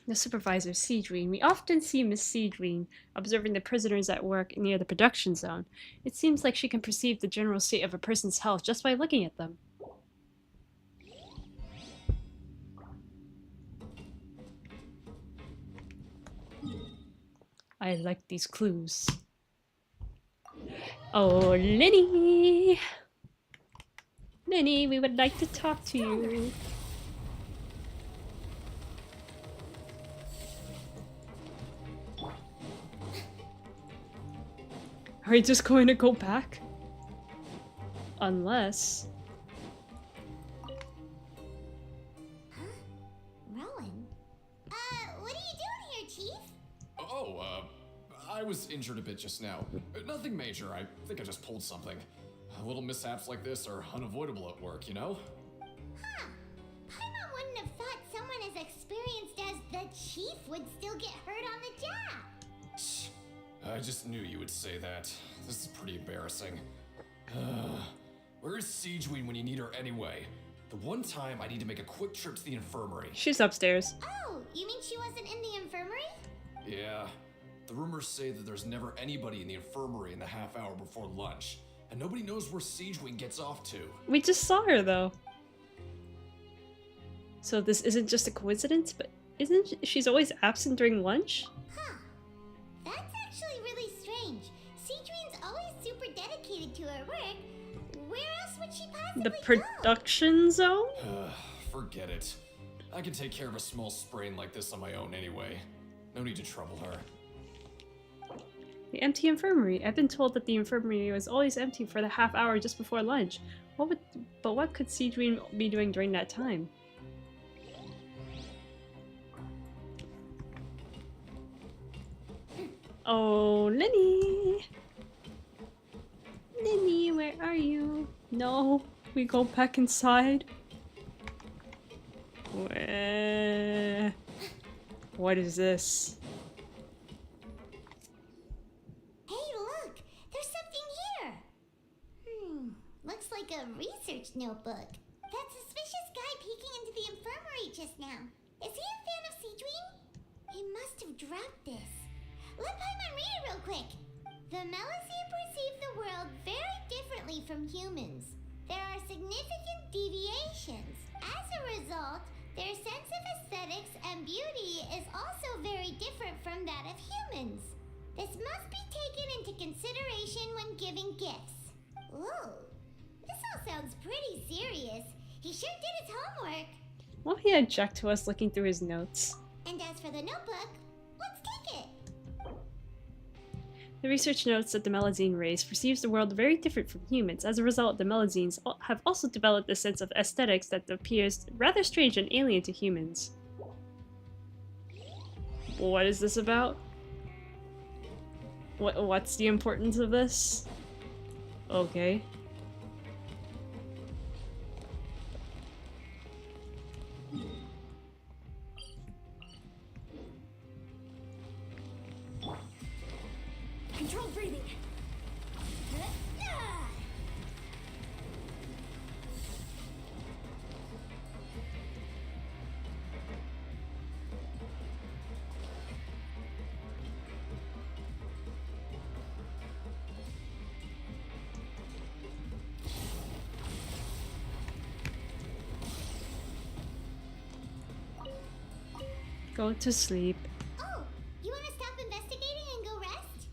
The supervisor, Stygian. We often see Miss Stygian observing the prisoners at work near the production zone. It seems like she can perceive the general state of a person's health just by looking at them. I like these clues. Oh, Lenny! Lenny, we would like to talk to you. Are we just going to go back? Unless... Rowan? What are you doing here, Chief? Oh, I was injured a bit just now. Nothing major, I think I just pulled something. Little mishaps like this are unavoidable at work, you know? Huh. Paimon wouldn't have thought someone as experienced as the Chief would still get hurt on the job. I just knew you would say that. This is pretty embarrassing. Where is Stygian when you need her anyway? The one time I need to make a quick trip to the infirmary. She's upstairs. Oh, you mean she wasn't in the infirmary? Yeah. The rumors say that there's never anybody in the infirmary in the half hour before lunch. And nobody knows where Stygian gets off to. We just saw her though. So this isn't just a coincidence, but isn't she's always absent during lunch? Huh. That's actually really strange. Stygian's always super dedicated to her work. Where else would she possibly The production zone? Forget it. I can take care of a small sprain like this on my own anyway. No need to trouble her. The empty infirmary. I've been told that the infirmary was always empty for the half hour just before lunch. What could Stygian be doing during that time? Oh, Lenny! Lenny, where are you? No, we go back inside. Where? What is this? Hey, look! There's something here! Looks like a research notebook. That suspicious guy peeking into the infirmary just now. Is he a fan of Stygian? He must have dropped this. Let Paimon read it real quick. The Melazine perceive the world very differently from humans. There are significant deviations. As a result, their sense of aesthetics and beauty is also very different from that of humans. This must be taken into consideration when giving gifts. Ooh, this all sounds pretty serious. He sure did his homework. Won't he object to us looking through his notes? And as for the notebook, let's take it. The research notes that the Melazine race perceives the world very different from humans. As a result, the Melazines have also developed a sense of aesthetics that appears rather strange and alien to humans. What is this about? What's the importance of this? Okay. Control breathing. Go to sleep. Oh, you want to stop investigating and go rest?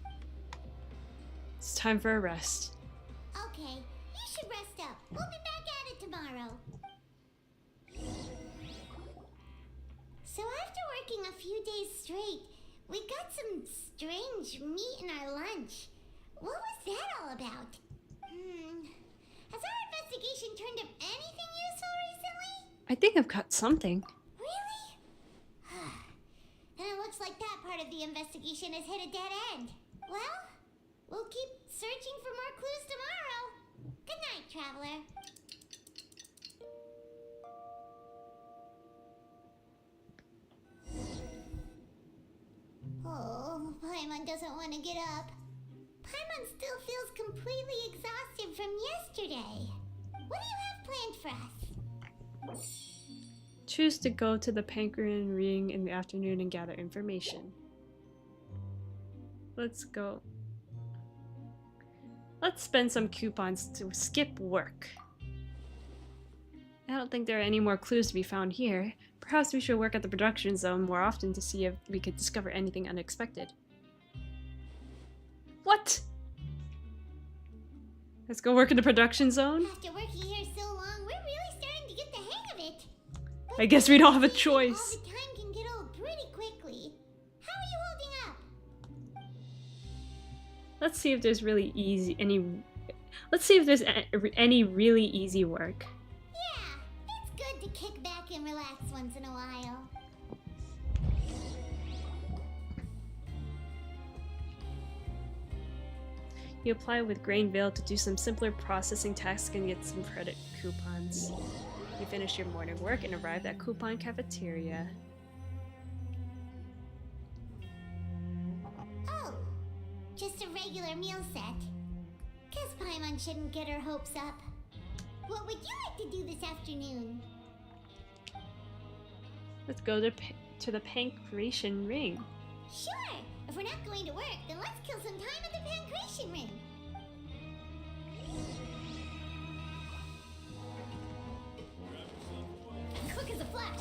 It's time for a rest. Okay, you should rest up. We'll be back at it tomorrow. So after working a few days straight, we got some strange meat in our lunch. What was that all about? Has our investigation turned up anything useful recently? I think I've got something. Really? Then it looks like that part of the investigation has hit a dead end. Well, we'll keep searching for more clues tomorrow. Good night, traveler. Oh, Paimon doesn't want to get up. Paimon still feels completely exhausted from yesterday. What do you have planned for us? Choose to go to the Pancrean Ring in the afternoon and gather information. Let's go. Let's spend some coupons to skip work. I don't think there are any more clues to be found here. Perhaps we should work at the production zone more often to see if we could discover anything unexpected. What? Let's go work in the production zone? After working here so long, we're really starting to get the hang of it. I guess we don't have a All choice. the time can get old pretty quickly. How are you holding up? Let's see if there's really easy Let's see if there's any really easy work. Yeah, it's good to kick back and relax once in a while. You apply with Grainville to do some simpler processing tasks and get some credit coupons. You finish your morning work and arrive at Coupon Cafeteria. Oh, just a regular meal set. Guess Paimon shouldn't get her hopes up. What would you like to do this afternoon? Let's go to the Pancrean Ring. Sure! If we're not going to work, then let's kill some time at the Pancrean Ring. Quick as a flash.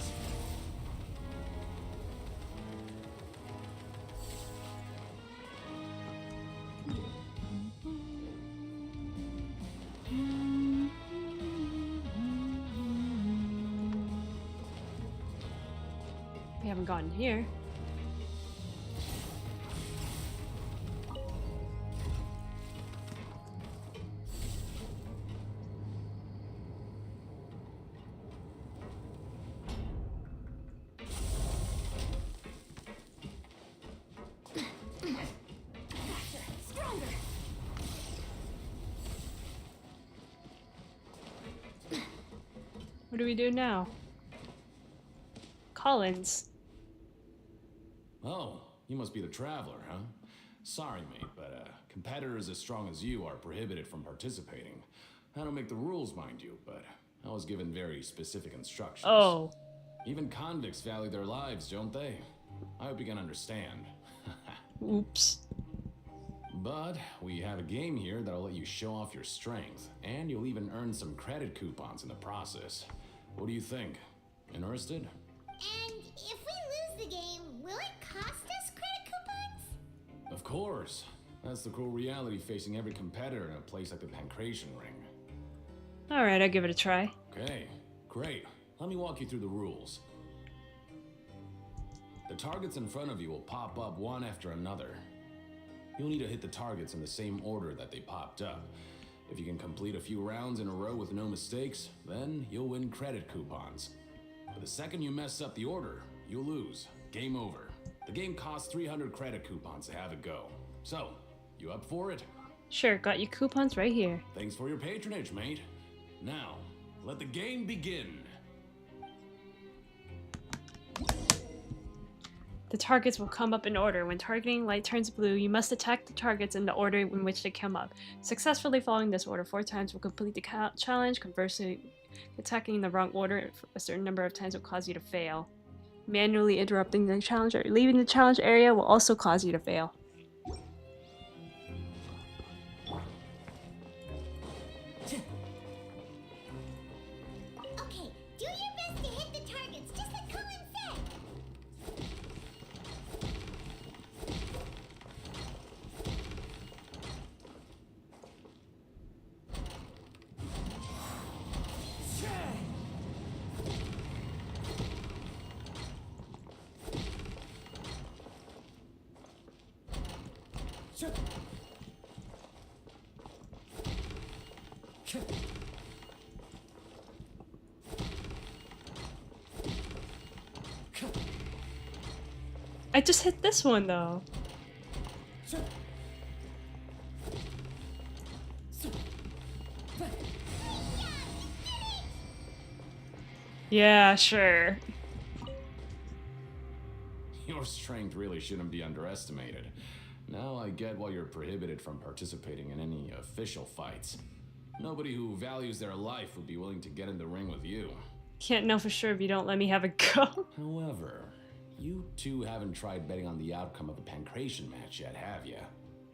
We haven't gotten here. Stronger. What do we do now? Collins. Oh, you must be the traveler, huh? Sorry, mate, but competitors as strong as you are prohibited from participating. I don't make the rules, mind you, but I was given very specific instructions. Oh. Even convicts value their lives, don't they? I hope you can understand. Oops. But we have a game here that'll let you show off your strength, and you'll even earn some credit coupons in the process. What do you think? Interested? And if we lose the game, will it cost us credit coupons? Of course. That's the cruel reality facing every competitor in a place like the Pancrean Ring. Alright, I'll give it a try. Okay, Great. Let me walk you through the rules. The targets in front of you will pop up one after another. You'll need to hit the targets in the same order that they popped up. If you can complete a few rounds in a row with no mistakes, then you'll win credit coupons. But the second you mess up the order, you'll lose. Game over. The game costs 300 credit coupons to have it go. So, you up for it? Sure, got your coupons right here. Thanks for your patronage, mate. Now, let the game begin. The targets will come up in order. When targeting light turns blue, you must attack the targets in the order in which they come up. Successfully following this order 4 times will complete the challenge. Conversely, attacking in the wrong order a certain number of times will cause you to fail. Manually interrupting the challenge or leaving the challenge area will also cause you to fail. Okay, do your best to hit the targets, just like Colin said. I just hit this one though. Yeah, sure. Your strength really shouldn't be underestimated. Now I get why you're prohibited from participating in any official fights. Nobody who values their life would be willing to get in the ring with you. Can't know for sure if you don't let me have a go. However, you two haven't tried betting on the outcome of the Pancration match yet, have you?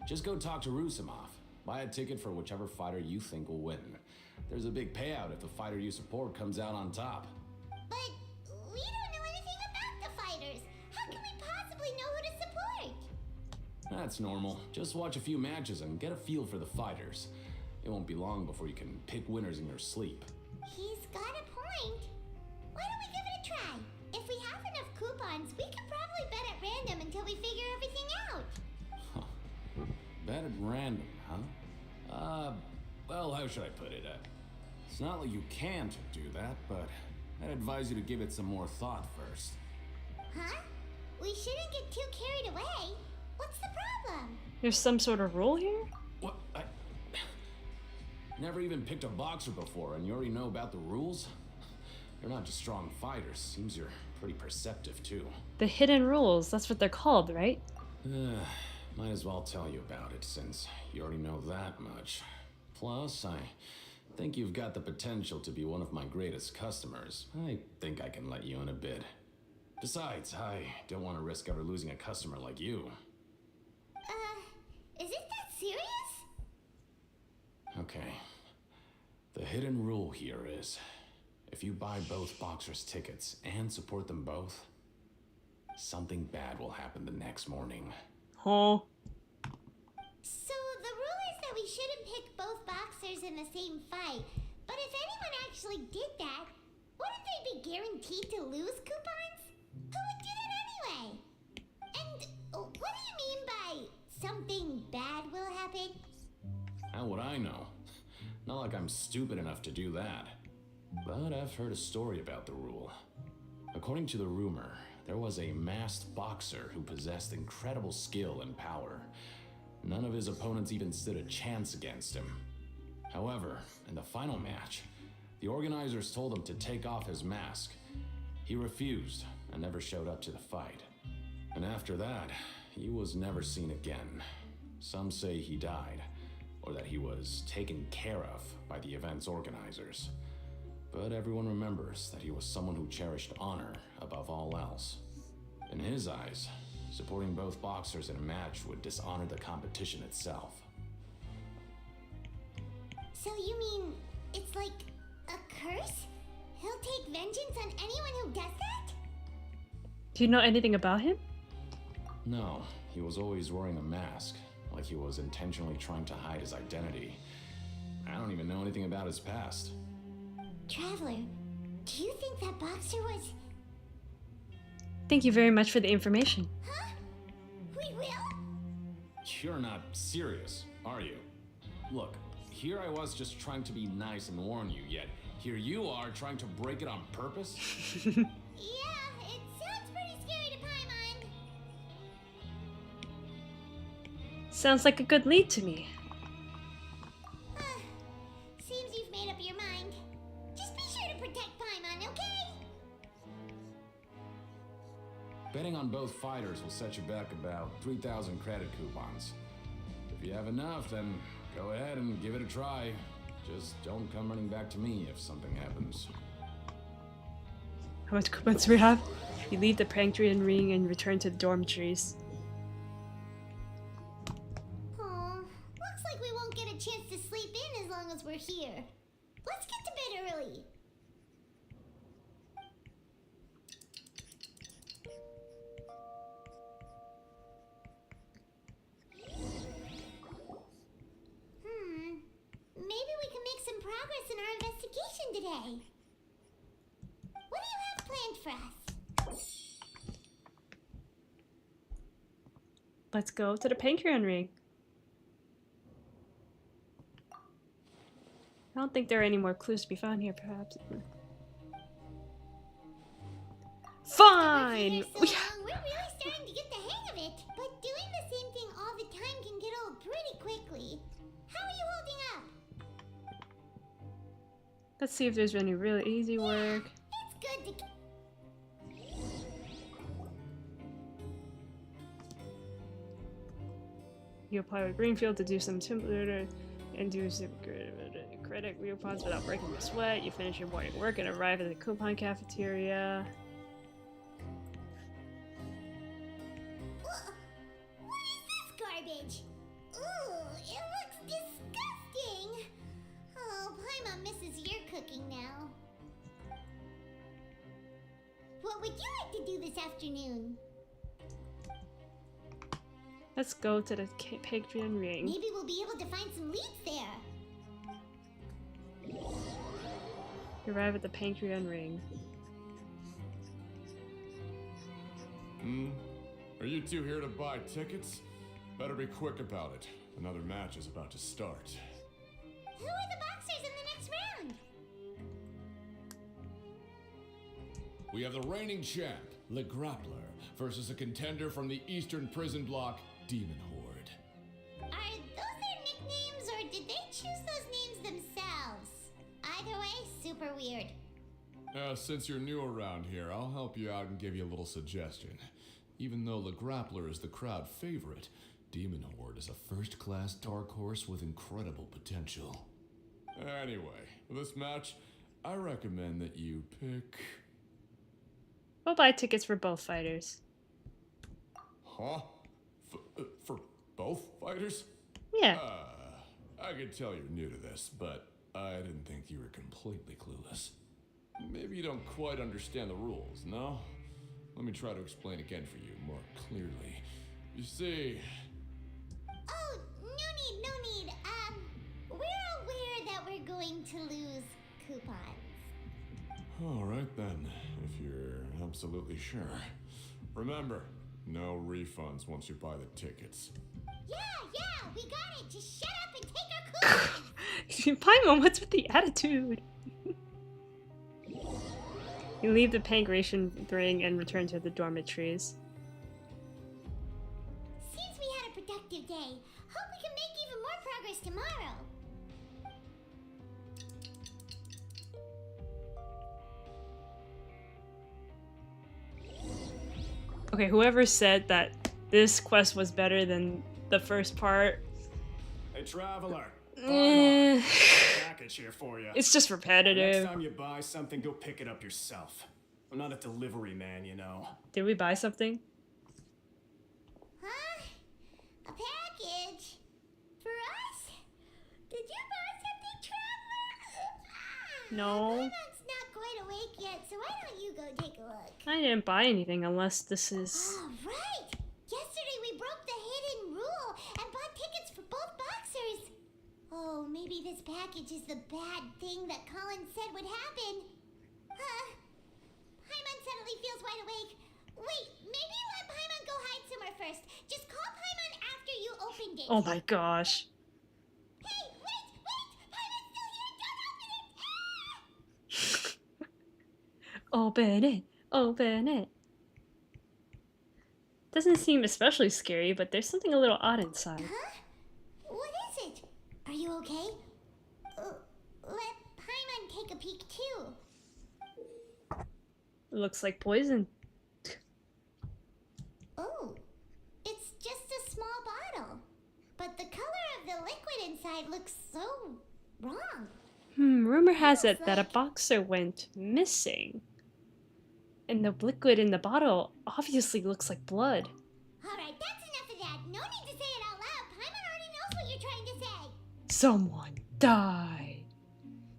Just go talk to Rusimov. Buy a ticket for whichever fighter you think will win. There's a big payout if the fighter you support comes out on top. But we don't know anything about the fighters. How can we possibly know who to support? That's normal. Just watch a few matches and get a feel for the fighters. It won't be long before you can pick winners in your sleep. He's got a point. Why don't we give it a try? If we have enough coupons, we could probably bet at random until we figure everything out. Bet at random, huh? Well, how should I put it? It's not like you can't do that, but I'd advise you to give it some more thought first. Huh? We shouldn't get too carried away. What's the problem? There's some sort of rule here? What? I never even picked a boxer before, and you already know about the rules? You're not just strong fighters. Seems you're pretty perceptive, too. The hidden rules, that's what they're called, right? Might as well tell you about it, since you already know that much. Plus, I think you've got the potential to be one of my greatest customers. I think I can let you in a bid. Besides, I don't want to risk ever losing a customer like you. Is it that serious? Okay. The hidden rule here is, if you buy both boxers' tickets and support them both, something bad will happen the next morning. Oh. So the rule is that we shouldn't pick both boxers in the same fight. But if anyone actually did that, wouldn't they be guaranteed to lose coupons? Who would do that anyway? And what do you mean by something bad will happen? How would I know? Not like I'm stupid enough to do that. But I've heard a story about the rule. According to the rumor, there was a masked boxer who possessed incredible skill and power. None of his opponents even stood a chance against him. However, in the final match, the organizers told him to take off his mask. He refused and never showed up to the fight. And after that, he was never seen again. Some say he died, or that he was taken care of by the event's organizers. But everyone remembers that he was someone who cherished honor above all else. In his eyes, supporting both boxers in a match would dishonor the competition itself. So you mean it's like a curse? He'll take vengeance on anyone who does that? Do you know anything about him? No, he was always wearing a mask, like he was intentionally trying to hide his identity. I don't even know anything about his past. Traveler, Do you think that boxer was... Thank you very much for the information. Huh? We will? You're not serious, are you? Look, here I was just trying to be nice and warn you, yet here you are trying to break it on purpose? Yeah, it sounds pretty scary to Paimon. Sounds like a good lead to me. Seems you've made up your mind. Just be sure to protect Paimon, okay? Betting on both fighters will set you back about 3,000 credit coupons. If you have enough, then go ahead and give it a try. Just don't come running back to me if something happens. How much coupons do we have? You leave the Pranktrian ring and return to the dormitories. Oh, looks like we won't get a chance to sleep in as long as we're here. Let's get to bed early. Maybe we can make some progress in our investigation today. What do you have planned for us? Let's go to the Pranktrian ring. I don't think there are any more clues to be found here, perhaps. Fine! We're really starting to get the hang of it. But doing the same thing all the time can get old pretty quickly. How are you holding up? Let's see if there's any really easy work. It's good to... You apply with Greenfield to do some templator and do some credit coupons without breaking your sweat. You finish your morning work and arrive at the coupon cafeteria. What is this garbage? Ooh, it looks disgusting. Oh, Paimon misses your cooking now. What would you like to do this afternoon? Let's go to the Pranktrian ring. Maybe we'll be able to find some leads there. You arrive at the Pranktrian ring. Are you two here to buy tickets? Better be quick about it. Another match is about to start. Who are the boxers in the next round? We have the reigning champ, Le Grappler, versus a contender from the Eastern Prison Block, Demon Horde. Are those their nicknames, or did they choose those names themselves? Either way, super weird. Since you're new around here, I'll help you out and give you a little suggestion. Even though Le Grappler is the crowd favorite, Demon Horde is a first-class dark horse with incredible potential. Anyway, for this match, I recommend that you pick... We'll buy tickets for both fighters. Huh? For both fighters? Yeah. I could tell you're new to this, but I didn't think you were completely clueless. Maybe you don't quite understand the rules, no? Let me try to explain again for you more clearly. You see... Oh, no need. We're aware that we're going to lose coupons. Alright then, if you're absolutely sure. Remember, no refunds once you buy the tickets. Yeah, we got it. Just shut up and take our coupons. Paimon, what's with the attitude? You leave the Pranktrian ring and return to the dormitories. Seems we had a productive day. Hope we can make even more progress tomorrow. Okay, whoever said that this quest was better than the first part... Hey, traveler. Package here for you. It's just repetitive. Next time you buy something, go pick it up yourself. I'm not a delivery man, you know. Did we buy something? Huh? A package? For us? Did you buy something, traveler? No. Paimon's not quite awake yet, so why don't you go take a look? I didn't buy anything unless this is... Oh, right! Yesterday we broke the hidden rule and bought tickets for both boxers. Oh, maybe this package is the bad thing that Colin said would happen. Paimon suddenly feels wide awake. Wait, maybe let Paimon go hide somewhere first. Just call Paimon after you opened it. Oh my gosh. Hey, wait! Paimon's still here! Don't open it! Open it. Open it. Doesn't seem especially scary, but there's something a little odd inside. Huh? What is it? Are you okay? Let Paimon take a peek too. It looks like poison. Oh, it's just a small bottle. But the color of the liquid inside looks so wrong. Rumor has it that a boxer went missing. And the liquid in the bottle obviously looks like blood. Alright, that's enough of that. No need to say it out loud. Paimon already knows what you're trying to say. Someone died.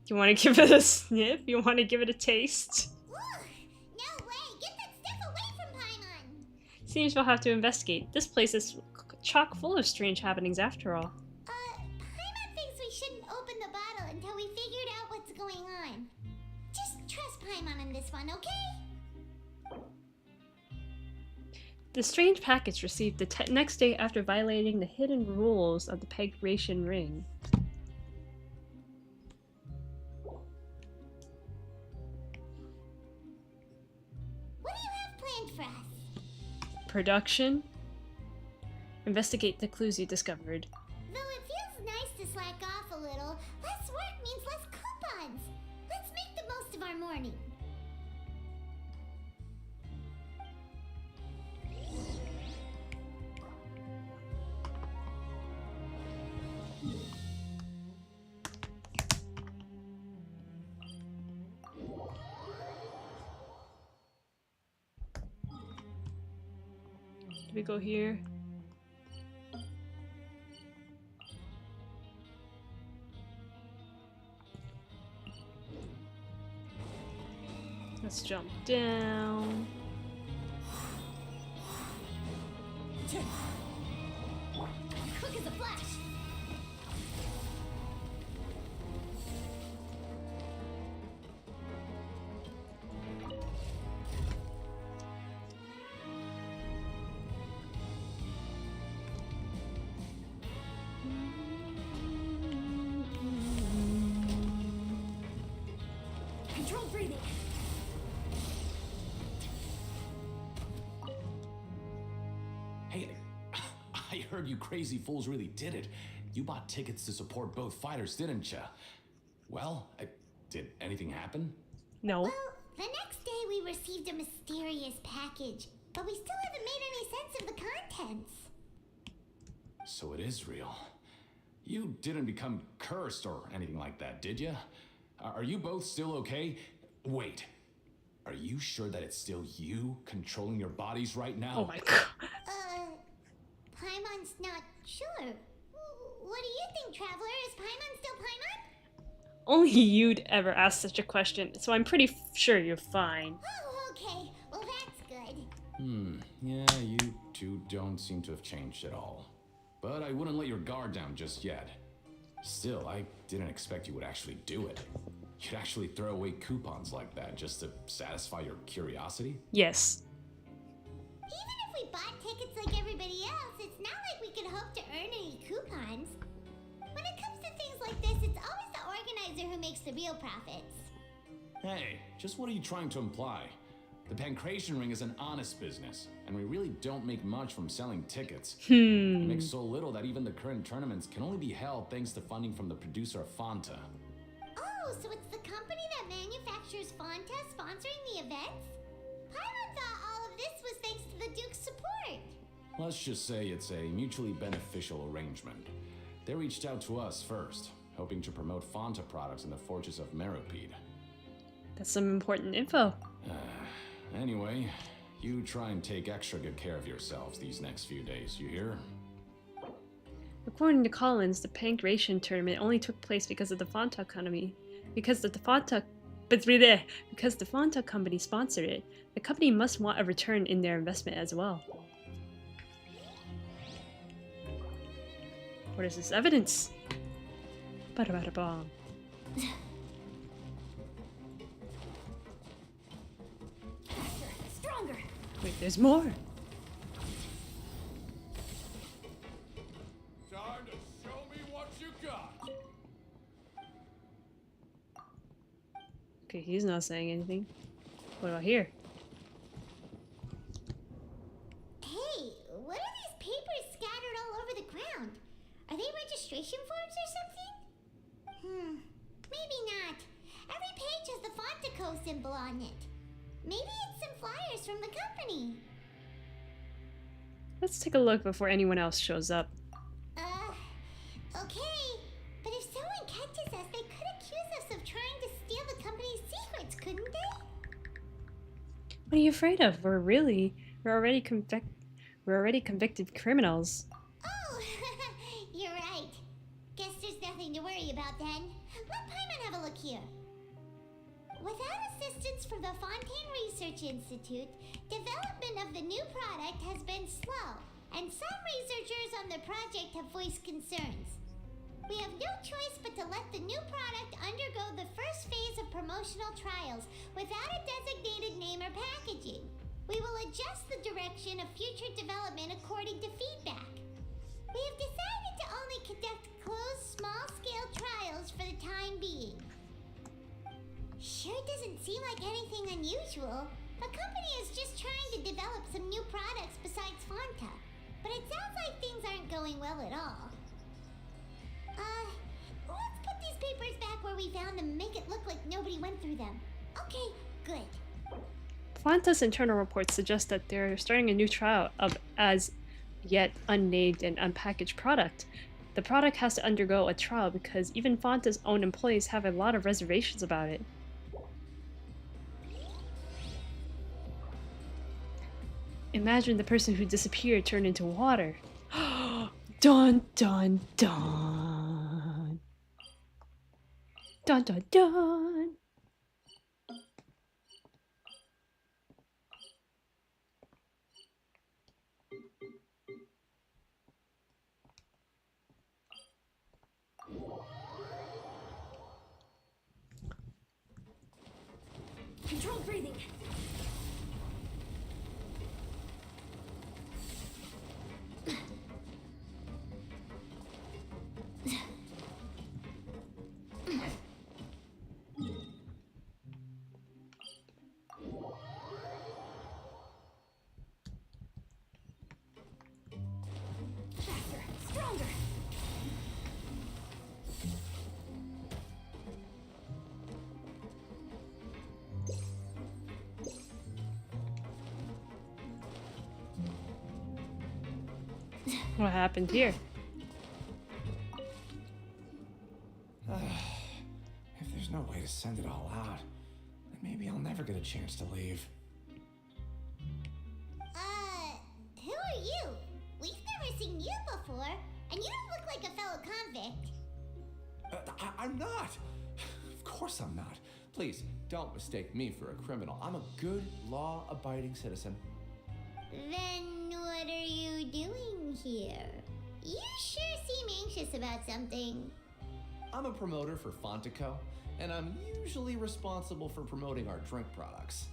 You want to give it a sniff? You want to give it a taste? Ugh, no way. Get that stuff away from Paimon. Seems we'll have to investigate. This place is chock full of strange happenings after all. Paimon thinks we shouldn't open the bottle until we figured out what's going on. Just trust Paimon on this one, okay? The strange package received the next day after violating the hidden rules of the Pegration Ring. What do you have planned for us? Production. Investigate the clues you discovered. Though it feels nice to slack off a little, less work means less coupons. Let's make the most of our morning. Do we go here? Let's jump down. Quick as a flash. Controlled breathing. Hey, I heard you crazy fools really did it. You bought tickets to support both fighters, didn't ya? Well, did anything happen? No. Well, the next day we received a mysterious package, but we still haven't made any sense of the contents. So it is real. You didn't become cursed or anything like that, did ya? Are you both still okay? Wait. Are you sure that it's still you controlling your bodies right now? Oh my god. Paimon's not sure. What do you think, Traveler? Is Paimon still Paimon? Only you'd ever ask such a question, so I'm pretty sure you're fine. Oh, okay. Well, that's good. Yeah, you two don't seem to have changed at all. But I wouldn't let your guard down just yet. Still, I didn't expect you would actually do it. You'd actually throw away coupons like that just to satisfy your curiosity? Yes. Even if we bought tickets like everybody else, it's not like we could hope to earn any coupons. When it comes to things like this, it's always the organizer who makes the real profits. Hey, just what are you trying to imply? The Pancration Ring is an honest business, and we really don't make much from selling tickets. We make so little that even the current tournaments can only be held thanks to funding from the producer of Fanta. Oh, so it's the company that manufactures Fanta sponsoring the events? Paimon thought all of this was thanks to the Duke's support. Let's just say it's a mutually beneficial arrangement. They reached out to us first, hoping to promote Fanta products in the Fortress of Meropide. That's some important info. Anyway, you try and take extra good care of yourselves these next few days, you hear? According to Collins, the Pancration tournament only took place because of the Fanta economy. Because the Fanta company sponsored it, the company must want a return in their investment as well. What is this evidence? Ba-da-ba-da-bum. Wait, there's more. Time to show me what you got. Okay, he's not saying anything. What about here? Hey, what are these papers scattered all over the ground? Are they registration forms or something? Maybe not. Every page has the Fontico symbol on it. Maybe it's some flyers from the company. Let's take a look before anyone else shows up. Okay. But if someone catches us, they could accuse us of trying to steal the company's secrets, couldn't they? What are you afraid of? We're already convicted criminals. Oh, you're right. Guess there's nothing to worry about then. Let Paimon have a look here. Without assistance from the Fontaine Research Institute, development of the new product has been slow, and some researchers on the project have voiced concerns. We have no choice but to let the new product undergo the first phase of promotional trials without a designated name or packaging. We will adjust the direction of future development according to feedback. We have decided to only conduct closed, small-scale trials for the time being. Sure doesn't seem like anything unusual. The company is just trying to develop some new products besides Fanta. But it sounds like things aren't going well at all. Let's put these papers back where we found them and make it look like nobody went through them. Okay, good. Fanta's internal reports suggest that they're starting a new trial of as yet unnamed and unpackaged product. The product has to undergo a trial because even Fanta's own employees have a lot of reservations about it. Imagine the person who disappeared turned into water. Dun dun dun. Dun dun dun. Control breathing. Faster, stronger. What happened here? If there's no way to send it all out, then maybe I'll never get a chance to leave. Who are you? We've never seen you before, and you don't look like a fellow convict. I'm not! Of course I'm not. Please, don't mistake me for a criminal. I'm a good, law-abiding citizen. Then what are you doing here? You sure seem anxious about something. I'm a promoter for Fontico, and I'm usually responsible for promoting our drink products.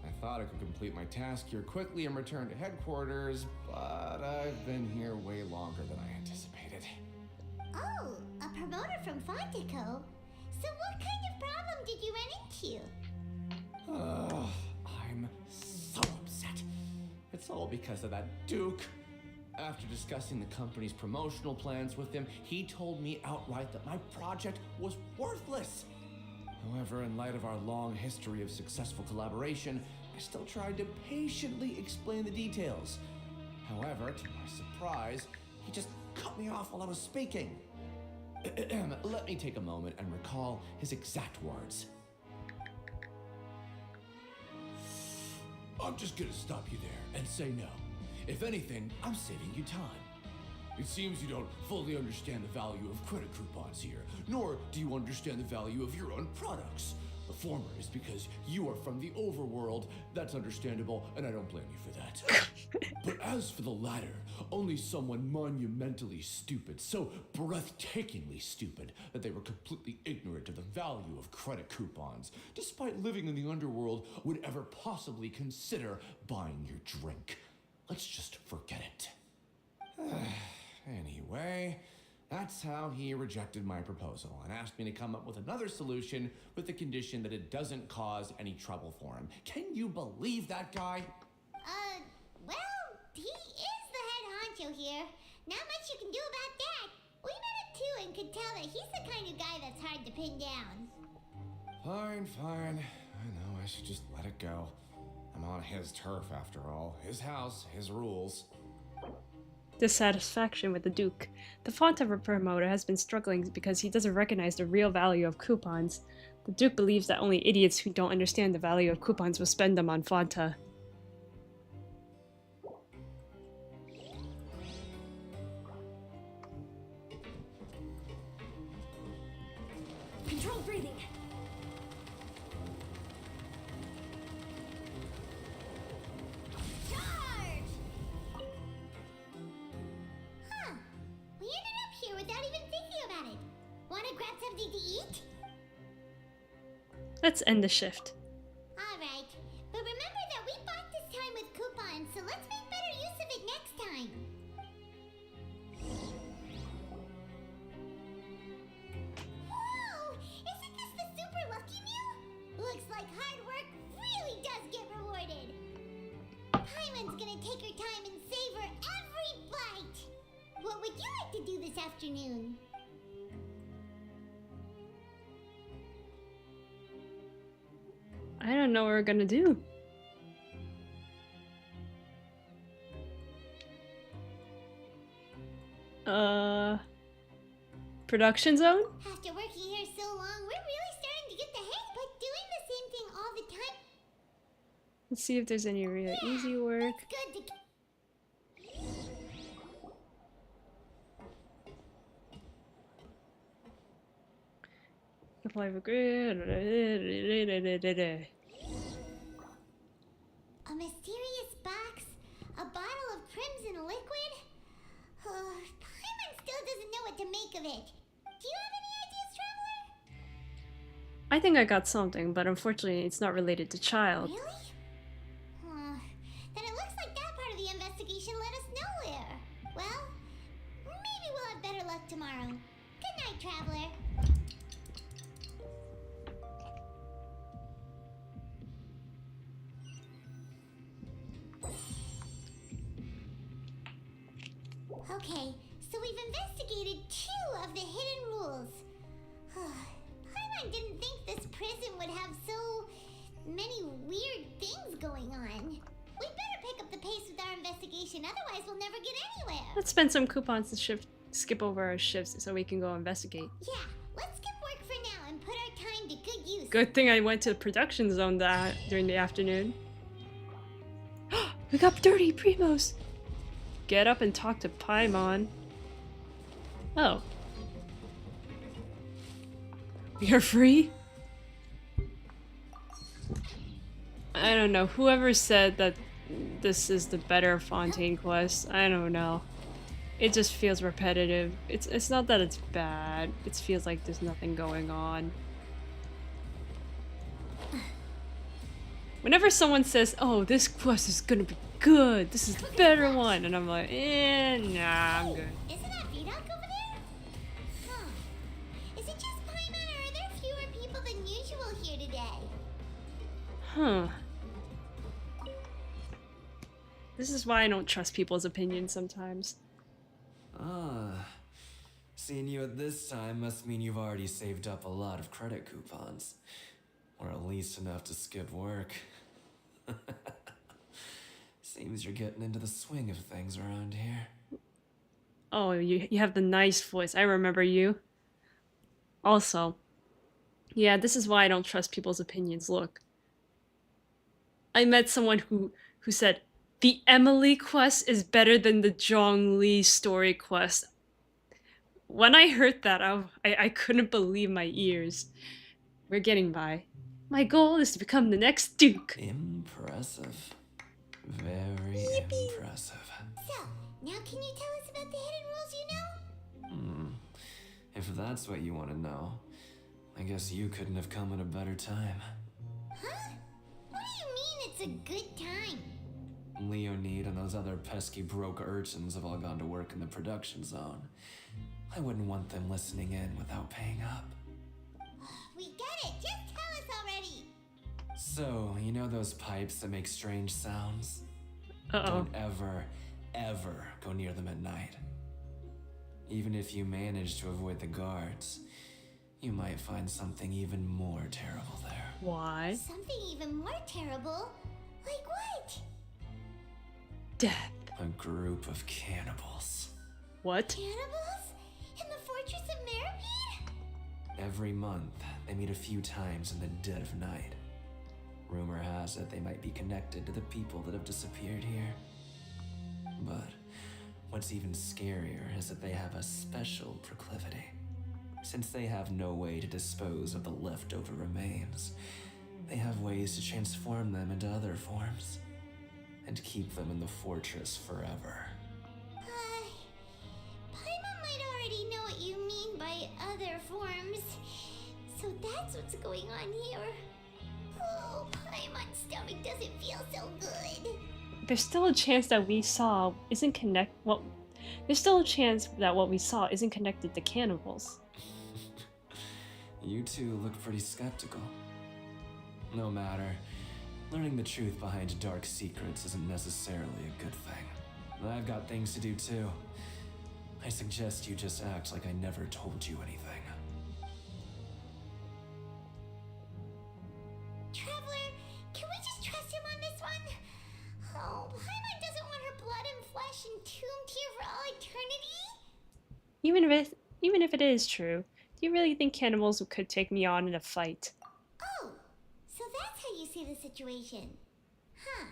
I thought I could complete my task here quickly and return to headquarters, but I've been here way longer than I anticipated. Oh, a promoter from Fontico? So what kind of problem did you run into? I'm so upset. It's all because of that Duke. After discussing the company's promotional plans with him, he told me outright that my project was worthless. However, in light of our long history of successful collaboration, I still tried to patiently explain the details. However, to my surprise, he just cut me off while I was speaking. Let me take a moment and recall his exact words. I'm just gonna stop you there and say no. If anything, I'm saving you time. It seems you don't fully understand the value of credit coupons here, nor do you understand the value of your own products. The former is because you are from the overworld. That's understandable, and I don't blame you for that. But as for the latter, only someone monumentally stupid, so breathtakingly stupid that they were completely ignorant of the value of credit coupons, despite living in the underworld, would ever possibly consider buying your drink. Let's just forget it. Anyway, that's how he rejected my proposal and asked me to come up with another solution with the condition that it doesn't cause any trouble for him. Can you believe that guy? Well, he is the head honcho here. Not much you can do about that. We met him too and could tell that he's the kind of guy that's hard to pin down. Fine. I know, I should just let it go. I'm on his turf after all. His house, his rules. Dissatisfaction with the Duke. The Fonta promoter has been struggling because he doesn't recognize the real value of coupons. The Duke believes that only idiots who don't understand the value of coupons will spend them on Fonta. Controlled breathing. Charge! Huh. We ended up here without even thinking about it. Wanna grab something to eat? Let's end the shift. Alright. But remember that we bought this time with coupons, so let's make better use of it next time. Whoa! Isn't this the super lucky meal? Looks like hard work really does get rewarded. Paimon's gonna take her time and savor every bite. What would you like to do this afternoon? I don't know what we're gonna do. Production zone? After working here so long, we're really starting to get the hang, but doing the same thing all the time. Let's see if there's any real easy work. It's good to Apply for grid. A mysterious box? A bottle of crimson liquid? Paimon still doesn't know what to make of it. Do you have any ideas, Traveler? I think I got something, but unfortunately it's not related to child. Really? Then it looks like that part of the investigation led us nowhere. Well, maybe we'll have better luck tomorrow. Good night, Traveler. Okay, so we've investigated 2 of the hidden rules. Paimon didn't think this prison would have so many weird things going on. We better pick up the pace with our investigation, otherwise we'll never get anywhere. Let's spend some coupons to skip over our shifts so we can go investigate. Yeah, let's skip work for now and put our time to good use. Good thing I went to the production zone during the afternoon. We got 30 primos! Get up and talk to Paimon. Oh. We are free? I don't know. Whoever said that this is the better Fontaine quest, I don't know. It just feels repetitive. It's not that it's bad. It feels like there's nothing going on. Whenever someone says, oh, this quest is gonna be good, this is the better one, and I'm like, nah, I'm good. Isn't that Vidok over there? Huh. Is it just Paimon, or are there fewer people than usual here today? Huh. This is why I don't trust people's opinions sometimes. Seeing you at this time must mean you've already saved up a lot of credit coupons. Or at least enough to skip work. Seems you're getting into the swing of things around here. Oh, you have the nice voice. I remember you. Also, yeah, this is why I don't trust people's opinions. Look. I met someone who said, the Emily quest is better than the Zhongli story quest. When I heard that, I couldn't believe my ears. We're getting by. My goal is to become the next Duke. Impressive. Very impressive. So, now can you tell us about the hidden rules you know? If that's what you want to know, I guess you couldn't have come at a better time. Huh? What do you mean it's a good time? Leonid and those other pesky broke urchins have all gone to work in the production zone. I wouldn't want them listening in without paying up. We get it! Just tell us already! So, you know those pipes that make strange sounds? Uh-oh. Don't ever go near them at night. Even if you manage to avoid the guards, you might find something even more terrible there. Why? Something even more terrible? Like what? Death. A group of cannibals. What? Cannibals? In the Fortress of Meripede? Every month, they meet a few times in the dead of night. Rumor has it they might be connected to the people that have disappeared here. But what's even scarier is that they have a special proclivity. Since they have no way to dispose of the leftover remains, they have ways to transform them into other forms and keep them in the fortress forever. Paimon might already know what you mean by other forms. So that's what's going on here. Oh, Paimon's stomach doesn't feel so good. There's still a chance that we saw isn't There's still a chance that what we saw isn't connected to cannibals. You two look pretty skeptical. No matter. Learning the truth behind dark secrets isn't necessarily a good thing. I've got things to do too. I suggest you just act like I never told you anything. Traveler, can we just trust him on this one? Oh, Paimon doesn't want her blood and flesh entombed here for all eternity? Even if it is true, do you really think cannibals could take me on in a fight? Oh, so that's how you see the situation. Huh.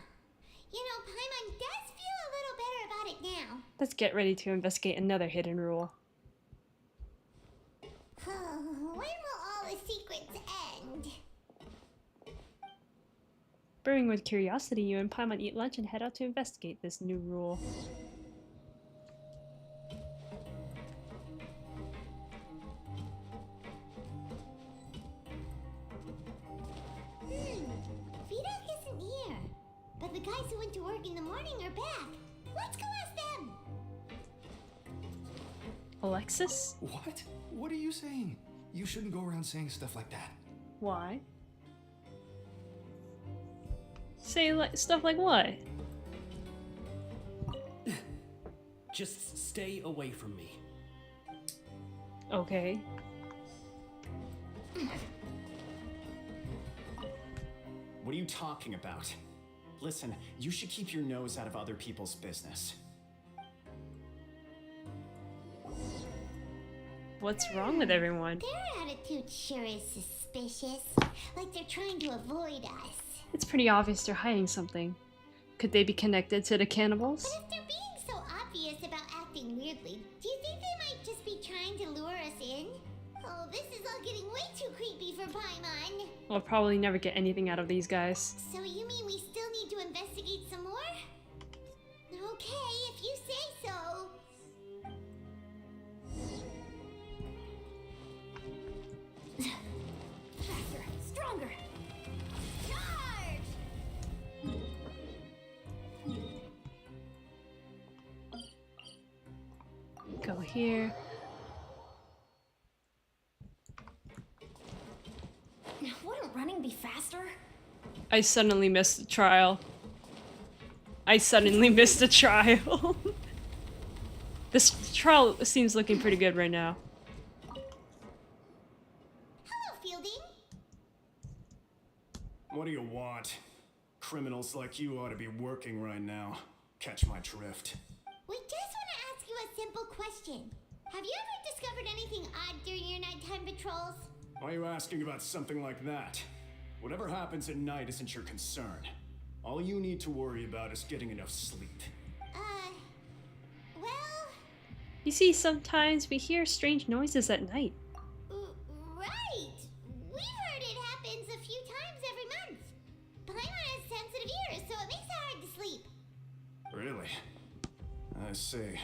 You know, Paimon does feel a little better about it now. Let's get ready to investigate another hidden rule. When will all the secrets end? Burning with curiosity, you and Paimon eat lunch and head out to investigate this new rule. Vidal isn't here. But the guys who went to work in the morning are back. Let's go ask them. Alexis? What? What are you saying? You shouldn't go around saying stuff like that. Why? Say stuff like what? Just stay away from me. Okay. What are you talking about? Listen, you should keep your nose out of other people's business. What's wrong with everyone? Their attitude sure is suspicious. Like they're trying to avoid us. It's pretty obvious they're hiding something. Could they be connected to the cannibals? But if they're being so obvious about acting weirdly, do you think they might just be trying to lure us in? Oh, this is all getting way too creepy for Paimon. We'll probably never get anything out of these guys. So you mean we still need to investigate some more? Okay, if you say so. Faster, stronger. Charge! Go here. Wouldn't running be faster? I suddenly missed the trial. This trial seems looking pretty good right now. Hello, Fielding. What do you want? Criminals like you ought to be working right now. Catch my drift. We just want to ask you a simple question. Have you ever discovered anything odd during your nighttime patrols? Why are you asking about something like that? Whatever happens at night isn't your concern. All you need to worry about is getting enough sleep. Well... You see, sometimes we hear strange noises at night. Right! We've heard it happens a few times every month. Paimon has sensitive ears, so it makes it hard to sleep. really? I see.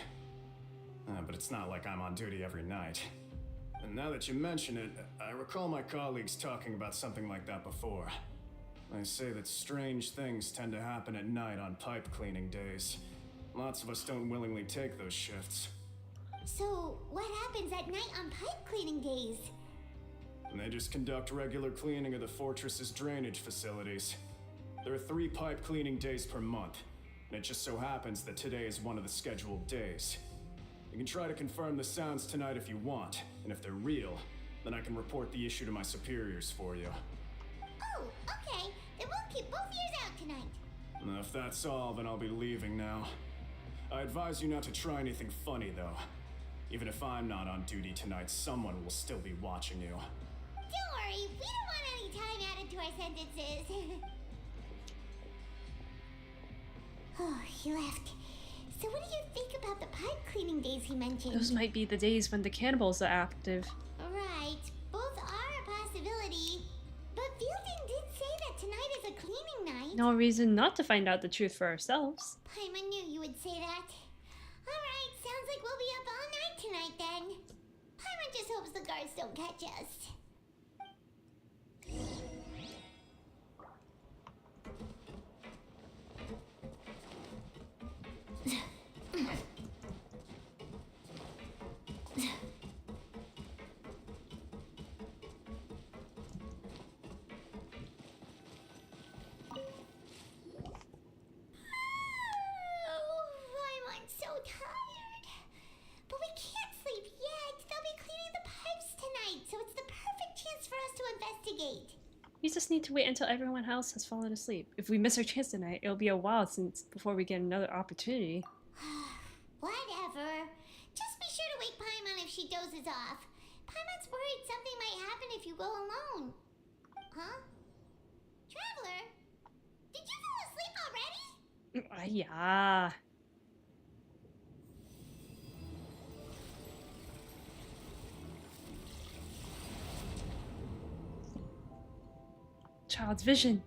But it's not like I'm on duty every night. And now that you mention it, I recall my colleagues talking about something like that before. They say that strange things tend to happen at night on pipe cleaning days. Lots of us don't willingly take those shifts. So, what happens at night on pipe cleaning days? And they just conduct regular cleaning of the fortress's drainage facilities. There are 3 pipe cleaning days per month, and it just so happens that today is one of the scheduled days. You can try to confirm the sounds tonight if you want, and if they're real, then I can report the issue to my superiors for you. Oh, okay. Then we'll keep both ears out tonight. And if that's all, then I'll be leaving now. I advise you not to try anything funny, though. Even if I'm not on duty tonight, someone will still be watching you. Don't worry, we don't want any time added to our sentences. Oh, he left. So what do you think about the pipe cleaning days he mentioned? Those might be the days when the cannibals are active. Right, both are a possibility. But Fielding did say that tonight is a cleaning night. No reason not to find out the truth for ourselves. Paimon knew you would say that. Alright, sounds like we'll be up all night tonight then. Paimon just hopes the guards don't catch us. So tired. But we can't sleep yet. They'll be cleaning the pipes tonight, so it's the perfect chance for us to investigate. We just need to wait until everyone else has fallen asleep. If we miss our chance tonight, it'll be a while before we get another opportunity. Whatever. Just be sure to wake Paimon if she dozes off. Paimon's worried something might happen if you go alone. Huh? Traveler? Did you fall asleep already? Yeah. Child's vision.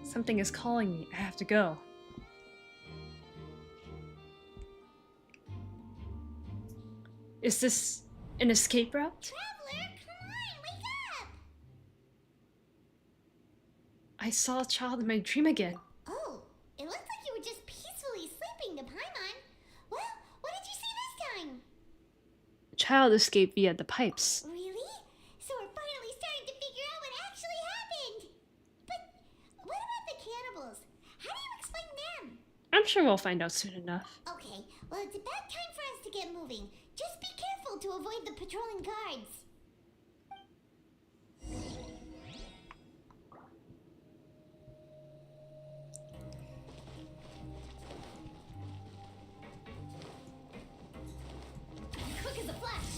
Something is calling me. I have to go. Is this an escape route? Traveler, come on, wake up! I saw a child in my dream again. Oh, it looks like you were just peacefully sleeping to Paimon. Well, what did you see this time? A child escaped via the pipes. Really? So we're finally starting to figure out what actually happened. But what about the cannibals? How do you explain them? I'm sure we'll find out soon enough. Okay, well it's about time for us to get moving. Just be careful to avoid the patrolling guards. Quick as a flash.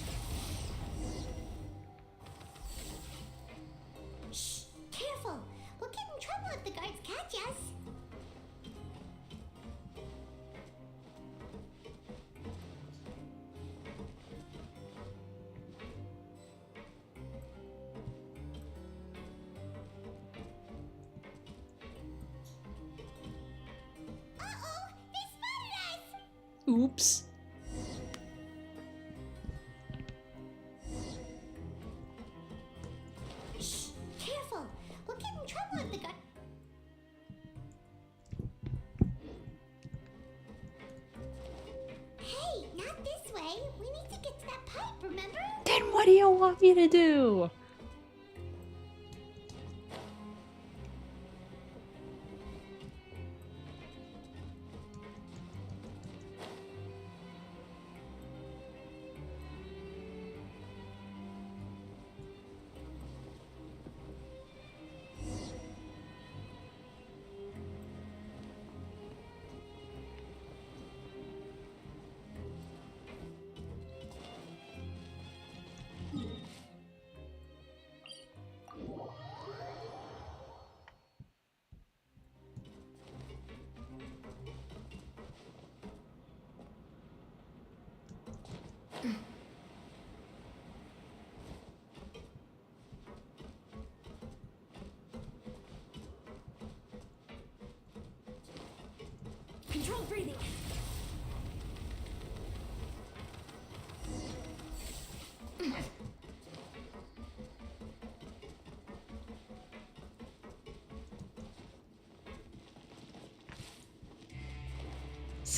Shh, careful. We'll get in trouble if the guards catch us. Uh-oh, they spotted us. Oops. Shh, careful. We'll get in trouble if the guard... Hey, not this way. We need to get to that pipe, remember? Then what do you want me to do?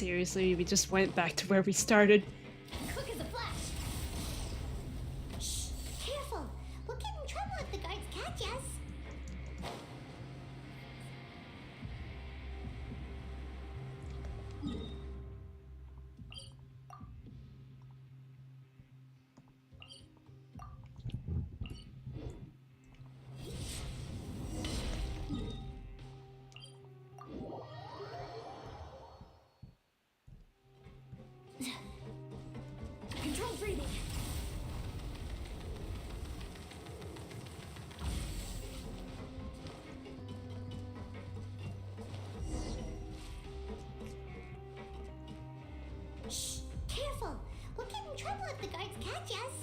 Seriously, we just went back to where we started. Quick as a flash. Shh, careful. We'll get in trouble if the guards catch us. Control breathing. Shh, careful. We'll get in trouble if the guards catch us.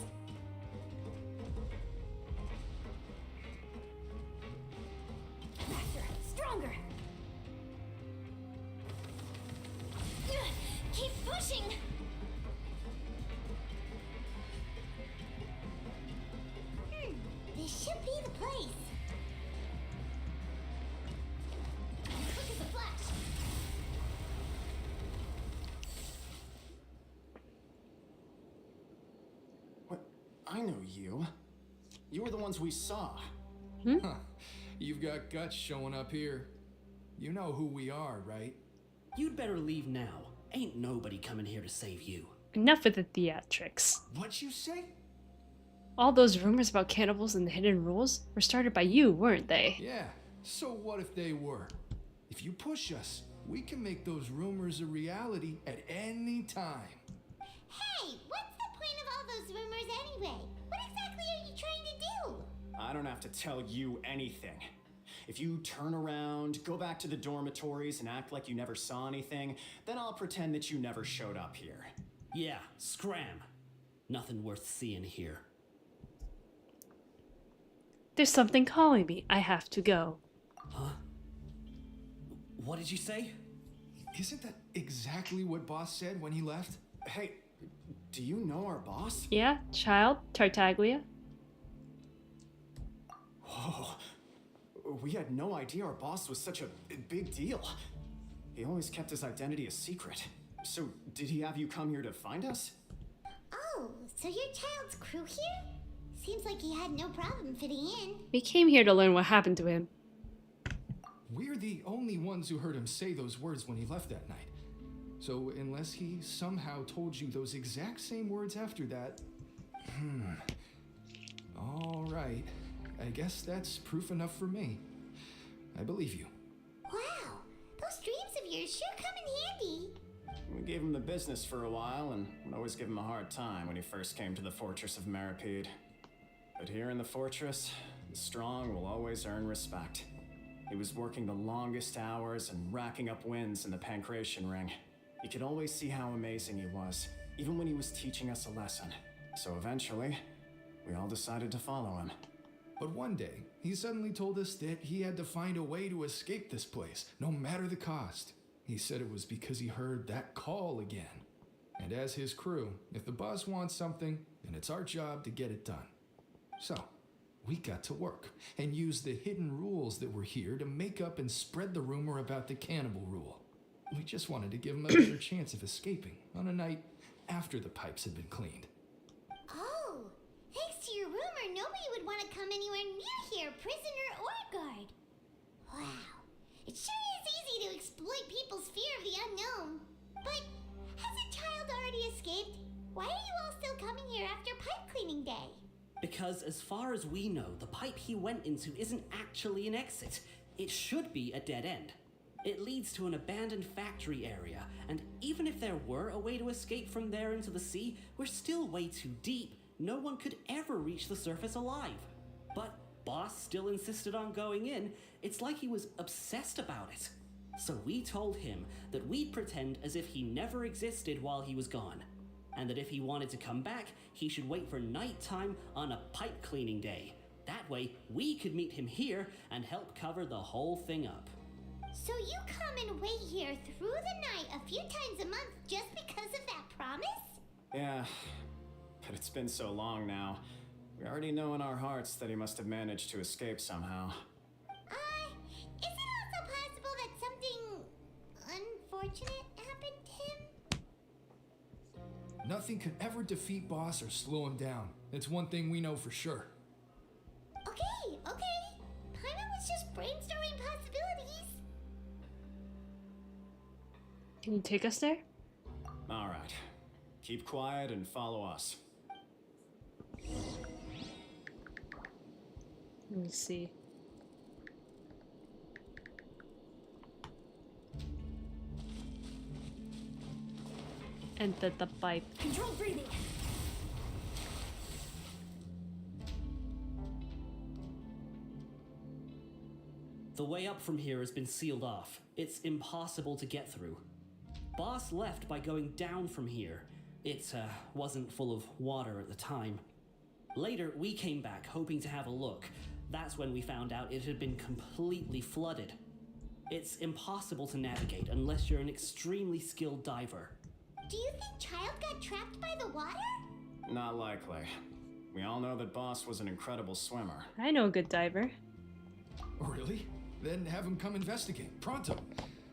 Faster, stronger. Ugh, keep pushing. This should be the place. Quick as a flash. What? I know you. You were the ones we saw. Huh. You've got guts showing up here. You know who we are, right? You'd better leave now. Ain't nobody coming here to save you. Enough with the theatrics. What'd you say? All those rumors about cannibals and the hidden rules were started by you, weren't they? Yeah, so what if they were? If you push us, we can make those rumors a reality at any time. Hey, what's the point of all those rumors anyway? What exactly are you trying to do? I don't have to tell you anything. If you turn around, go back to the dormitories and act like you never saw anything, then I'll pretend that you never showed up here. Yeah, scram. Nothing worth seeing here. There's something calling me. I have to go. Huh? What did you say? Isn't that exactly what Boss said when he left? Hey, do you know our boss? Yeah, child, Tartaglia. Whoa. We had no idea our boss was such a big deal. He always kept his identity a secret. So, did he have you come here to find us? Oh, so your child's crew here? Seems like he had no problem fitting in. We came here to learn what happened to him. We're the only ones who heard him say those words when he left that night. So unless he somehow told you those exact same words after that... All right. I guess that's proof enough for me. I believe you. Wow, those dreams of yours sure come in handy. We gave him the business for a while and would always give him a hard time when he first came to the Fortress of Meripede. But here in the fortress, the strong will always earn respect. He was working the longest hours and racking up wins in the Pancration Ring. You could always see how amazing he was, even when he was teaching us a lesson. So eventually, we all decided to follow him. But one day, he suddenly told us that he had to find a way to escape this place, no matter the cost. He said it was because he heard that call again. And as his crew, if the boss wants something, then it's our job to get it done. So, we got to work and used the hidden rules that were here to make up and spread the rumor about the cannibal rule. We just wanted to give him a better chance of escaping on a night after the pipes had been cleaned. Oh, thanks to your rumor, nobody would want to come anywhere near here, prisoner or guard. Wow, it sure is easy to exploit people's fear of the unknown. But has a child already escaped? Why are you all still coming here after pipe cleaning day? Because as far as we know, the pipe he went into isn't actually an exit. It should be a dead end. It leads to an abandoned factory area, and even if there were a way to escape from there into the sea, we're still way too deep. No one could ever reach the surface alive. But Boss still insisted on going in. It's like he was obsessed about it. So we told him that we'd pretend as if he never existed while he was gone, and that if he wanted to come back, he should wait for nighttime on a pipe cleaning day. That way, we could meet him here and help cover the whole thing up. So you come and wait here through the night a few times a month just because of that promise? Yeah, but it's been so long now. We already know in our hearts that he must have managed to escape somehow. Is it also possible that something unfortunate happened to him? Nothing could ever defeat Boss or slow him down. It's one thing we know for sure. Okay. Paimon was just brainstorming possibilities. Can you take us there? Alright. Keep quiet and follow us. Let me see. Enter the pipe. Control breathing. The way up from here has been sealed off. It's impossible to get through. Boss left by going down from here. It wasn't full of water at the time. Later, we came back hoping to have a look. That's when we found out it had been completely flooded. It's impossible to navigate unless you're an extremely skilled diver. Do you think Child got trapped by the water? Not likely. We all know that Boss was an incredible swimmer. I know a good diver. Really? Then have him come investigate. Pronto.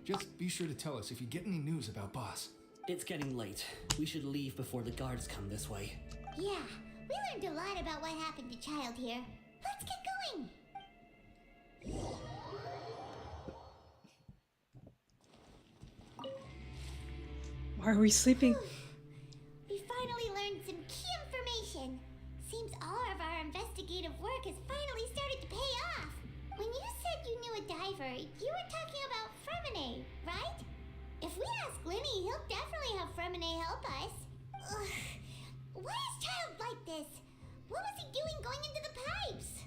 Just be sure to tell us if you get any news about Boss. It's getting late. We should leave before the guards come this way. Yeah, we learned a lot about what happened to Child here. Let's get going! Why are we sleeping? We finally learned some key information. Seems all of our investigative work has finally started to pay off. When you said you knew a diver, you were talking about Fremine, right? If we ask Linny, he'll definitely have Fremine help us. Ugh. Why is Child like this? What was he doing going into the pipes?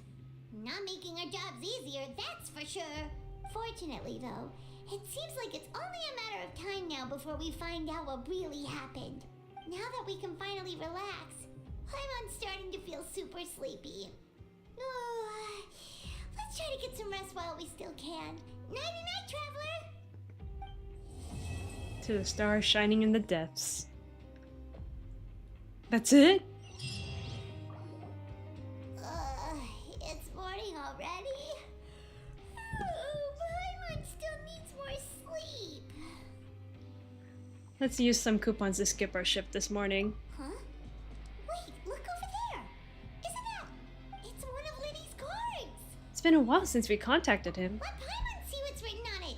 Not making our jobs easier, that's for sure. Fortunately, though, it seems like it's only a matter of time now before we find out what really happened. Now that we can finally relax, I'm starting to feel super sleepy. Let's try to get some rest while we still can. Nighty-night, traveler! To the stars shining in the depths. That's it? It's morning already. Paimon still needs more sleep. Let's use some coupons to skip our shift this morning. Huh? Wait, look over there. Isn't that? It's one of Liddy's cards. It's been a while since we contacted him. Let Paimon see what's written on it.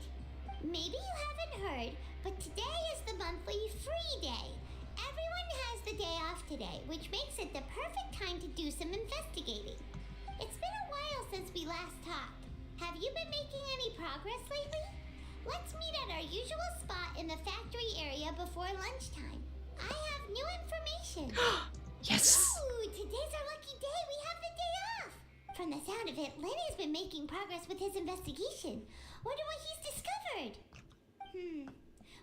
Maybe you haven't heard, but today is the monthly free day. Everyone has the day off today, which makes it the perfect time to do some investigating. It's been a while since we last talked. Have you been making any progress lately? Let's meet at our usual spot in the factory area before lunchtime. I have new information. Yes! Ooh, today's our lucky day. We have the day off. From the sound of it, Lenny's been making progress with his investigation. Wonder what he's discovered.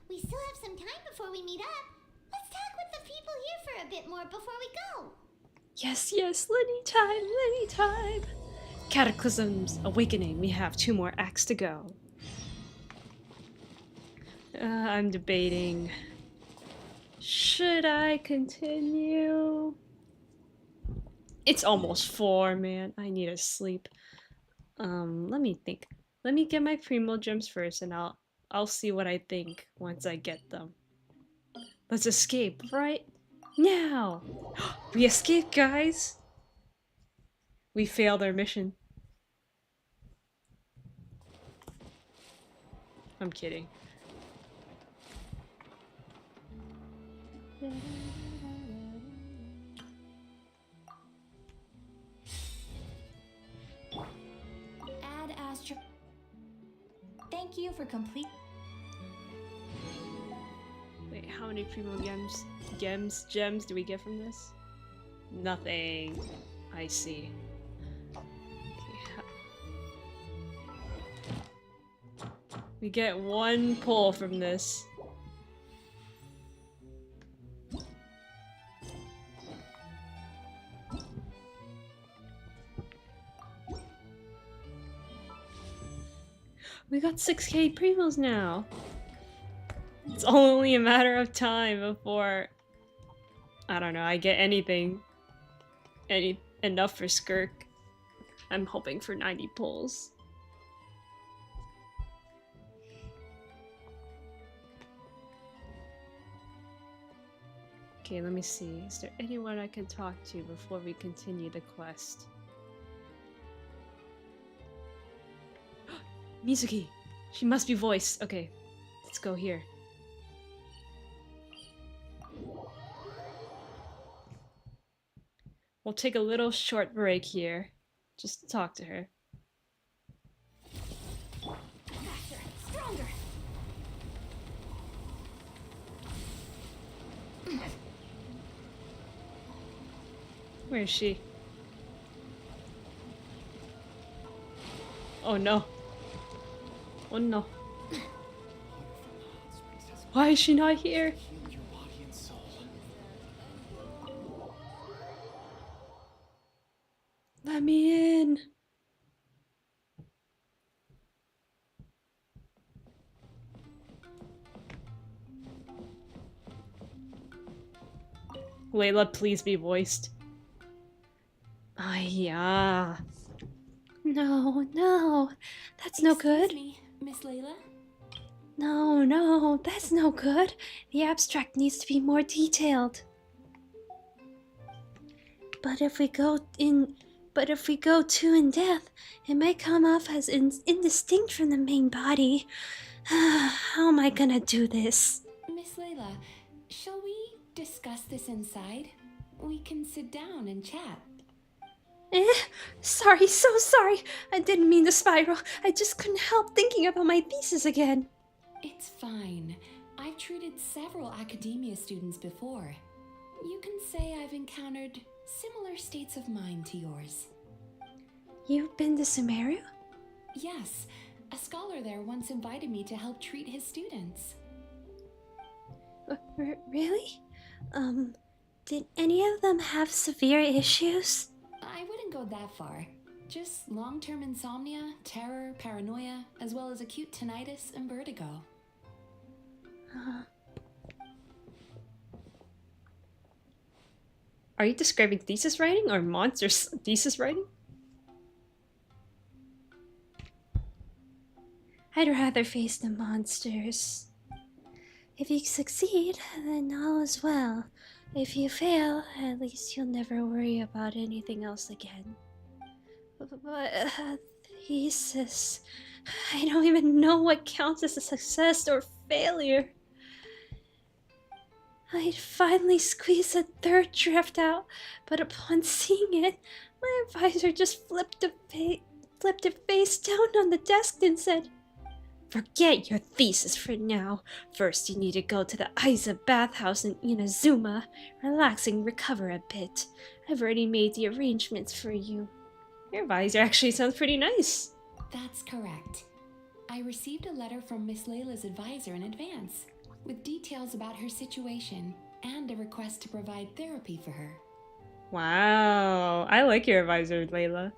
We still have some time before we meet up. Let's talk with the people here for a bit more before we go. Yes, Lenny time! Cataclysm's Awakening. We have 2 more acts to go. I'm debating. Should I continue? It's almost 4, man. I need to sleep. Let me think. Let me get my Primo gems first, and I'll see what I think once I get them. Let's escape right now. We escaped, guys. We failed our mission. I'm kidding. Ad Astra. Thank you for complete. Wait, how many Primo gems do we get from this? Nothing. I see. We get 1 pull from this. We got 6k Primos now. It's only a matter of time before, I don't know, I get anything. Enough for Skirk. I'm hoping for 90 pulls. Okay, let me see. Is there anyone I can talk to before we continue the quest? Mizuki! She must be voiced. Okay, let's go here. We'll take a little short break here. Just to talk to her. Faster, stronger. Where is she? Oh no. Oh no. Why is she not here? Let me in. Layla, please be voiced. Ah, yeah. No, no. That's no good. Excuse me, Miss Layla? No, no, that's no good. The abstract needs to be more detailed. But if we go too in depth, it might come off as indistinct from the main body. How am I gonna do this? Miss Layla, shall we discuss this inside? We can sit down and chat. Sorry, so sorry. I didn't mean to spiral. I just couldn't help thinking about my thesis again. It's fine. I've treated several academia students before. You can say I've encountered similar states of mind to yours. You've been to Sumeru? Yes, a scholar there once invited me to help treat his students. Really? Did any of them have severe issues? I wouldn't go that far. Just long-term insomnia, terror, paranoia, as well as acute tinnitus and vertigo. Are you describing thesis writing or monsters thesis writing? I'd rather face the monsters. If you succeed, then all is well. If you fail, at least you'll never worry about anything else again. But, thesis... I don't even know what counts as a success or failure. I'd finally squeezed a third draft out, but upon seeing it, my advisor just flipped it face down on the desk and said, "Forget your thesis for now. First, you need to go to the Aiza bathhouse in Inazuma, relax and recover a bit. I've already made the arrangements for you." Your advisor actually sounds pretty nice. That's correct. I received a letter from Miss Layla's advisor in advance, with details about her situation and a request to provide therapy for her. Wow, I like your advisor, Layla.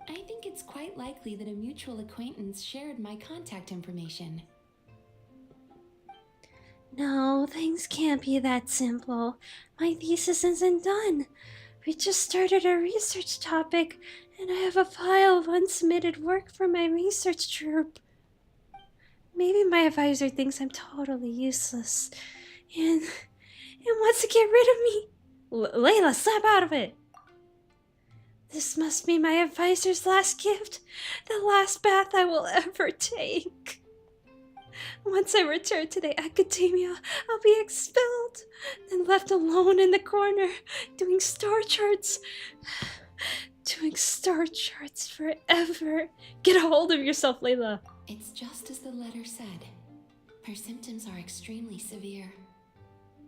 I think it's quite likely that a mutual acquaintance shared my contact information. No, things can't be that simple. My thesis isn't done. We just started a research topic, and I have a pile of unsubmitted work for my research group. Maybe my advisor thinks I'm totally useless, and wants to get rid of me. Layla, snap out of it! This must be my advisor's last gift, the last bath I will ever take. Once I return to the academia, I'll be expelled, then left alone in the corner, doing star charts. Doing star charts forever. Get a hold of yourself, Layla. It's just as the letter said. Her symptoms are extremely severe.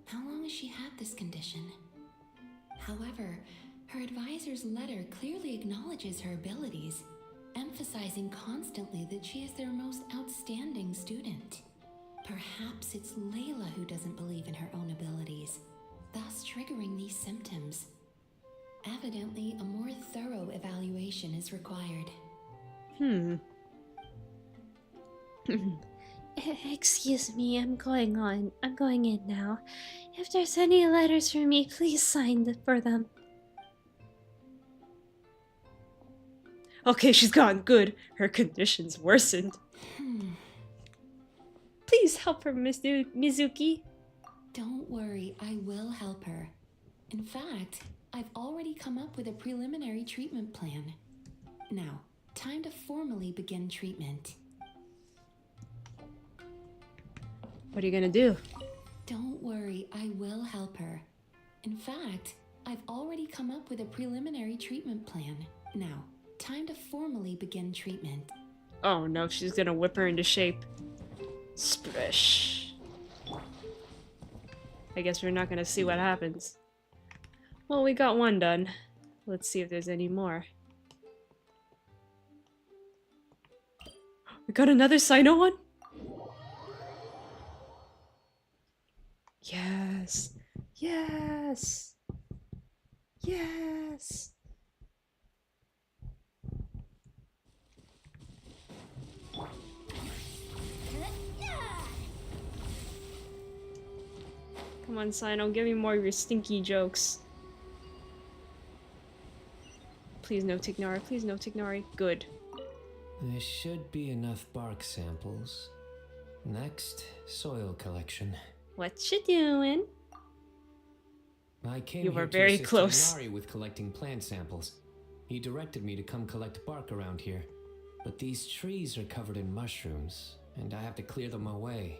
How long has she had this condition? However, her advisor's letter clearly acknowledges her abilities, emphasizing constantly that she is their most outstanding student. Perhaps it's Layla who doesn't believe in her own abilities, thus triggering these symptoms. Evidently, a more thorough evaluation is required. Excuse me, I'm going in now. If there's any letters for me, please sign for them. Okay, she's gone. Good. Her condition's worsened. Please help her, Mizuki. Don't worry, I will help her. In fact, I've already come up with a preliminary treatment plan. Now, time to formally begin treatment. What are you gonna do? Don't worry, I will help her. In fact, I've already come up with a preliminary treatment plan. Now, time to formally begin treatment. Oh no, she's gonna whip her into shape. Splish. I guess we're not gonna see what happens. Well, we got one done. Let's see if there's any more. We got another Sino one? Yes. Yes. Yes. Come on, Sino, give me more of your stinky jokes. Please no Tignari, please no Tignari. Good. There should be enough bark samples. Next, soil collection. What you doing? I came You here were to very assist close. Tignari with collecting plant samples. He directed me to come collect bark around here. But these trees are covered in mushrooms, and I have to clear them away.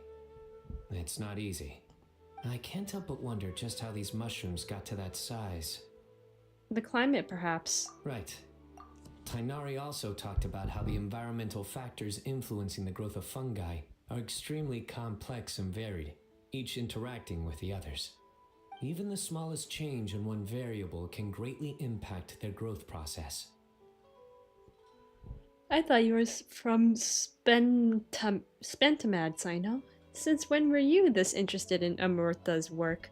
It's not easy. I can't help but wonder just how these mushrooms got to that size. The climate, perhaps. Right. Tignari also talked about how the environmental factors influencing the growth of fungi are extremely complex and varied, each interacting with the others. Even the smallest change in one variable can greatly impact their growth process. I thought you were from Spentamad, Sino. Since when were you this interested in Amurtha's work?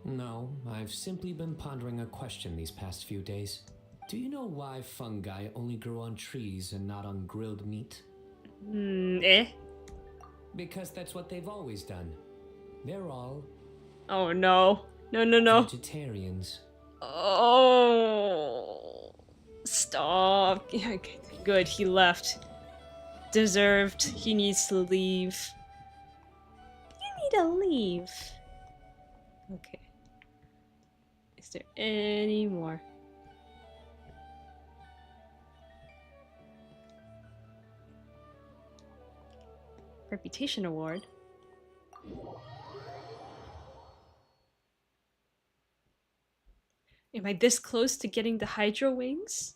No, I've simply been pondering a question these past few days. Do you know why fungi only grow on trees and not on grilled meat? Because that's what they've always done. They're all... Oh no. No. Vegetarians. Oh. Stop. Yeah, good, he left. Deserved. He needs to leave. You need to leave. Okay. Is there any more? Reputation award. Am I this close to getting the Hydro Wings?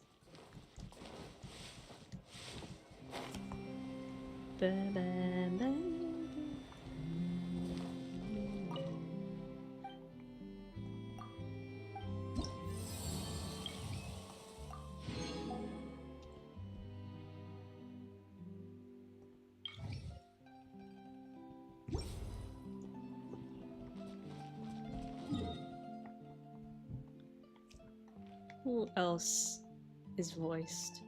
Who else is voiced?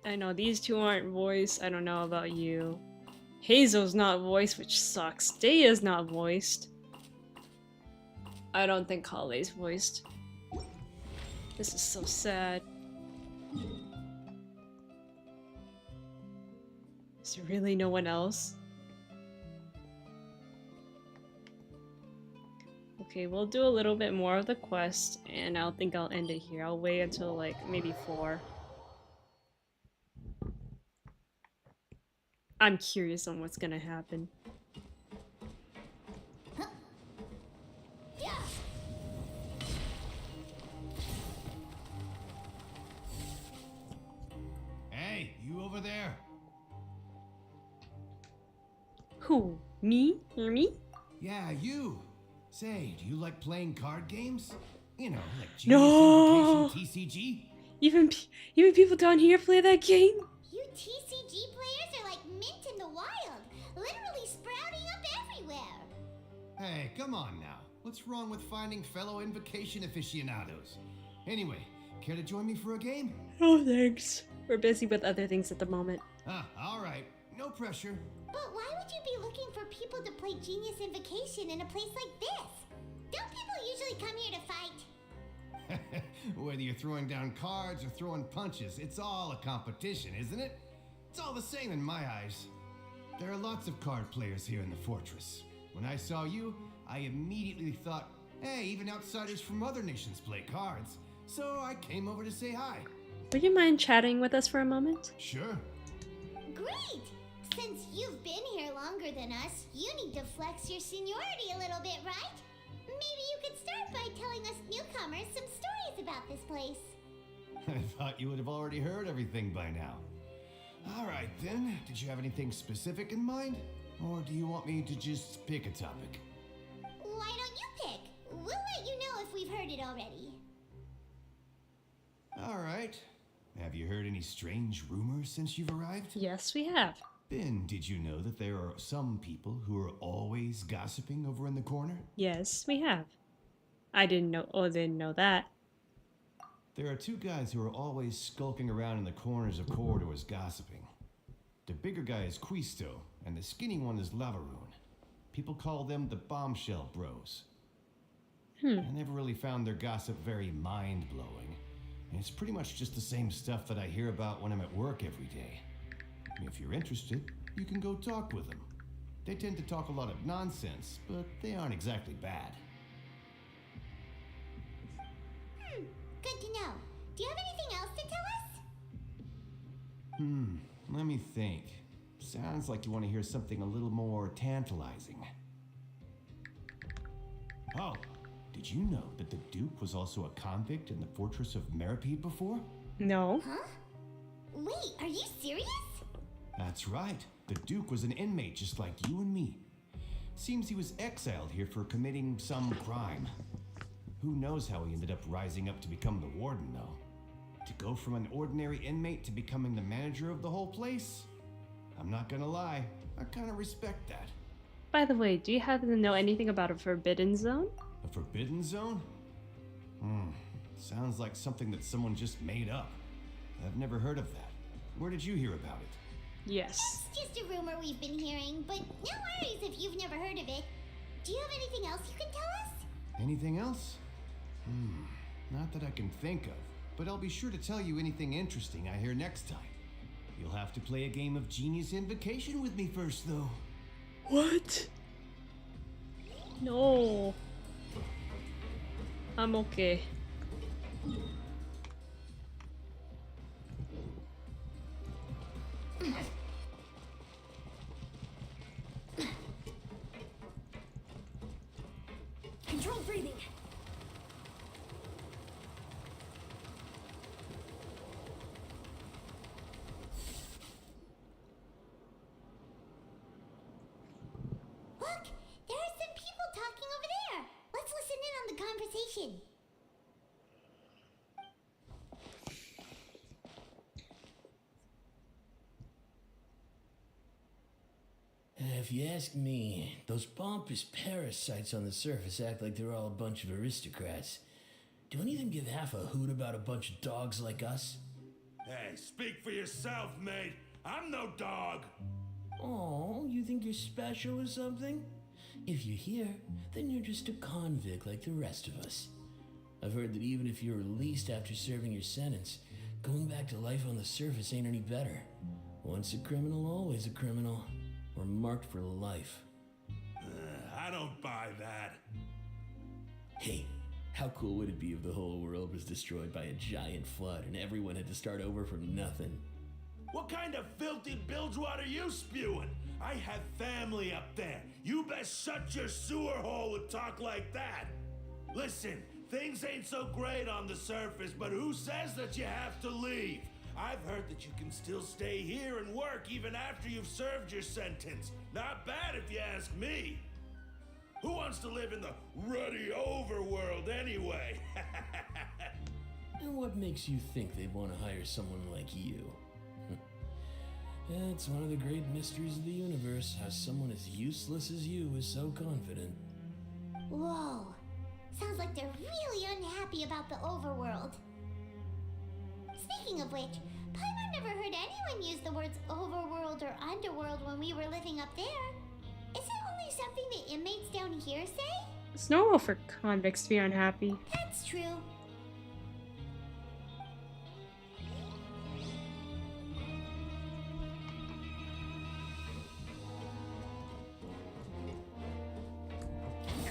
I know these two aren't voiced. I don't know about you. Hazel's not voiced, which sucks. Daya's not voiced. I don't think Kale's voiced. This is so sad. Is there really no one else? Okay, we'll do a little bit more of the quest, and I think I'll end it here. I'll wait until like maybe 4. I'm curious on what's gonna happen. Hey, you over there? Who? Me? Or me? Yeah, you. Say, do you like playing card games? You know, like Genius No! Invocation TCG? Even people down here play that game? You TCG players are like mint in the wild, literally sprouting up everywhere. Hey, come on now. What's wrong with finding fellow Invocation aficionados? Anyway, care to join me for a game? Oh, thanks. We're busy with other things at the moment. All right. no pressure. But why would you be looking for people to play Genius Invocation in a place like this? Don't people usually come here to fight? Whether you're throwing down cards or throwing punches, it's all a competition, isn't it? It's all the same in my eyes. There are lots of card players here in the fortress. When I saw you, I immediately thought, hey, even outsiders from other nations play cards. So I came over to say hi. Would you mind chatting with us for a moment? Sure. Great! Since you've been here longer than us, you need to flex your seniority a little bit, right? Maybe you could start by telling us newcomers some stories about this place. I thought you would have already heard everything by now. All right then, did you have anything specific in mind? Or do you want me to just pick a topic? Why don't you pick? We'll let you know if we've heard it already. All right. Have you heard any strange rumors since you've arrived? Yes, we have. Ben, did you know that there are some people who are always gossiping over in the corner? Yes, we have. I didn't know that. There are two guys who are always skulking around in the corners of corridors gossiping. The bigger guy is Quisto, and the skinny one is Lavaroon. People call them the Bombshell Bros. I never really found their gossip very mind-blowing. It's pretty much just the same stuff that I hear about when I'm at work every day. If you're interested, you can go talk with them. They tend to talk a lot of nonsense, but they aren't exactly bad. Good to know. Do you have anything else to tell us? Let me think. Sounds like you want to hear something a little more tantalizing. Oh, did you know that the Duke was also a convict in the fortress of Meripede before? No. Huh? Wait, are you serious? That's right. The Duke was an inmate just like you and me. Seems he was exiled here for committing some crime. Who knows how he ended up rising up to become the warden, though. To go from an ordinary inmate to becoming the manager of the whole place? I'm not gonna lie, I kinda respect that. By the way, do you happen to know anything about a forbidden zone? A forbidden zone? Sounds like something that someone just made up. I've never heard of that. Where did you hear about it? Yes. It's just a rumor we've been hearing, but no worries if you've never heard of it. Do you have anything else you can tell us? Anything else? Not that I can think of, but I'll be sure to tell you anything interesting I hear next time. You'll have to play a game of Genius Invocation with me first, though. What? No. I'm okay. Control breathing. Look, there are some people talking over there. Let's listen in on the conversation. If you ask me, those pompous parasites on the surface act like they're all a bunch of aristocrats. Do any of them give half a hoot about a bunch of dogs like us? Hey, speak for yourself, mate. I'm no dog. Oh, you think you're special or something? If you're here, then you're just a convict like the rest of us. I've heard that even if you're released after serving your sentence, going back to life on the surface ain't any better. Once a criminal, always a criminal. We're marked for life. I don't buy that. Hey, how cool would it be if the whole world was destroyed by a giant flood and everyone had to start over from nothing? What kind of filthy bilgewater are you spewing? I have family up there. You best shut your sewer hole and talk like that. Listen, things ain't so great on the surface, but who says that you have to leave? I've heard that you can still stay here and work even after you've served your sentence. Not bad if you ask me. Who wants to live in the ruddy overworld anyway? And what makes you think they'd want to hire someone like you? It's one of the great mysteries of the universe, how someone as useless as you is so confident. Whoa. Sounds like they're really unhappy about the overworld. Speaking of which, Paimon never heard anyone use the words overworld or underworld when we were living up there. Is it only something the inmates down here say? It's normal for convicts to be unhappy. That's true.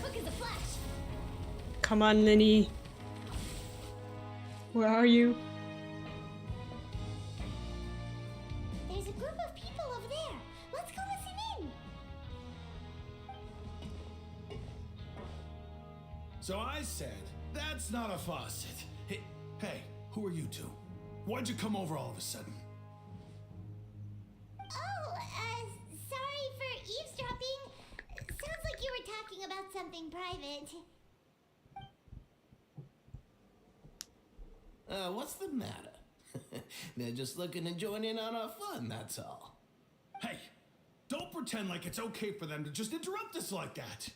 Quick as a flash. Come on, Linny. Where are you? There's a group of people over there. Let's go listen in. So I said, that's not a faucet. Hey, who are you two? Why'd you come over all of a sudden? Oh, sorry for eavesdropping. Sounds like you were talking about something private. What's the matter? They're just looking to join in on our fun, that's all. Hey, don't pretend like it's okay for them to just interrupt us like that.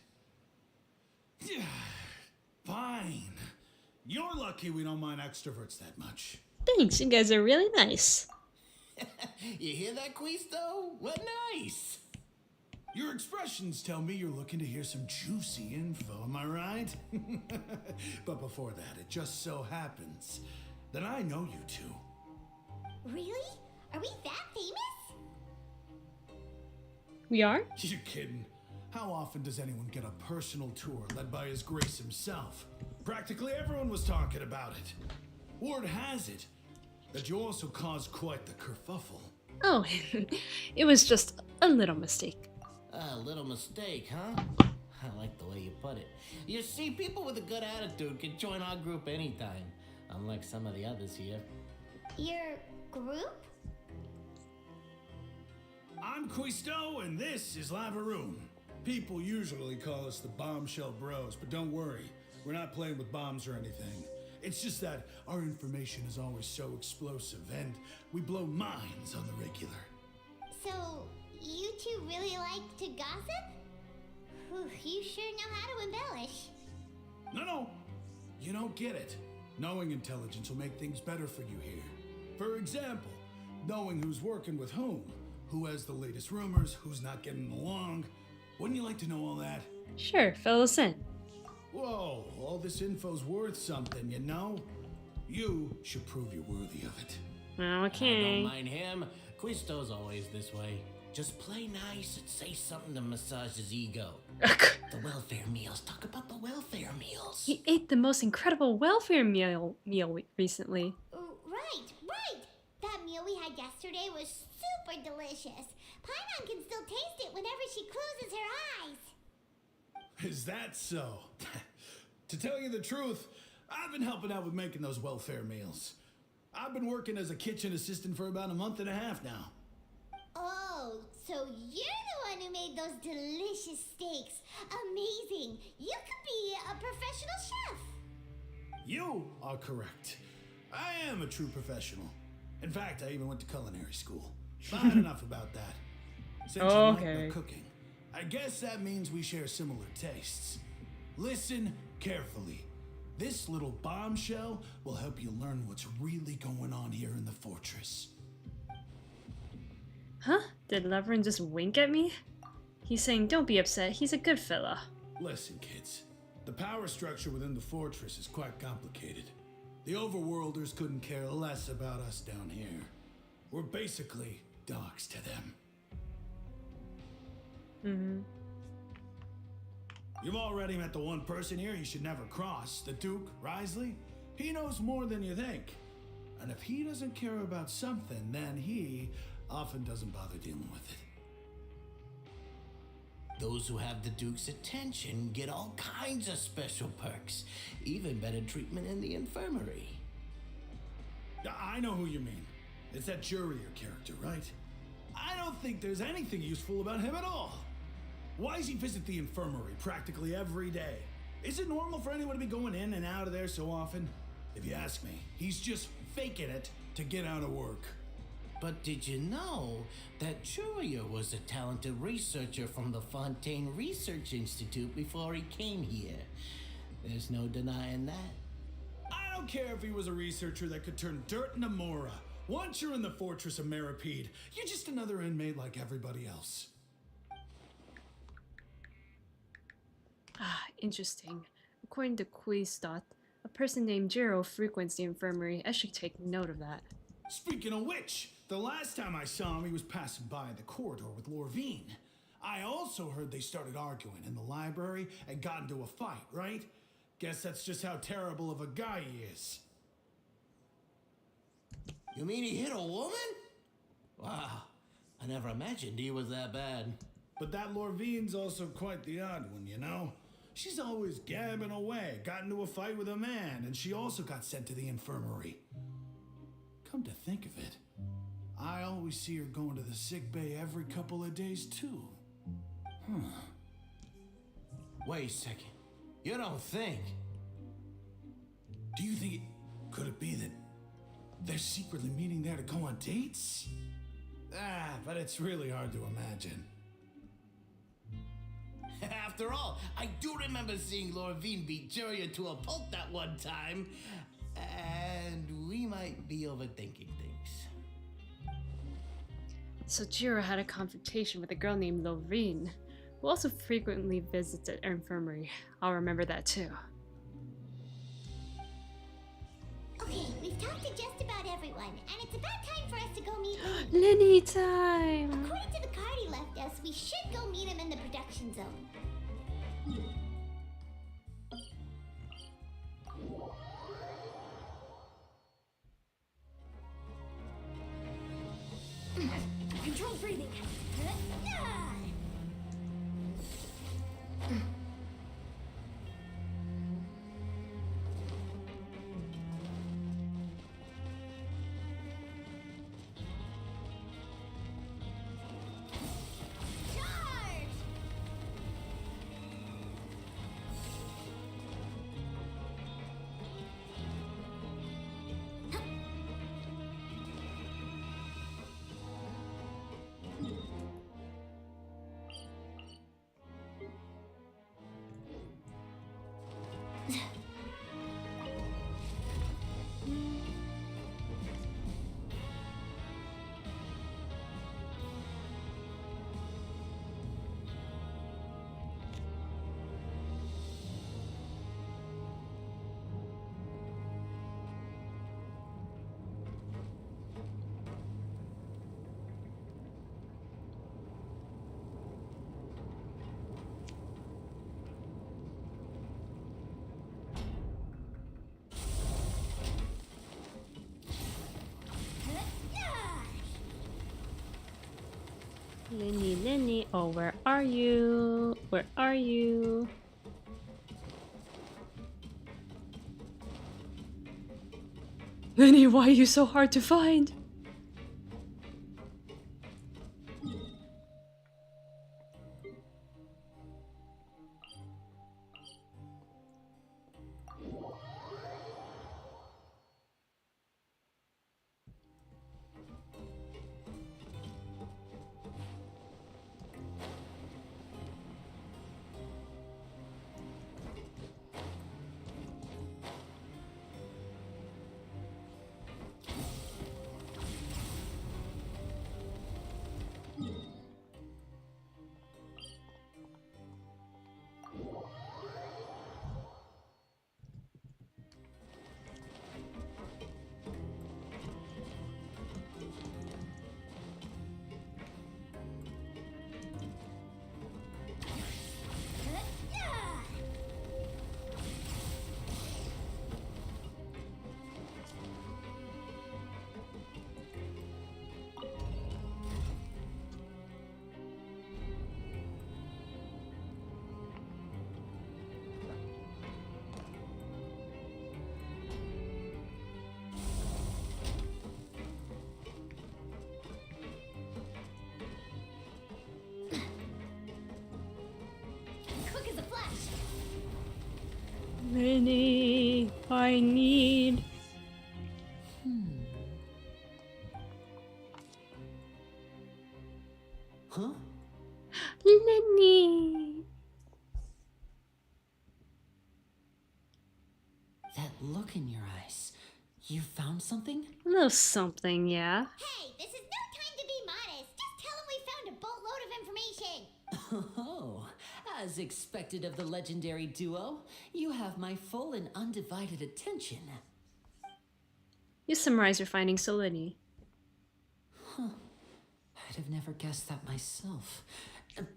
Fine. You're lucky we don't mind extroverts that much. Thanks, you guys are really nice. You hear that, Quisto? What nice! Your expressions tell me you're looking to hear some juicy info, am I right? But before that, it just so happens that I know you two. Really? Are we that famous? We are? You're kidding. How often does anyone get a personal tour led by His Grace himself? Practically everyone was talking about it. Word has it that you also caused quite the kerfuffle. Oh, it was just a little mistake. A little mistake, huh? I like the way you put it. You see, people with a good attitude can join our group anytime, unlike some of the others here. Your group? I'm Quisto, and this is Lavaroon. People usually call us the Bombshell Bros, but don't worry, we're not playing with bombs or anything. It's just that our information is always so explosive, and we blow minds on the regular. So, you two really like to gossip? Whew, you sure know how to embellish. No, you don't get it. Knowing intelligence will make things better for you here. For example, knowing who's working with whom, who has the latest rumors, who's not getting along. Wouldn't you like to know all that? Sure, fill us in. Whoa, all this info's worth something, you know? You should prove you're worthy of it. Okay. I don't mind him. Quisto's always this way. Just play nice and say something to massage his ego. The welfare meals. Talk about the welfare meals. He ate the most incredible welfare meal recently. Right. That meal we had yesterday was super delicious. Paimon can still taste it whenever she closes her eyes. Is that so? To tell you the truth, I've been helping out with making those welfare meals. I've been working as a kitchen assistant for about a month and a half now. Oh, so you're the one who made those delicious steaks. Amazing. You could be a professional chef. You are correct. I am a true professional. In fact, I even went to culinary school. But enough about that. Since you like my cooking, I guess that means we share similar tastes. Listen carefully. This little bombshell will help you learn what's really going on here in the fortress. Huh? Did Lavaroon just wink at me? He's saying don't be upset, he's a good fella. Listen, kids. The power structure within the fortress is quite complicated. The overworlders couldn't care less about us down here. We're basically dogs to them. You've already met the one person here you should never cross, the Duke, Risley. He knows more than you think. And if he doesn't care about something, then he often doesn't bother dealing with it. Those who have the Duke's attention get all kinds of special perks, even better treatment in the infirmary. I know who you mean. It's that Jurier character, right? I don't think there's anything useful about him at all. Why does he visit the infirmary practically every day? Is it normal for anyone to be going in and out of there so often? If you ask me, he's just faking it to get out of work. But did you know that Jurier was a talented researcher from the Fontaine Research Institute before he came here? There's no denying that. I don't care if he was a researcher that could turn dirt into Mora. Once you're in the fortress of Meripede, you're just another inmate like everybody else. Ah, interesting. According to Quizstot, a person named Jiro frequents the infirmary. I should take note of that. Speaking of which, the last time I saw him, he was passing by the corridor with Lorvine. I also heard they started arguing in the library and got into a fight, right? Guess that's just how terrible of a guy he is. You mean he hit a woman? Wow, I never imagined he was that bad. But that Lorvine's also quite the odd one, you know? She's always gabbing away, got into a fight with a man, and she also got sent to the infirmary. Come to think of it, I always see her going to the sick bay every couple of days, too. Wait a second. You don't think? Do you think could it be that they're secretly meeting there to go on dates? But it's really hard to imagine. After all, I do remember seeing Lorvine beat Juria to a pulp that one time. And we might be overthinking things. So Jiro had a confrontation with a girl named Lorvine, who also frequently visits the infirmary. I'll remember that too. Okay, we've talked to just about everyone, and it's about time for us to go meet Lynn. Lenny time! According to the card he left us, we should go meet him in the production zone. Control breathing. Lenny, oh, where are you? Where are you? Lenny, why are you so hard to find? Lenny, I need... Huh? Lenny! That look in your eyes. You found something? A little something, yeah. Hey, this is no time to be modest. Just tell him we found a boatload of information. Oh, as expected of the legendary duo, you have my full and undivided attention. You summarize your findings solidly. Huh. I'd have never guessed that myself.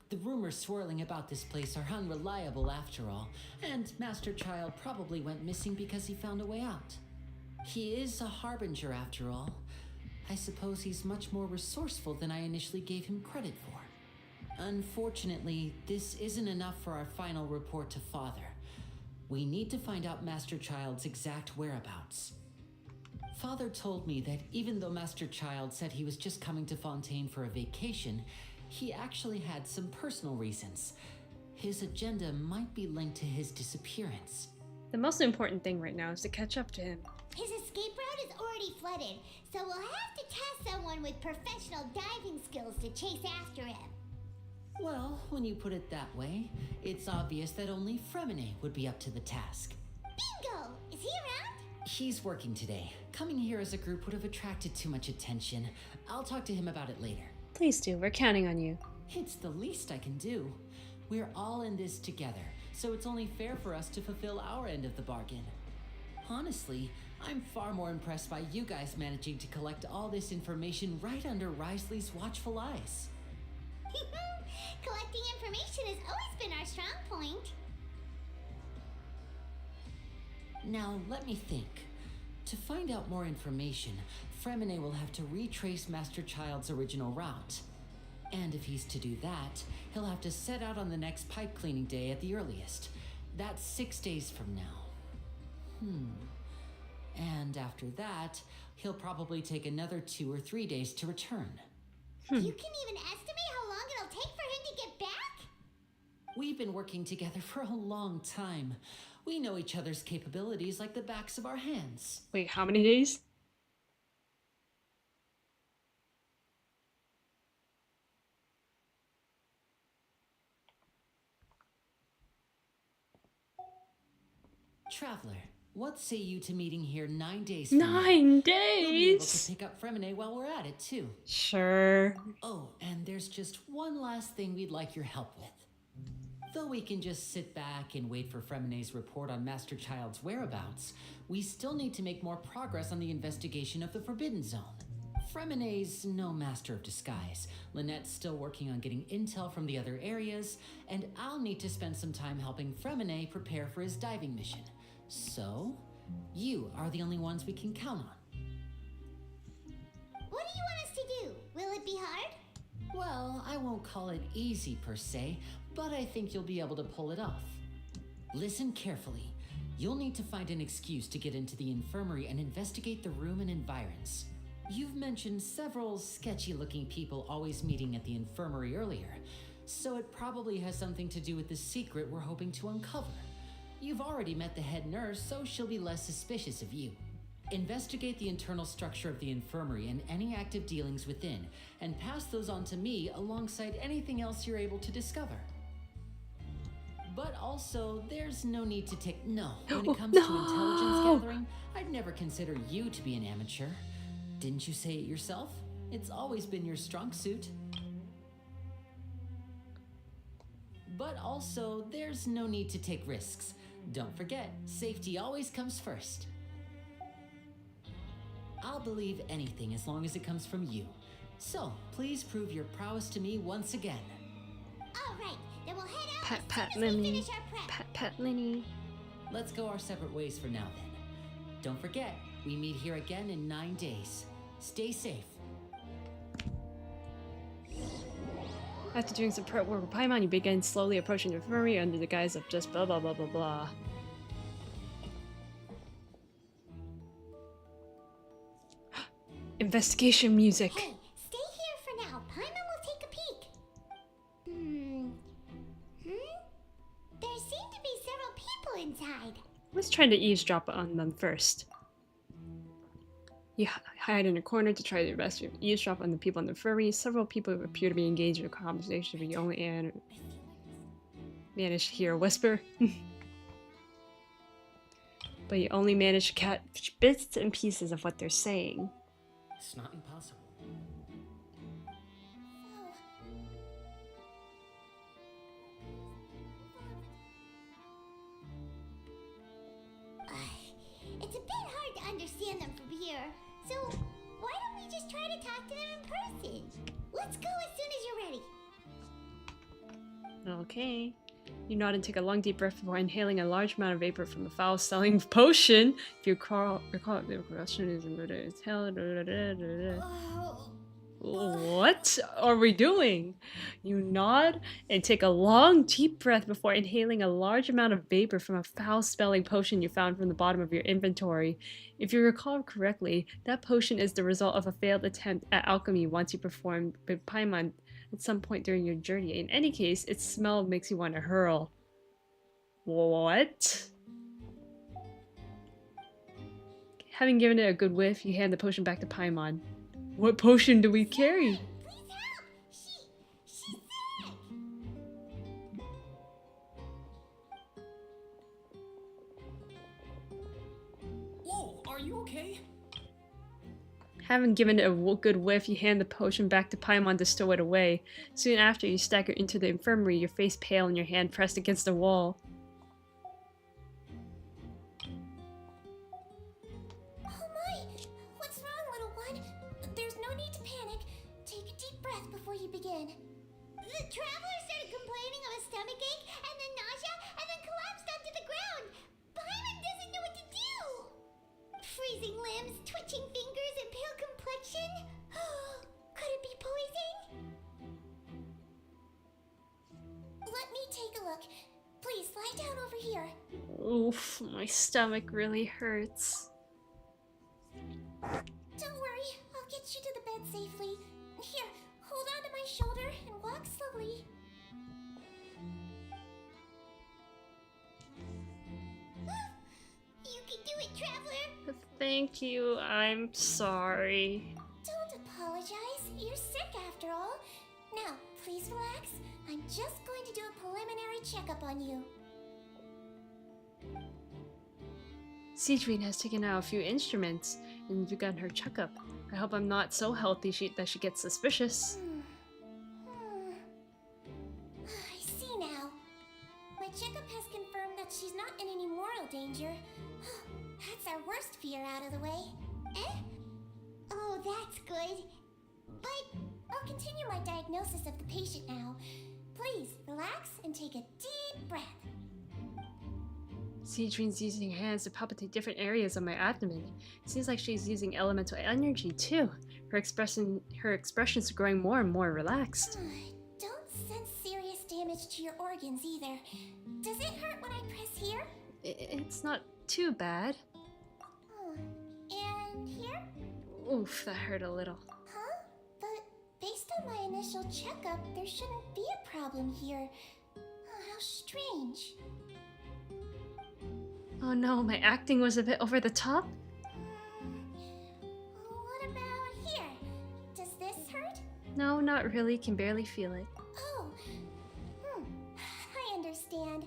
The rumors swirling about this place are unreliable after all, and Master Child probably went missing because he found a way out. He is a harbinger after all. I suppose he's much more resourceful than I initially gave him credit for. Unfortunately, this isn't enough for our final report to Father. We need to find out Master Child's exact whereabouts. Father told me that even though Master Child said he was just coming to Fontaine for a vacation, he actually had some personal reasons. His agenda might be linked to his disappearance. The most important thing right now is to catch up to him. His escape route is already flooded, so we'll have to task someone with professional diving skills to chase after him. Well, when you put it that way, it's obvious that only Fremine would be up to the task. Bingo! Is he around? He's working today. Coming here as a group would have attracted too much attention. I'll talk to him about it later. Please do, we're counting on you. It's the least I can do. We're all in this together, so it's only fair for us to fulfill our end of the bargain. Honestly, I'm far more impressed by you guys managing to collect all this information right under Risley's watchful eyes. Collecting information has always been our strong point. Now, let me think. To find out more information, Fremine will have to retrace Master Child's original route. And if he's to do that, he'll have to set out on the next pipe cleaning day at the earliest. That's 6 days from now. And after that, he'll probably take another 2 or 3 days to return. You can even estimate how long it'll take for him to get back? We've been working together for a long time. We know each other's capabilities like the backs of our hands. Wait, how many days? Traveler, what say you to meeting here 9 days from now? 9 days? We'll be able to pick up Fremine while we're at it, too. Sure. Oh, and there's just one last thing we'd like your help with. Though we can just sit back and wait for Fremine's report on Master Child's whereabouts, we still need to make more progress on the investigation of the Forbidden Zone. Fremine's no master of disguise. Lynette's still working on getting intel from the other areas, and I'll need to spend some time helping Fremine prepare for his diving mission. So, you are the only ones we can count on. What do you want us to do? Will it be hard? Well, I won't call it easy per se, but I think you'll be able to pull it off. Listen carefully. You'll need to find an excuse to get into the infirmary and investigate the room and environs. You've mentioned several sketchy-looking people always meeting at the infirmary earlier, so it probably has something to do with the secret we're hoping to uncover. You've already met the head nurse, so she'll be less suspicious of you. Investigate the internal structure of the infirmary and any active dealings within, and pass those on to me alongside anything else you're able to discover. But also, there's no need to take... No, when it comes to intelligence gathering, I'd never consider you to be an amateur. Didn't you say it yourself? It's always been your strong suit. But also, there's no need to take risks. Don't forget, safety always comes first. I'll believe anything as long as it comes from you. So, please prove your prowess to me once again. All right, then we'll head out Pat as soon as we Lenny. finish our prep. Pat Lenny. Let's go our separate ways for now then. Don't forget, we meet here again in 9 days. Stay safe. After doing some prep work with Paimon, you begin slowly approaching the infirmary under the guise of just blah blah blah blah blah. Investigation music. Hey, stay here for now. Paimon will take a peek. There seem to be several people inside. Let's try to eavesdrop on them first. You hide in a corner to try your best to eavesdrop on the people in the infirmary. Several people appear to be engaged in a conversation, but you only manage to hear a whisper. but you only manage to catch bits and pieces of what they're saying. It's not impossible. It's a bit hard to understand them from here, so why don't we just try to talk to them in person? Let's go as soon as you're ready. Okay. You nod and take a long deep breath before inhaling a large amount of vapor from a foul-smelling potion. If you recall the question is what are we doing? You nod and take a long deep breath before inhaling a large amount of vapor from a foul-smelling potion you found from the bottom of your inventory. If you recall correctly, that potion is the result of a failed attempt at alchemy once you performed PAIMON at some point during your journey. In any case, its smell makes you want to hurl. What? Having given it a good whiff, you hand the potion back to PAIMON. What potion do we carry? Whoa, are you okay? Having given it a good whiff, you hand the potion back to PAIMON to stow it away. Soon after, you stagger into the infirmary, your face pale and your hand pressed against the wall. Oh my! What's wrong, little one? There's no need to panic. Take a deep breath before you begin. The traveler started complaining of a stomachache, and then nausea, and then collapsed onto the ground. Paimon doesn't know what to do. Freezing limbs, twitching fingers, and pale complexion? Could it be poison? Let me take a look. Please, lie down over here. Oof, my stomach really hurts. Don't worry, I'll get you to the bed safely. Here, hold on to my shoulder and walk slowly. You can do it, traveler! Thank you, I'm sorry. Don't apologize. You're sick after all. Now, please relax. I'm just going to do a preliminary checkup on you. Stygian has taken out a few instruments and begun her checkup. I hope I'm not so healthy that she gets suspicious. I see now. My checkup has confirmed that she's not in any mortal danger. That's our worst fear out of the way. Eh? Oh, that's good. But I'll continue my diagnosis of the patient now. Please, relax and take a deep breath. Stygian's using her hands to palpitate different areas of my abdomen. It seems like she's using elemental energy too. Her expression's growing more and more relaxed. Don't sense serious damage to your organs either. Does it hurt when I press here? It's not too bad. And here? Oof, that hurt a little. Huh? But based on my initial checkup, there shouldn't be a problem here. How strange. Oh no, my acting was a bit over the top? What about here? Does this hurt? No, not really. Can barely feel it. Oh. I understand.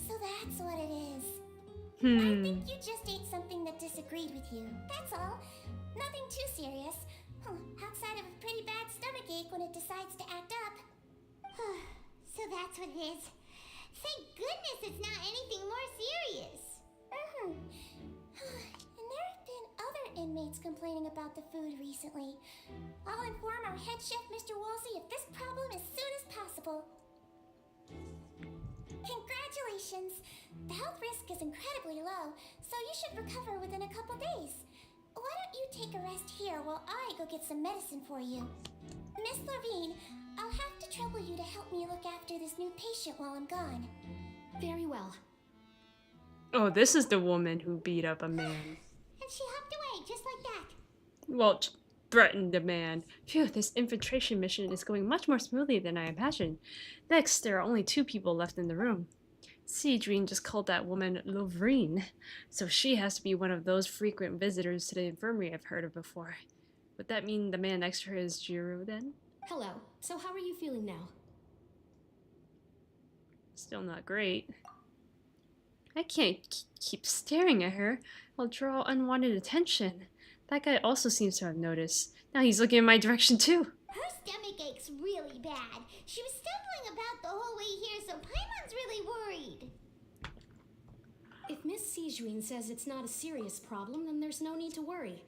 So that's what it is. I think you just ate something that disagreed with you. That's all. Nothing too serious. Outside of a pretty bad stomachache when it decides to act up. So that's what it is. Thank goodness it's not anything more serious. And there have been other inmates complaining about the food recently. I'll inform our head chef, Mr. Woolsey, of this problem as soon as possible. Congratulations! The health risk is incredibly low, so you should recover within a couple days. Why don't you take a rest here while I go get some medicine for you? Miss Levine, I'll have to trouble you to help me look after this new patient while I'm gone. Very well. Oh, this is the woman who beat up a man. And she hopped away just like that. Well, threatened the man. Phew, this infiltration mission is going much more smoothly than I imagined. Next, there are only 2 people left in the room. Stygian just called that woman Lovrine, so she has to be one of those frequent visitors to the infirmary I've heard of before. Would that mean the man next to her is Jiro then? Hello. So how are you feeling now? Still not great. I can't keep staring at her. I'll draw unwanted attention. That guy also seems to have noticed. Now he's looking in my direction too. Her stomach aches really bad. She was stumbling about the whole way here, so Paimon's really worried. If Miss Stygian says it's not a serious problem, then there's no need to worry.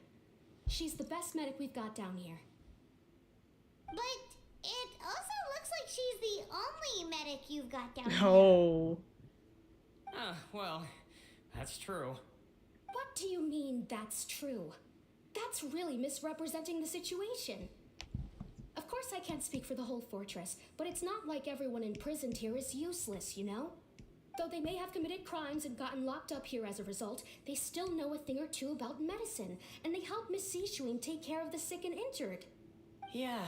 She's the best medic we've got down here. But it also looks like she's the only medic you've got down here. Oh. Well, that's true. What do you mean, that's true? That's really misrepresenting the situation. Of course I can't speak for the whole fortress, but it's not like everyone imprisoned here is useless, you know? Though they may have committed crimes and gotten locked up here as a result, they still know a thing or two about medicine, and they help Miss Stygian take care of the sick and injured. Yeah,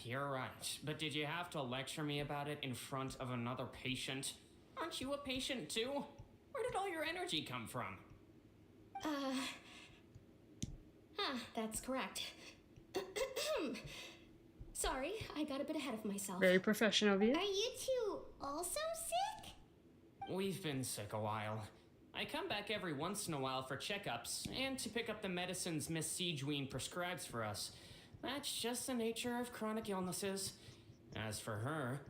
you're right. But did you have to lecture me about it in front of another patient? Aren't you a patient too? Where did all your energy come from? That's correct. Sorry, I got a bit ahead of myself. Very professional of you. Are you two also sick? We've been sick a while. I come back every once in a while for checkups and to pick up the medicines Miss Stygian prescribes for us. That's just the nature of chronic illnesses. As for her,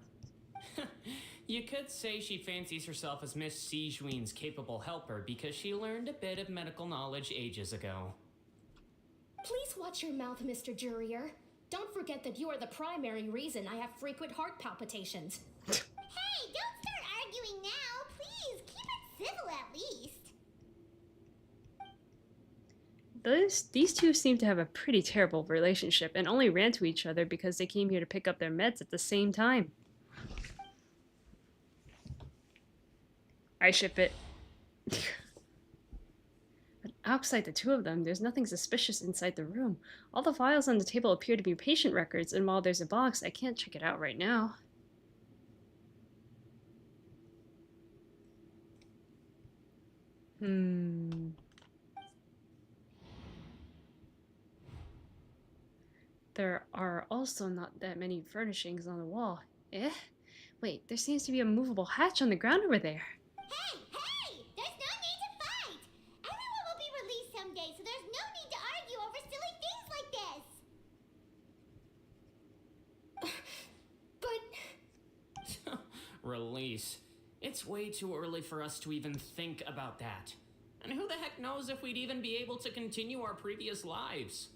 you could say she fancies herself as Miss Stygian's capable helper because she learned a bit of medical knowledge ages ago. Please watch your mouth, Mr. Jurier. Don't forget that you are the primary reason I have frequent heart palpitations. Hey, don't start arguing now. Please, keep it civil at least. These two seem to have a pretty terrible relationship and only ran to each other because they came here to pick up their meds at the same time. I ship it. But outside the two of them, there's nothing suspicious inside the room. All the files on the table appear to be patient records, and while there's a box, I can't check it out right now. There are also not that many furnishings on the wall. Eh? Wait, there seems to be a movable hatch on the ground over there. Hey! There's no need to fight! Everyone will be released someday, so there's no need to argue over silly things like this! Release. It's way too early for us to even think about that. And who the heck knows if we'd even be able to continue our previous lives?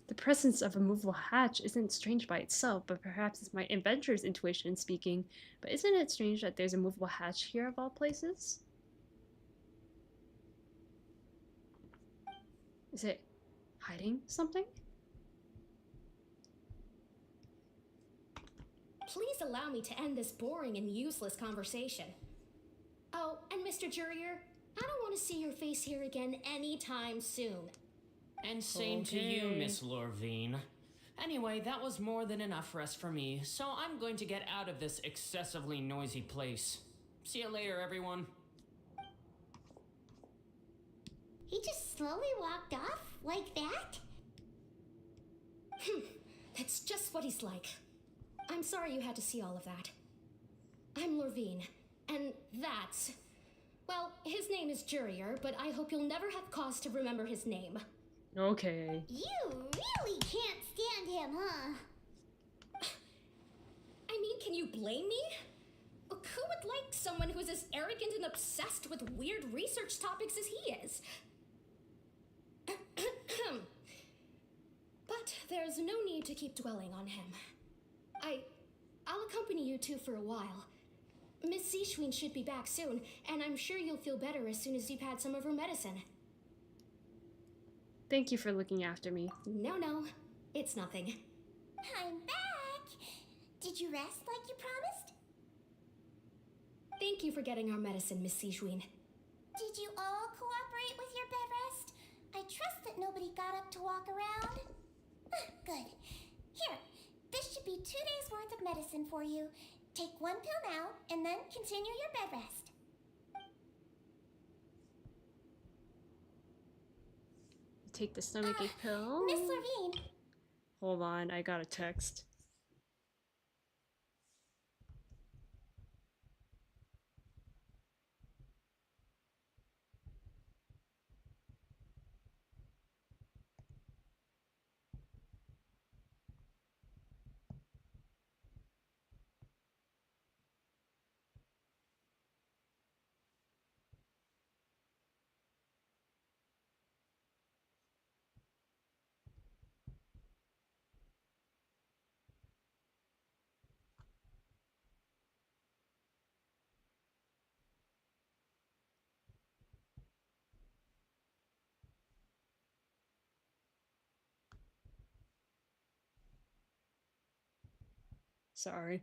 The presence of a movable hatch isn't strange by itself, but perhaps it's my inventor's intuition speaking. But isn't it strange that there's a movable hatch here of all places? Is it hiding something? Please allow me to end this boring and useless conversation. Oh, and Mr. Jurier, I don't want to see your face here again anytime soon. And same to you, Miss Lorvine. Anyway, that was more than enough rest for me, so I'm going to get out of this excessively noisy place. See you later, everyone. He just slowly walked off like that? That's just what he's like. I'm sorry you had to see all of that. I'm Lorvine, and that's... Well, his name is Jurier, but I hope you'll never have cause to remember his name. Okay. You really can't stand him, huh? I mean, can you blame me? Who would like someone who's as arrogant and obsessed with weird research topics as he is? But there's no need to keep dwelling on him. I'll accompany you two for a while. Miss Stygian should be back soon, and I'm sure you'll feel better as soon as you've had some of her medicine. Thank you for looking after me. No, it's nothing. I'm back! Did you rest like you promised? Thank you for getting our medicine, Miss Stygian. Did you all cooperate with your bed rest? I trust that nobody got up to walk around. Good. Here, this should be 2 days' worth of medicine for you. Take 1 pill now, and then continue your bed rest. Take the stomachache pill. Miss Lorvine. Hold on, I got a text. Sorry.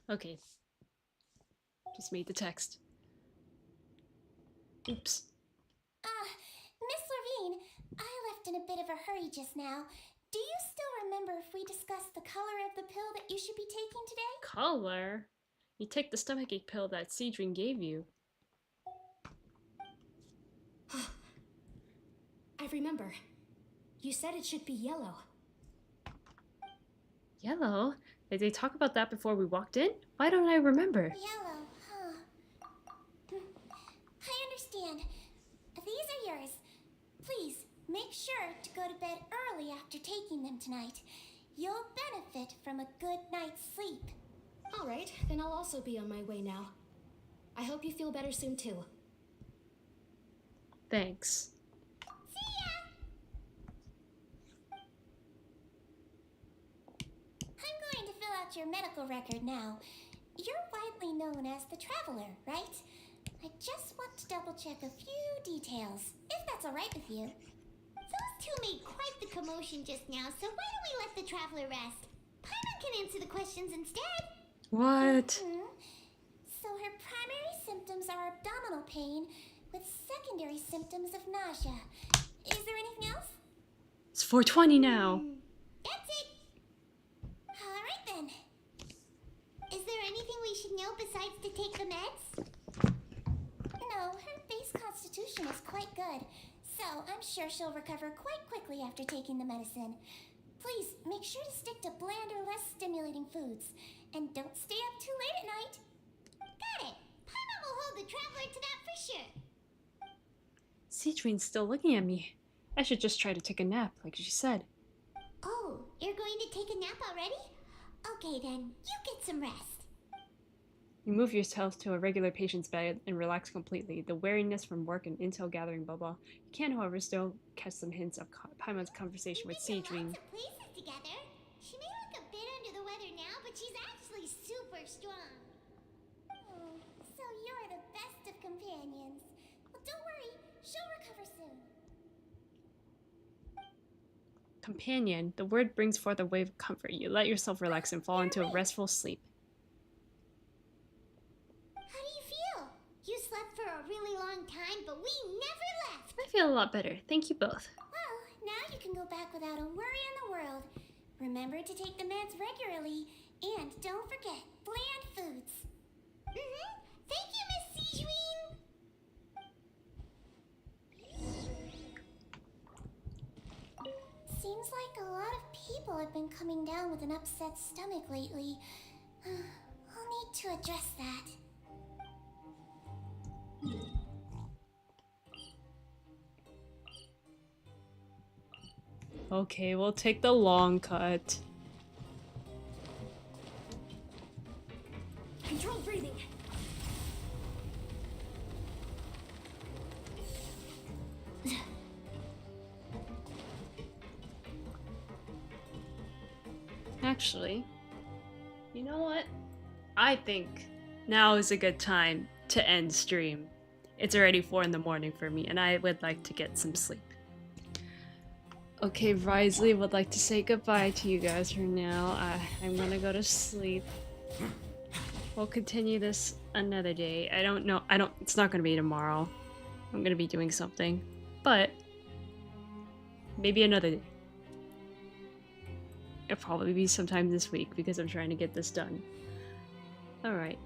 Okay. Just made the text. Oops. Miss Levine, I left in a bit of a hurry just now. Do you still remember if we discussed the color of the pill that you should be taking today? Color? You take the stomachache pill that Stygian gave you. I remember. You said it should be yellow. Yellow? Did they talk about that before we walked in? Why don't I remember? Yellow, huh? I understand. These are yours. Please, make sure to go to bed early after taking them tonight. You'll benefit from a good night's sleep. All right, then I'll also be on my way now. I hope you feel better soon too. Thanks. See ya! I'm going to fill out your medical record now. You're widely known as the Traveler, right? I just want to double check a few details, if that's all right with you. Those two made quite the commotion just now, so why don't we let the Traveler rest? Paimon can answer the questions instead. What? So her primary symptoms are abdominal pain with secondary symptoms of nausea. Is there anything else? It's 4:20 now. That's it. All right then. Is there anything we should know besides to take the meds? No, her base constitution is quite good, so I'm sure she'll recover quite quickly after taking the medicine. Please, make sure to stick to bland or less stimulating foods, and don't stay up too late at night. Got it. Paimon will hold the Traveler to that for sure. Stygian's still looking at me. I should just try to take a nap, like she said. Oh, you're going to take a nap already? Okay then, you get some rest. You move yourself to a regular patient's bed and relax completely. The weariness from work and intel gathering blah blah. You can, however, still catch some hints of Paimon's conversation with Stygian. Lots of places together. She may look a bit under the weather now, but she's actually super strong. Oh, so you're the best of companions. Well, don't worry, she'll recover soon. Companion, the word brings forth a wave of comfort. You let yourself relax and fall into a restful sleep. How do you feel? You slept for a really long time, but we never left. I feel a lot better. Thank you both. Well, now you can go back without a worry in the world. Remember to take the meds regularly, and don't forget bland foods. Thank you, Miss Stygian. Seems like a lot of people have been coming down with an upset stomach lately. I'll need to address that. Okay, we'll take the long cut. Control breathing. Actually, you know what? I think now is a good time to end stream. It's already 4 in the morning for me, and I would like to get some sleep. Okay, Risley would like to say goodbye to you guys for now. I'm gonna go to sleep. We'll continue this another day. I don't know. It's not gonna be tomorrow. I'm gonna be doing something. But maybe another day. It'll probably be sometime this week because I'm trying to get this done. Alright.